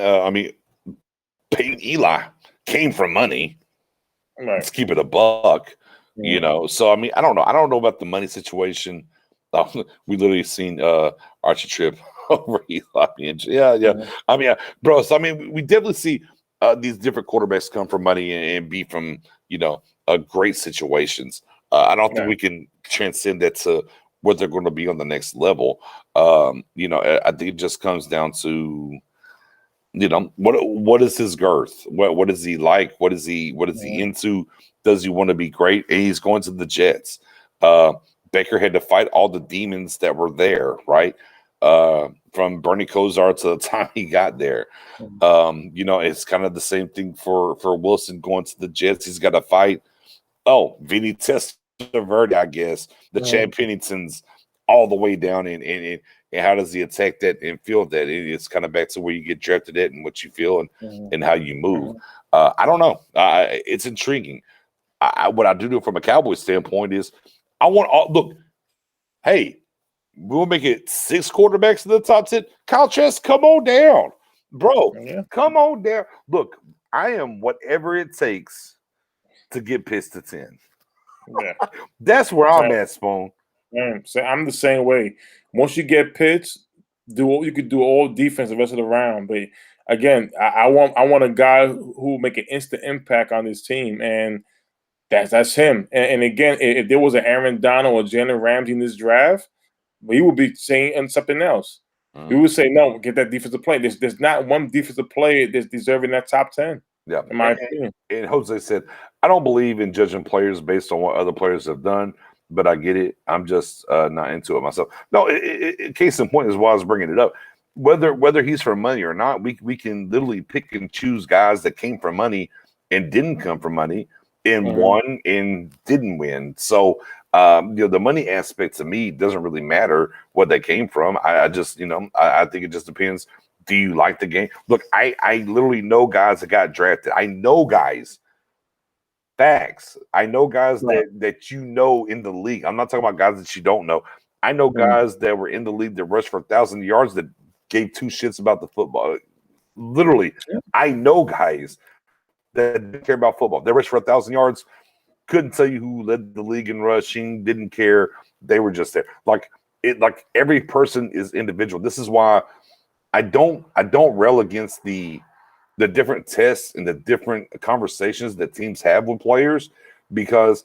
Eli came from money. Right. Let's keep it a buck. So I mean, I don't know. I don't know about the money situation. We literally seen Archie Tripp over Eli. Yeah. I mean, bro. So I mean, we definitely see these different quarterbacks come from money and be from great situations. I don't think we can transcend that to what they're going to be on the next level. I think it just comes down to what is his girth? What is he like? What is he into? Does he want to be great? And he's going to the Jets. Baker had to fight all the demons that were there, right? From Bernie Kosar to the time he got there. It's kind of the same thing for Wilson going to the Jets. He's got to fight. Oh, Vinny Testaverde, I guess, the Chad Penningtons all the way down and how does he attack that and feel that? It's kind of back to where you get drafted at and what you feel and how you move. I don't know. It's intriguing. What I do from a Cowboys standpoint is I want look, hey, we'll make it 6 quarterbacks in the top 10. Kyle Trask, come on down. Bro, come on down. Look, I am whatever it takes to get Pitts to 10. Yeah. That's where I'm at, Spoon. So I'm the same way. Once you get Pitts, you could do all defense the rest of the round. But again, I want a guy who will make an instant impact on this team, and that's him. And again, if there was an Aaron Donald or Jalen Ramsey in this draft, he would be saying something else. We would say, no, get that defensive play. There's not one defensive player that's deserving that top 10. Yeah, in my opinion. And Jose said, I don't believe in judging players based on what other players have done, but I get it. I'm just not into it myself. No, case in point is why I was bringing it up. Whether he's for money or not, we can literally pick and choose guys that came from money and didn't come from money and won and didn't win. So the money aspect to me doesn't really matter what they came from. I just I think it just depends. Do you like the game? Look, I literally know guys that got drafted. I know guys. Facts. I know guys that in the league. I'm not talking about guys that you don't know. I know guys that were in the league that rushed for 1,000 yards that gave 2 shits about the football. Literally, I know guys that didn't care about football. They rushed for 1,000 yards. Couldn't tell you who led the league in rushing. Didn't care. They were just there. Like every person is individual. This is why I don't rail against the different tests and the different conversations that teams have with players, because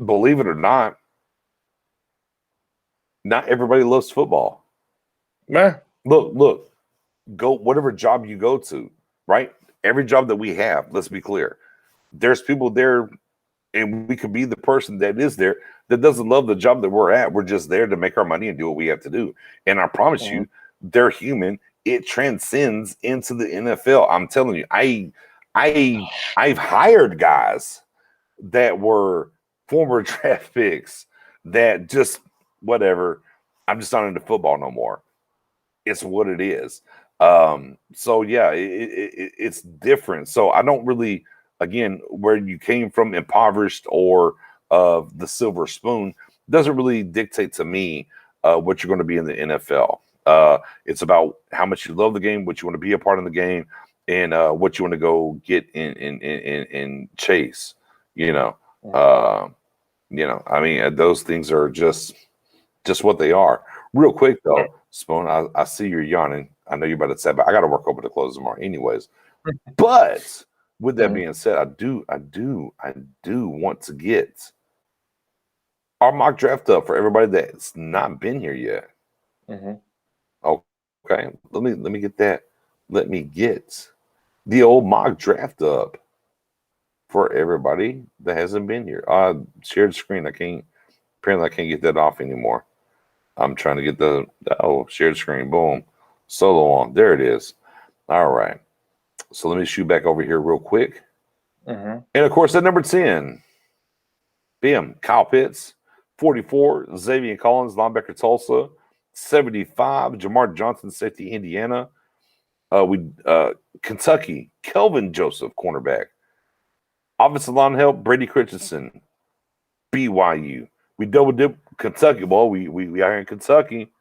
believe it or not everybody loves football. Man, look, go whatever job you go to, right? Every job that we have, let's be clear, there's people there, and we could be the person that is there that doesn't love the job that we're at. We're just there to make our money and do what we have to do. And I promise you, they're human. It transcends into the NFL. I'm telling you, I've hired guys that were former draft picks that just whatever. I'm just not into football no more. It's what it is. So yeah, it's different. So I don't really, again, where you came from, impoverished or the silver spoon, doesn't really dictate to me what you're going to be in the NFL. It's about how much you love the game, what you want to be a part of the game, and what you want to go get in chase. You know, I mean, those things are just what they are. Real quick though, Spoon, I see you're yawning. I know you're about to say, but I got to work over the close tomorrow, anyways. But with that being said, I do want to get our mock draft up for everybody that's not been here yet. Okay, let me get that. Let me get the old mock draft up for everybody that hasn't been here. Shared screen. Apparently I can't get that off anymore. I'm trying to get the shared screen. Boom. Solo on. There it is. All right. So let me shoot back over here real quick. And of course, at number 10, bam, Kyle Pitts. 44, Xavier Collins, linebacker, Tulsa. 75, Jamar Johnson, safety, Indiana. Kentucky, Kelvin Joseph, cornerback. Offensive line help, Brady Christensen, BYU. We double dip Kentucky, boy. We are in Kentucky.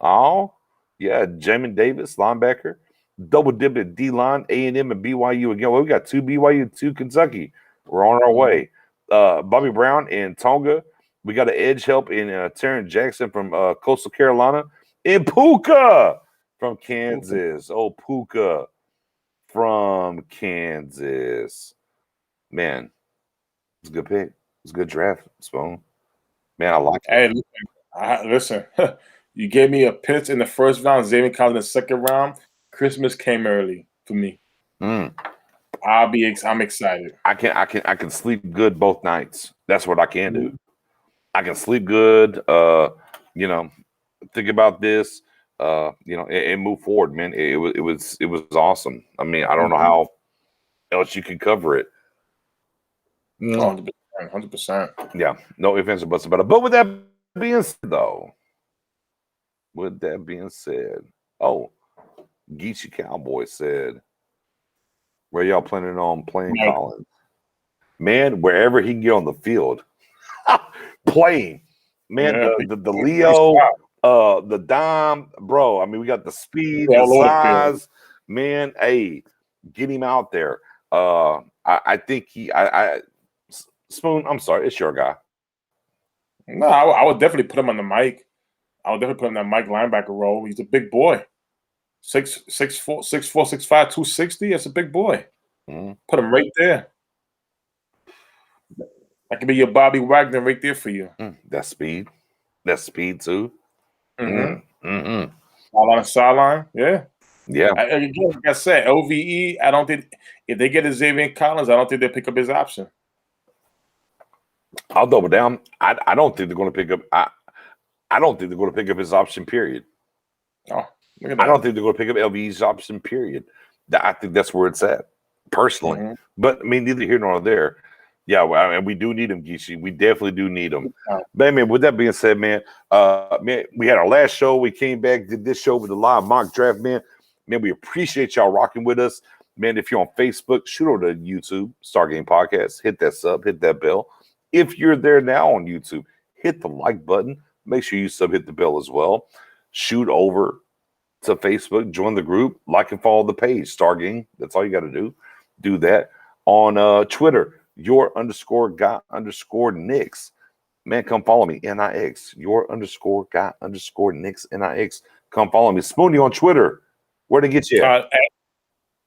Oh, yeah, Jamin Davis, linebacker. Double dip at D-line, A&M and BYU again. Well, we got 2 BYU, 2 Kentucky. We're on our way. Bobby Brown and Tonga. We got an edge help in Terrence Jackson from Coastal Carolina. And Puka from Kansas. Oh, Puka from Kansas. Man, it's a good pick. It's a good draft, Spoon. Man, I like it. Hey, listen. You gave me a Pitts in the first round, Xavier Collins in the second round. Christmas came early for me. I'm excited. I can sleep good both nights. That's what I can do. I can sleep good. You know, think about this. You know, and move forward, man. It was awesome. I mean, I don't know how else you can cover it. 100%. Yeah, no ifs or buts about it. But with that being said, though, oh, Geechee Cowboy said, where y'all planning on playing Collins? Man, wherever he can get on the field, playing. Man, the Leo, the Dom, bro. I mean, we got the speed, the size. Man, hey, get him out there. I think Spoon, I'm sorry, it's your guy. No, I would definitely put him on the mic. I would definitely put him in that Mike linebacker role. He's a big boy. 6'4", 6'5", 260. That's a big boy. Put him right there. That could be your Bobby Wagner right there for you. That's speed. That's speed too. Sideline. Yeah. Yeah. Again, like I said, OVE, I don't think if they get a Xavier Collins, I don't think they'll pick up his option. I'll double down. I don't think they're going to pick up. I don't think they're going to pick up his option. Period. Oh, look at that. I don't think they're going to pick up LVE's option. Period. I think that's where it's at, personally. But I mean, neither here nor there. Yeah, well, and we do need him, Geechee. We definitely do need him. But man, with that being said, man, we had our last show. We came back, did this show with the live mock draft, man. Man, we appreciate y'all rocking with us. Man, if you're on Facebook, shoot over to YouTube, Star Game Podcast. Hit that sub, hit that bell. If you're there now on YouTube, hit the like button. Make sure you hit the bell as well. Shoot over to Facebook, join the group, like and follow the page, Star Game. That's all you got to do. Do that. On Twitter, your_guy_Nix. Man, come follow me, Nix. Your_guy_Nix, Nix. Come follow me. Spoonie on Twitter. Where to get you at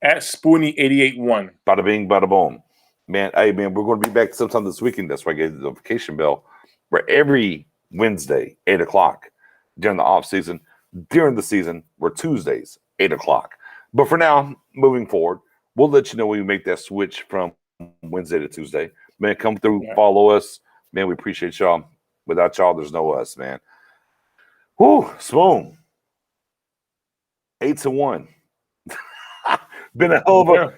Spoonie881. Bada bing, bada boom. Man, hey, man, we're going to be back sometime this weekend. That's why I gave the notification bell. Where every Wednesday, 8 o'clock during the off season. During the season, we're Tuesdays, 8 o'clock. But for now, moving forward, we'll let you know when we make that switch from Wednesday to Tuesday. Man, come through, follow us. Man, we appreciate y'all. Without y'all, there's no us, man. Whoo, Spoon. 8-1. Been a hell of a